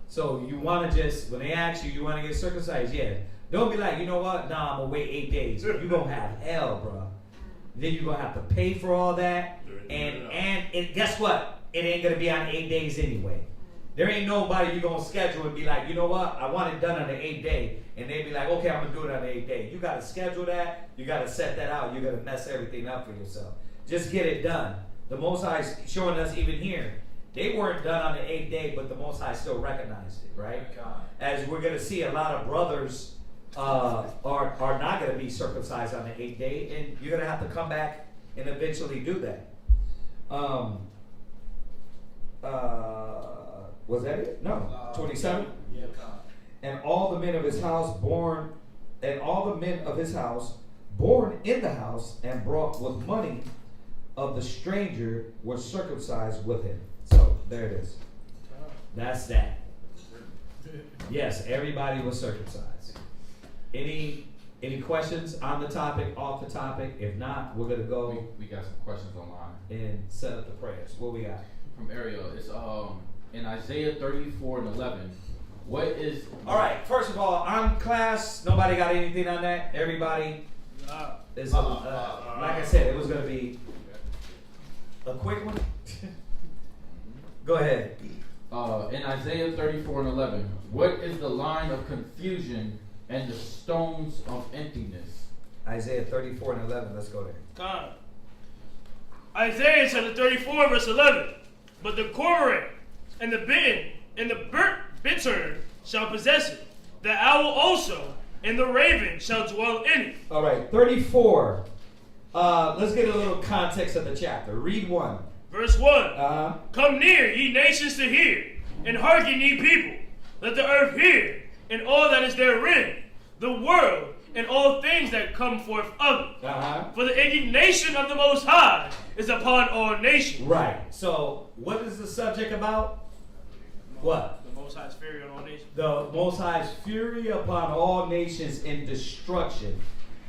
So you want to just, when they ask you, you want to get circumcised? Yeah. Don't be like, you know what? Nah, I'm going to wait 8 days. You're going to have hell, bro. Then you're going to have to pay for all that. And guess what? It ain't going to be on 8 days anyway. There ain't nobody you're going to schedule and be like, you know what? I want it done on the 8th day. And they be like, okay, I'm going to do it on the 8th day. You got to schedule that. You got to set that out. You're going to mess everything up for yourself. Just get it done. The Most High is showing us even here. They weren't done on the 8th day, but the Most High still recognized it, right? As we're going to see, a lot of brothers are not going to be circumcised on the 8th day, and you're going to have to come back and eventually do that. Was that it? No. 27? Yeah. And all the men of his house born in the house and brought with money of the stranger were circumcised with him. So there it is. That's that. Yes, everybody was circumcised. Any questions on the topic, off the topic? If not, we're gonna go. We got some questions online and set up the prayers. What we got? From Ariel. It's in Isaiah 34:11. What is? All right. First of all, on class, nobody got anything on that. Everybody is like I said, it was gonna be a quick one. Go ahead. In Isaiah 34:11, what is the line of confusion and the stones of emptiness? Isaiah 34:11. Let's go there. God. Isaiah chapter 34, verse 11. But the cormorant and the bittern and the bittern shall possess it. The owl also and the raven shall dwell in it. All right, 34. Let's get a little context of the chapter. Read 1. Verse 1. Come near, ye nations, to hear, and hearken, ye people. Let the earth hear, and all that is therein, the world, and all things that come forth of it. For the indignation of the Most High is upon all nations. Right. So, what is the subject about? What? The Most High's fury on all nations. The Most High's fury upon all nations in destruction.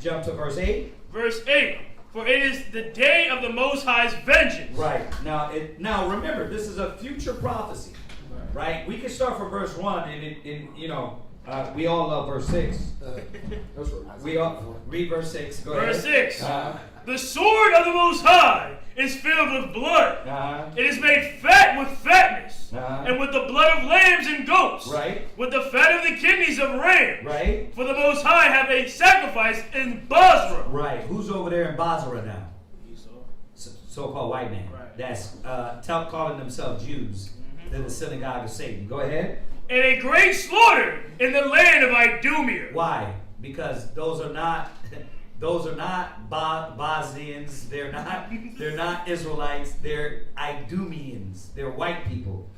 Jump to verse 8. Verse 8. For it is the day of the Most High's vengeance. Right. Now remember, this is a future prophecy. Right? We can start from verse 1 and we all love verse 6. We all read verse 6. Go verse ahead. 6. The sword of the Most High is filled with blood. It is made fat with fatness, and with the blood of lambs and goats. Right. With the fat of the kidneys of rams. Right. For the Most High have a sacrifice in Basra. Right. Who's over there in Basra now? So-called white man. Right. That's calling themselves Jews. They're the synagogue of Satan. Go ahead. And a great slaughter in the land of Idumea. Why? Because those are not Bosnians. They're not Israelites. They're Idumeans. They're white people.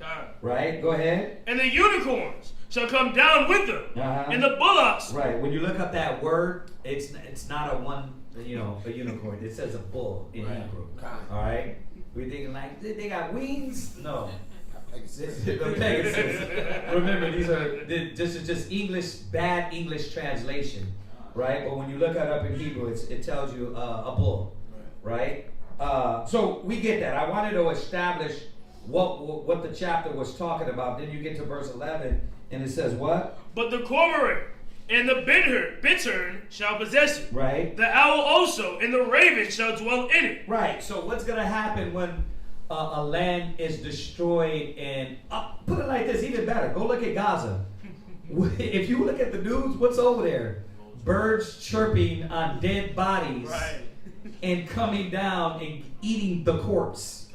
Right? Go ahead. And the unicorns shall come down with them. And the bullocks. Right. When you look up that word, it's not a unicorn. It says a bull in Hebrew. All right. We're thinking like they got wings. No. The Pegasus. Remember, this is just bad English translation, right? But when you look it up in Hebrew, it tells you a bull, right? So we get that. I wanted to establish what the chapter was talking about. Then you get to verse 11, and it says what? But the cormorant and the bittern shall possess it. Right. The owl also and the raven shall dwell in it. Right. So what's going to happen when a land is destroyed? And put it like this, even better. Go look at Gaza. If you look at the news, what's over there? Birds chirping on dead bodies, and coming down and eating the corpse.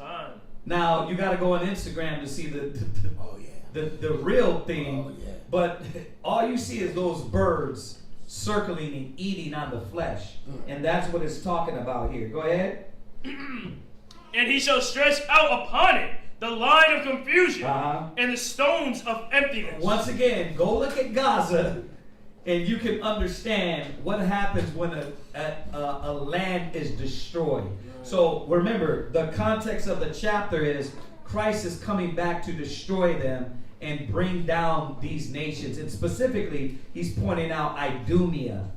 Now you got to go on Instagram to see the real thing. But all you see is those birds circling and eating on the flesh, and that's what it's talking about here. Go ahead. And he shall stretch out upon it the line of confusion and the stones of emptiness. Once again, go look at Gaza, and you can understand what happens when a land is destroyed. So remember, the context of the chapter is Christ is coming back to destroy them, and bring down these nations. And specifically, he's pointing out Idumea,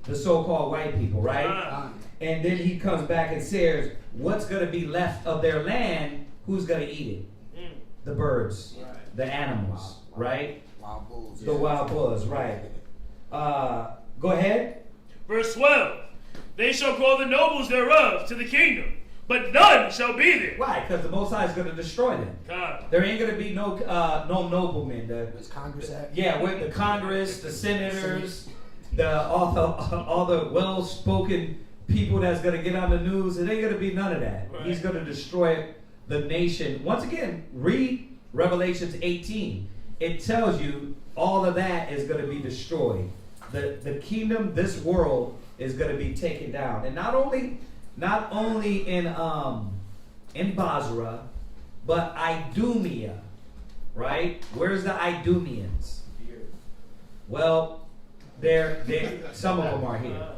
the so-called white people, right? And then he comes back and says, what's going to be left of their land, who's going to eat it? The birds, the animals, right? Wild bulls. The wild bulls, right. Go ahead. Verse 12. They shall call the nobles thereof to the kingdom, but none shall be there. Why? Because the Most High is going to destroy them. God. There ain't going to be no noblemen. Does Congress act? Yeah, with the Congress, the senators, all the well-spoken people that's going to get on the news. It ain't going to be none of that. Right. He's going to destroy the nation. Once again, read Revelations 18. It tells you all of that is going to be destroyed. The kingdom, this world, is going to be taken down, and not only in Basra, but Idumea, right? Where's the Idumeans? Well, they're some of them are here.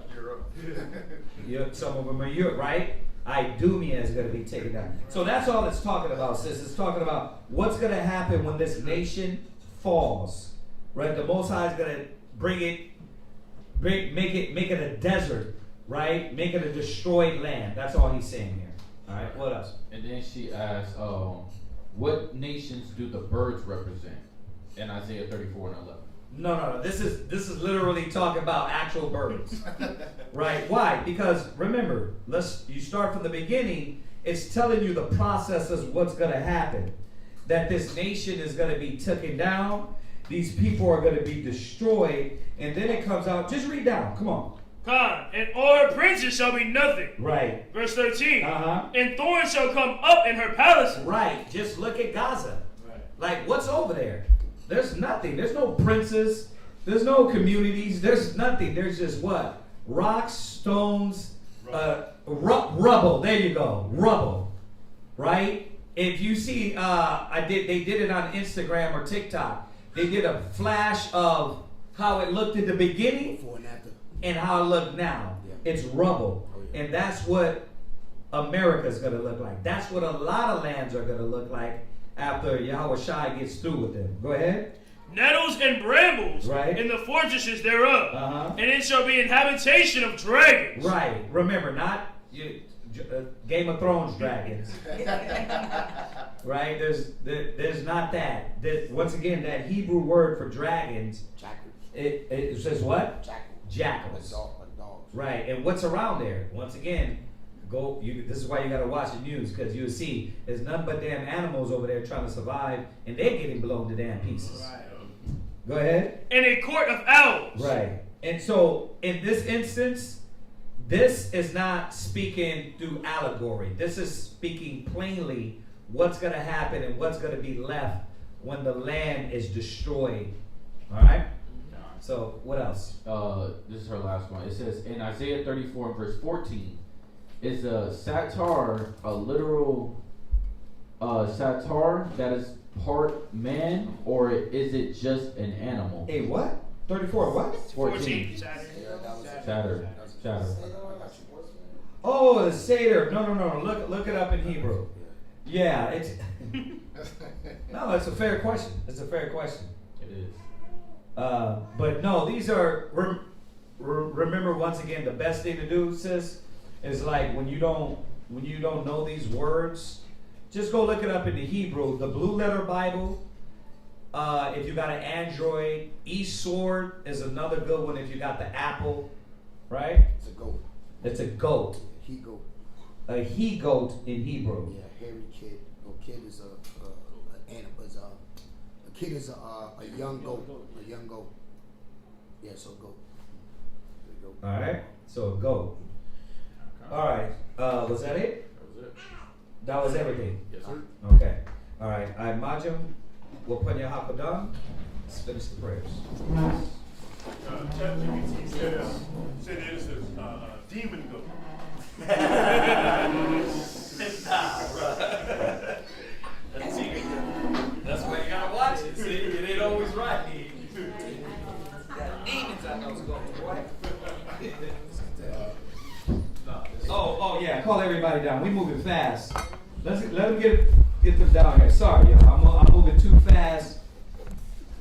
Some of them are Europe, right? Idumea is going to be taken down. So that's all it's talking about, sis. It's talking about what's going to happen when this nation falls, right? The Most High is going to make it a desert, right? Make it a destroyed land. That's all he's saying here. All right, what else? And then she asked, what nations do the birds represent in Isaiah 34 and 11? No. This is literally talking about actual birds, right? Why? Because remember, you start from the beginning. It's telling you the process of what's going to happen. That this nation is going to be taken down. These people are going to be destroyed, and then it comes out. Just read down. Come on. God, and all her princes shall be nothing. Right. Verse 13. Uh-huh. And thorns shall come up in her palaces. Right. Just look at Gaza. Right. Like, what's over there? There's nothing. There's no princes. There's no communities. There's nothing. There's just what? Rocks, stones, rubble. There you go. Rubble. Right? If you see, they did it on Instagram or TikTok. They did a flash of how it looked at the beginning Before and after. and how it looked now. Yeah. It's rubble. Oh, yeah. And that's what America's going to look like. That's what a lot of lands are going to look like after Yahweh Shai gets through with them. Go ahead. Nettles and brambles in the fortresses thereof. And it shall be an habitation of dragons. Right. Remember, not Game of Thrones dragons. Right? There's not that. Once again, that Hebrew word for dragons, it says what? Jackals. Dogs. Right. And what's around there? Once again, this is why you got to watch the news, because you'll see there's none but damn animals over there trying to survive, and they're getting blown to damn pieces. Right. Go ahead. And a court of owls. Right. And so in this instance, this is not speaking through allegory. This is speaking plainly what's going to happen and what's going to be left when the land is destroyed. All right? So what else? This is her last one. It says in Isaiah 34 and verse 14, is a satar a literal satar that is part man, or is it just an animal? A what? 34 what? 14. Chatter. Oh, the Seder. No. Look it up in Hebrew. Yeah, it's no, it's a fair question. It's a fair question. It is. But no, these are remember once again, the best thing to do, sis, is like when you don't know these words, just go look it up in the Hebrew. The Blue Letter Bible. If you got an Android, eSword is another good one. If you got the Apple, right? It's a goat. It's a goat. He goat. A he goat in Hebrew. Yeah, hairy kid. A kid is a young goat. A young goat. Yeah, so goat. All right. So a goat. All right. Was that it? That was it. That was everything. Yes, sir. Okay. All right. I Majum, Wapanya Hapadam. Let's finish the prayers. ChatGPT said it is a demon goat. That's why you gotta watch it. See, it ain't always right. Got demons on those goats, boy. Oh yeah. Call everybody down. We moving fast. Let them get them down here. Sorry, y'all. I'm moving too fast.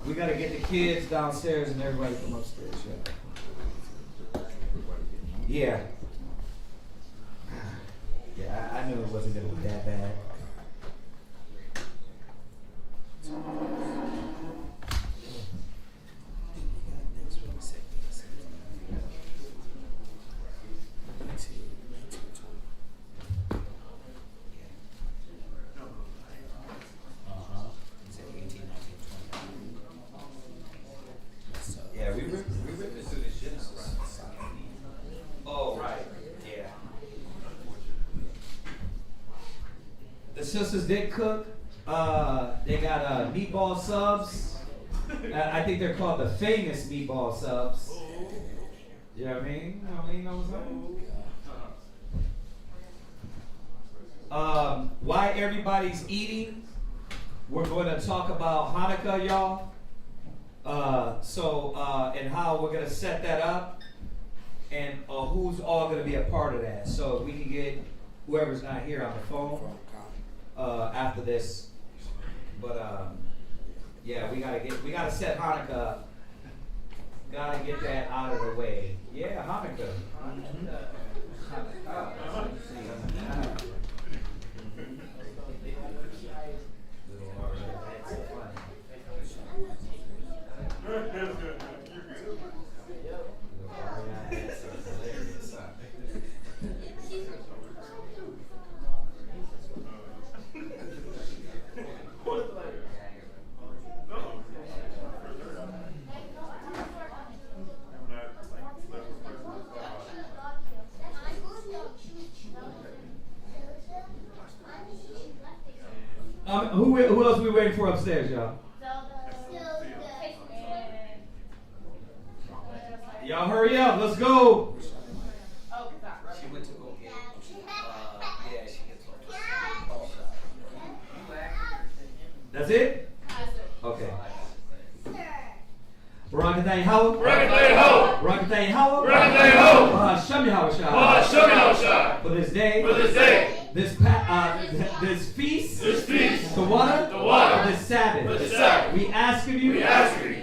We gotta get the kids downstairs and everybody from upstairs. Yeah. Yeah, I knew it wasn't gonna be that bad. Yeah, we ripped it through this Genesis. Oh, right. Yeah. The sisters did cook. They got meatball subs. I think they're called the famous meatball subs. You know what I mean? You know what I'm saying? Why everybody's eating, we're going to talk about Hanukkah, y'all. And how we're going to set that up, and who's all going to be a part of that. So we can get whoever's not here on the phone after this. But yeah, we gotta set Hanukkah up. Gotta get that out of the way. Yeah, Hanukkah. Who else are we waiting for upstairs, y'all? Y'all hurry up, let's go. She went to go get she gets That's it? Okay. Barakatay Hawa. Barakatay Hawa. Barakatay Hawa. Barakatay Hawa. Shami Hawashah. Shami Hawashah. For this day. For this day. This feast. This feast. The water. The water. For this Sabbath. For this Sabbath. We ask of you. We ask of you.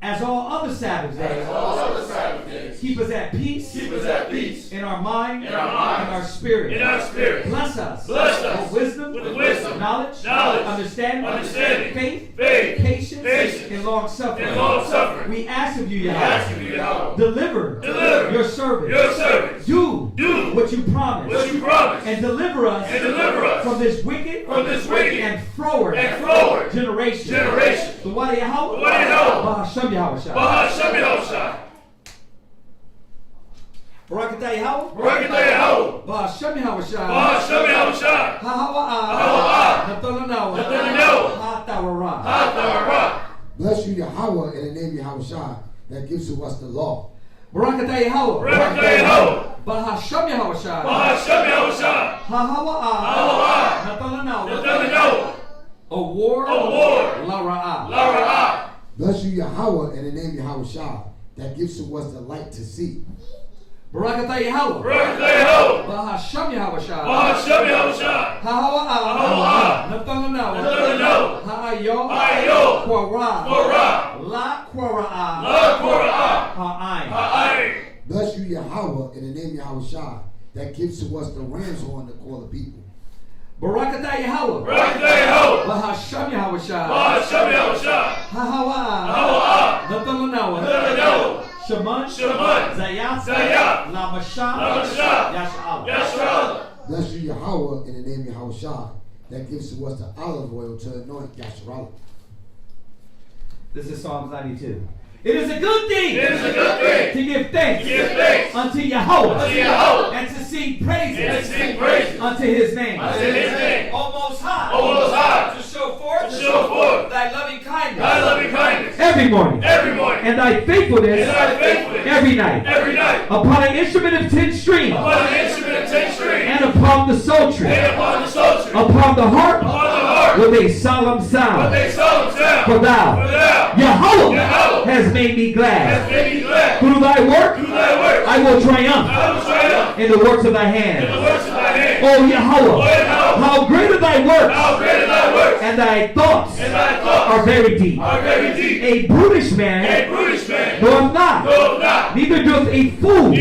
As all other Sabbath days. As all other Sabbath days. Keep us at peace. Keep us at peace. In our mind. In our mind. In our spirit. In our spirit. Bless us. Bless us. With wisdom. With wisdom. Knowledge. Knowledge. Understanding. Understanding. Faith. Faith. Patience. Patience. And long suffering. And long suffering. We ask of you, We Yahweh. ask of you, Yahweh. Deliver. Deliver. Your servants. Your servants. Do what you promised. What you promised. And deliver us. And deliver us. From this wicked. From this wicked. And froward. And froward. Generation. Generation. The Wadi Yahweh. The Wadi Yahweh. Bahasham Yahweh. Bahasham Yahweh. Barakatay Yahweh. Barakatay Yahweh. Bahasham Yahweh. Bahasham Yahweh. Hahawa'a. Nathalanawa. Nathalanawa. Hatawara. Hatawara. Bless you, Yahweh, in the name of Yahweh that gives to us the law. Barakatay Yahweh. Barakatay Yahweh. Bahasham Yahweh. Bahasham Yahweh. Hahawa'a. Nathalanawa. Nathalanawa. Award. La Ra'ah. La Ra'ah. Bless you, Yahweh, in the name of Yahweh that gives to us the light to see. Barakatay Yahweh. Barakatay Yahweh. Bahasham Yahweh. Bahasham Yahweh. Hahawa'a. Nathalanawa. Nathalanawa. Ha'ayo. Quara. La Quara'a. La Quara'a. Ha'ayin. Bless you, Yahweh, in the name of Yahweh that gives to us the ram's horn to call the people. Barakatay Yahweh. Barakatay Yahweh. Bahasham Yahweh. Bahasham Yahweh. Hahawa'a. Nathalanawa. Shaman. Zayat. La Mashah. Yash'al. Bless you, Yahweh, in the name of Yahweh that gives to us the olive oil to anoint Yasharallah. This is Psalms 92. It is a good thing. It is a good thing to give thanks. To give thanks unto Yahweh. Unto Yahweh. And to sing praises. And to sing praises unto His name. Unto His name. O Most High. O Most High. To show forth. To show forth. Thy loving kindness. Thy loving kindness. Every morning. Every morning. And thy faithfulness. And thy faithfulness. Every night. Every night. Upon an instrument of 10 strings. Upon an instrument of 10 strings. And upon the psaltery. And upon the psaltery. Upon the harp. Upon the harp. With a solemn sound. With a solemn sound. For thou. For thou. Yahweh. Yahweh. Has made me glad. Has made me glad. Through thy work. Through thy work. I will triumph. I will triumph. In the works of thy hands. In the works of thy hands. O Yahweh, how great are thy works, and thy thoughts are very deep. A brutish man knoweth not, neither doth a fool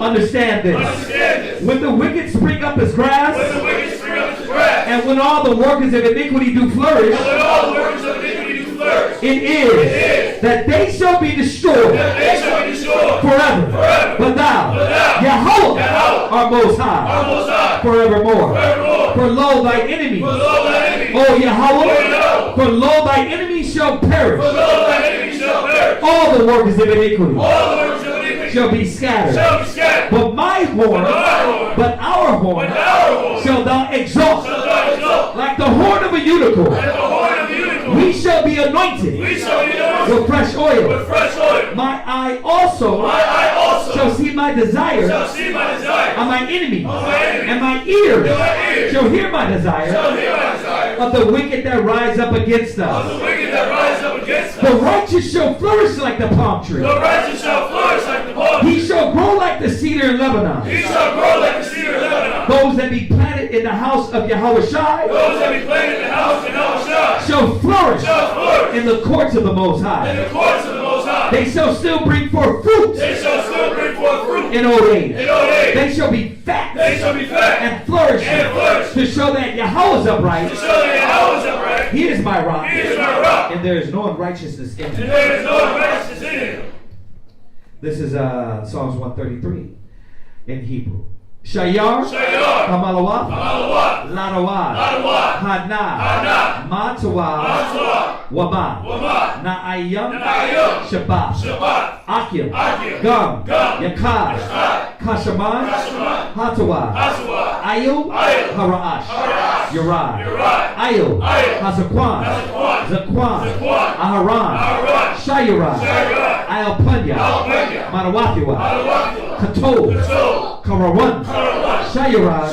understand this. When the wicked spring up as grass, and when all the workers of iniquity do flourish, it is that they shall be destroyed forever. But thou, Yahweh, art most high forevermore. For lo, thy enemies, O Yahweh, for lo, thy enemies shall perish. All the workers of iniquity shall be scattered. But my horn, but our horn, shall thou exalt like the horn of a unicorn. We shall be anointed with fresh oil. My eye also shall see my desire on my enemies, and my ears shall hear my desire of the wicked that rise up against us. The righteous shall flourish like the palm tree. He shall grow like the cedar in Lebanon. Those that be planted in the house of Yahweh shall flourish in the courts of the Most High. They shall still bring forth fruit in old age. They shall be fat and flourish to show that Yahweh is upright. He is my rock, and there is no unrighteousness in him. This is Psalms 133 in Hebrew. Shayar, Hamalawah, Ladawah, Hana, Matawah, Wabah, Na'ayam, Shabbat, Akim, Gum, Yakad, Kashaman, Hatawah, Ayu, Haraash, Uriah, Ayu, Hazakwan, Zakwan, Aharan, Shayarah, Ayalpanya, Manawathiwa, Katol, Karawan, Shayarah,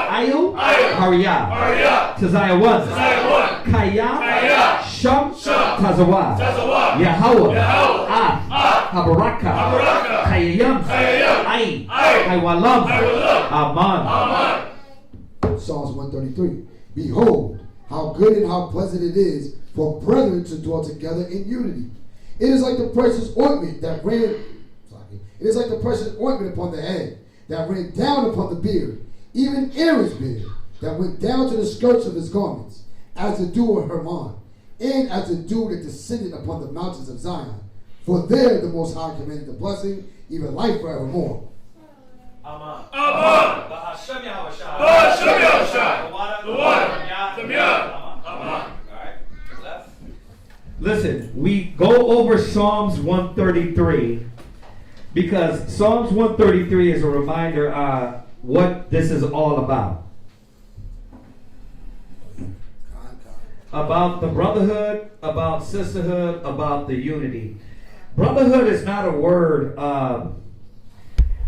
Ayu, Hariyah, Taziah 1, Kaya, Sham, Tazawah, Yahweh, Habaraka, Kayayam, Ain, Haywalam, Aman. Psalms 133. Behold, how good and how pleasant it is for brethren to dwell together in unity. It is like the precious ointment that ran. It is like the precious ointment upon the head that ran down upon the beard, even Aaron's beard, that went down to the skirts of his garments, as the dew of Hermon, and as the dew that descended upon the mountains of Zion. For there the Most High commanded the blessing, even life forevermore. Amen. Amen. Bahashem Yahushua. Bahashem Yahushua. The water. Amen. Listen, we go over Psalms 133 because Psalms 133 is a reminder of what this is all about. About the brotherhood, about sisterhood, about the unity. Brotherhood is not a word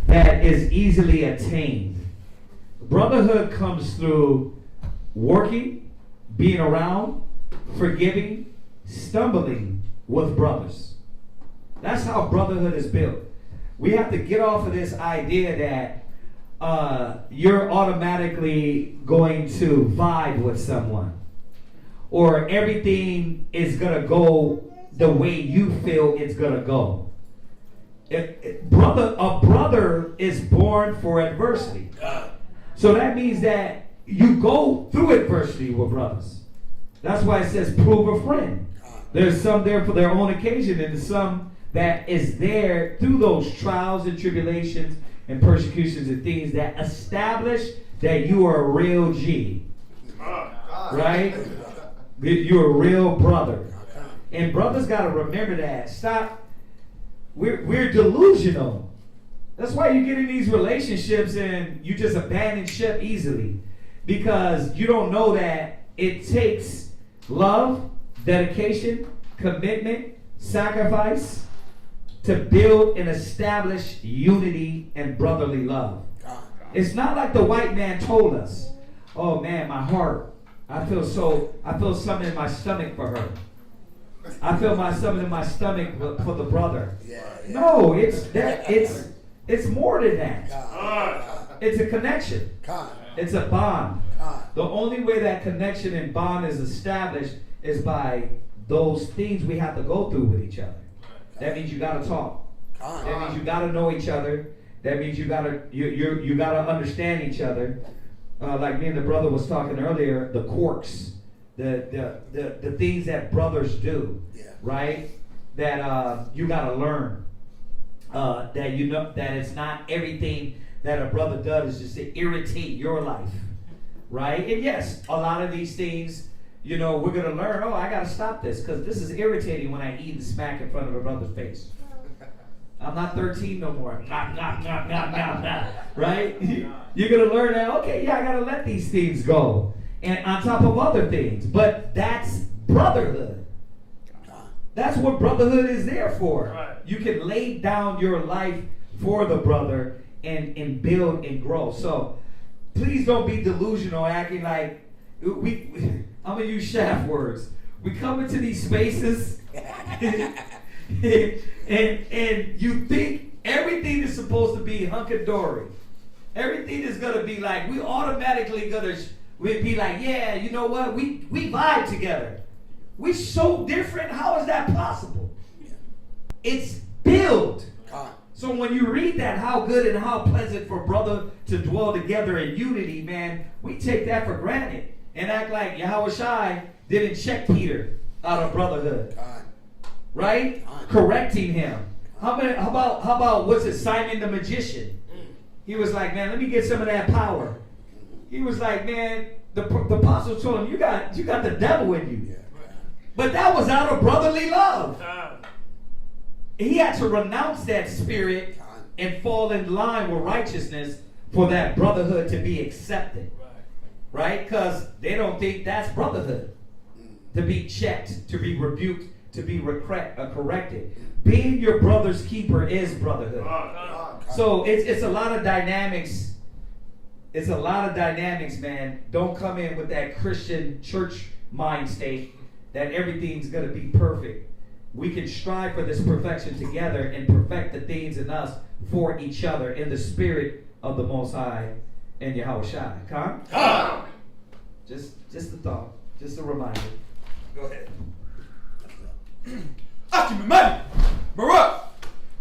that is easily attained. Brotherhood comes through working, being around, forgiving, stumbling with brothers. That's how brotherhood is built. We have to get off of this idea that you're automatically going to vibe with someone, or everything is going to go the way you feel it's going to go. A brother is born for adversity. So that means that you go through adversity with brothers. That's why it says prove a friend. There's some there for their own occasion, and there's some that is there through those trials and tribulations and persecutions and things that establish that you are a real G. Right? You're a real brother. And brothers got to remember that. Stop. We're delusional. That's why you get in these relationships and you just abandon ship easily. Because you don't know that it takes love, dedication, commitment, sacrifice to build and establish unity and brotherly love. It's not like the white man told us, oh man, my heart, I feel something in my stomach for her. I feel something in my stomach for the brother. No, it's more than that. It's a connection. It's a bond. The only way that connection and bond is established is by those things we have to go through with each other. That means you got to talk. That means you got to know each other. That means you got to understand each other. Like me and the brother was talking earlier, the quirks, the things that brothers do, right? That you got to learn. That you know that it's not everything that a brother does is just to irritate your life, right? And yes, a lot of these things, you know, we're gonna learn. Oh, I gotta stop this because this is irritating when I eat and smack in front of a brother's face. I'm not 13 no more. Right? You're gonna learn that. Okay, yeah, I gotta let these things go, and on top of other things. But that's brotherhood. That's what brotherhood is there for. Right. You can lay down your life for the brother and build and grow. So please don't be delusional, acting like I'm gonna use shaft words. We come into these spaces and you think everything is supposed to be hunky-dory. Everything is gonna be like, we automatically gonna be like, yeah, you know what? We vibe together. We're so different. How is that possible? It's built. So when you read that, how good and how pleasant for brother to dwell together in unity, man, we take that for granted and act like Yahushua didn't check Peter out of brotherhood, right? Correcting him. How about what's it? Simon the magician. He was like, man, let me get some of that power. He was like, man, the apostle told him, you got the devil in you. But that was out of brotherly love. He had to renounce that spirit and fall in line with righteousness for that brotherhood to be accepted. Right? Because they don't think that's brotherhood. To be checked, to be rebuked, to be corrected. Being your brother's keeper is brotherhood. So it's a lot of dynamics. It's a lot of dynamics, man. Don't come in with that Christian church mind state that everything's going to be perfect. We can strive for this perfection together and perfect the things in us for each other in the spirit of the Most High and Yahushua. Come? Just a thought. Just a reminder. Go ahead. Akimimani, Barak,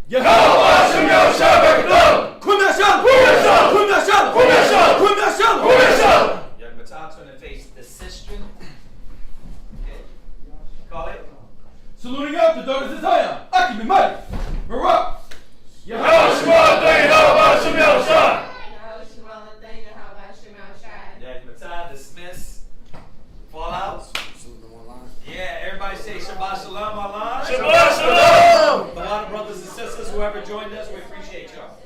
Yahweh Hashem Yahushua B'Kadam, Kumya Shalom, Kumya Shalom, Kumya Shalom, Kumya Shalom, Kumya Shalom, Kumya Shalom. Yagmatah, turn and face the cistern. Okay. Call it. Saluting out the daughters of Zion, Akimimani, Barak, Yahweh Hashem Yahushua. Yagmatah, dismiss. Fall out. Yeah, everybody say Shabbat Shalom online. Shabbat Shalom. A lot of brothers and sisters, whoever joined us, we appreciate y'all.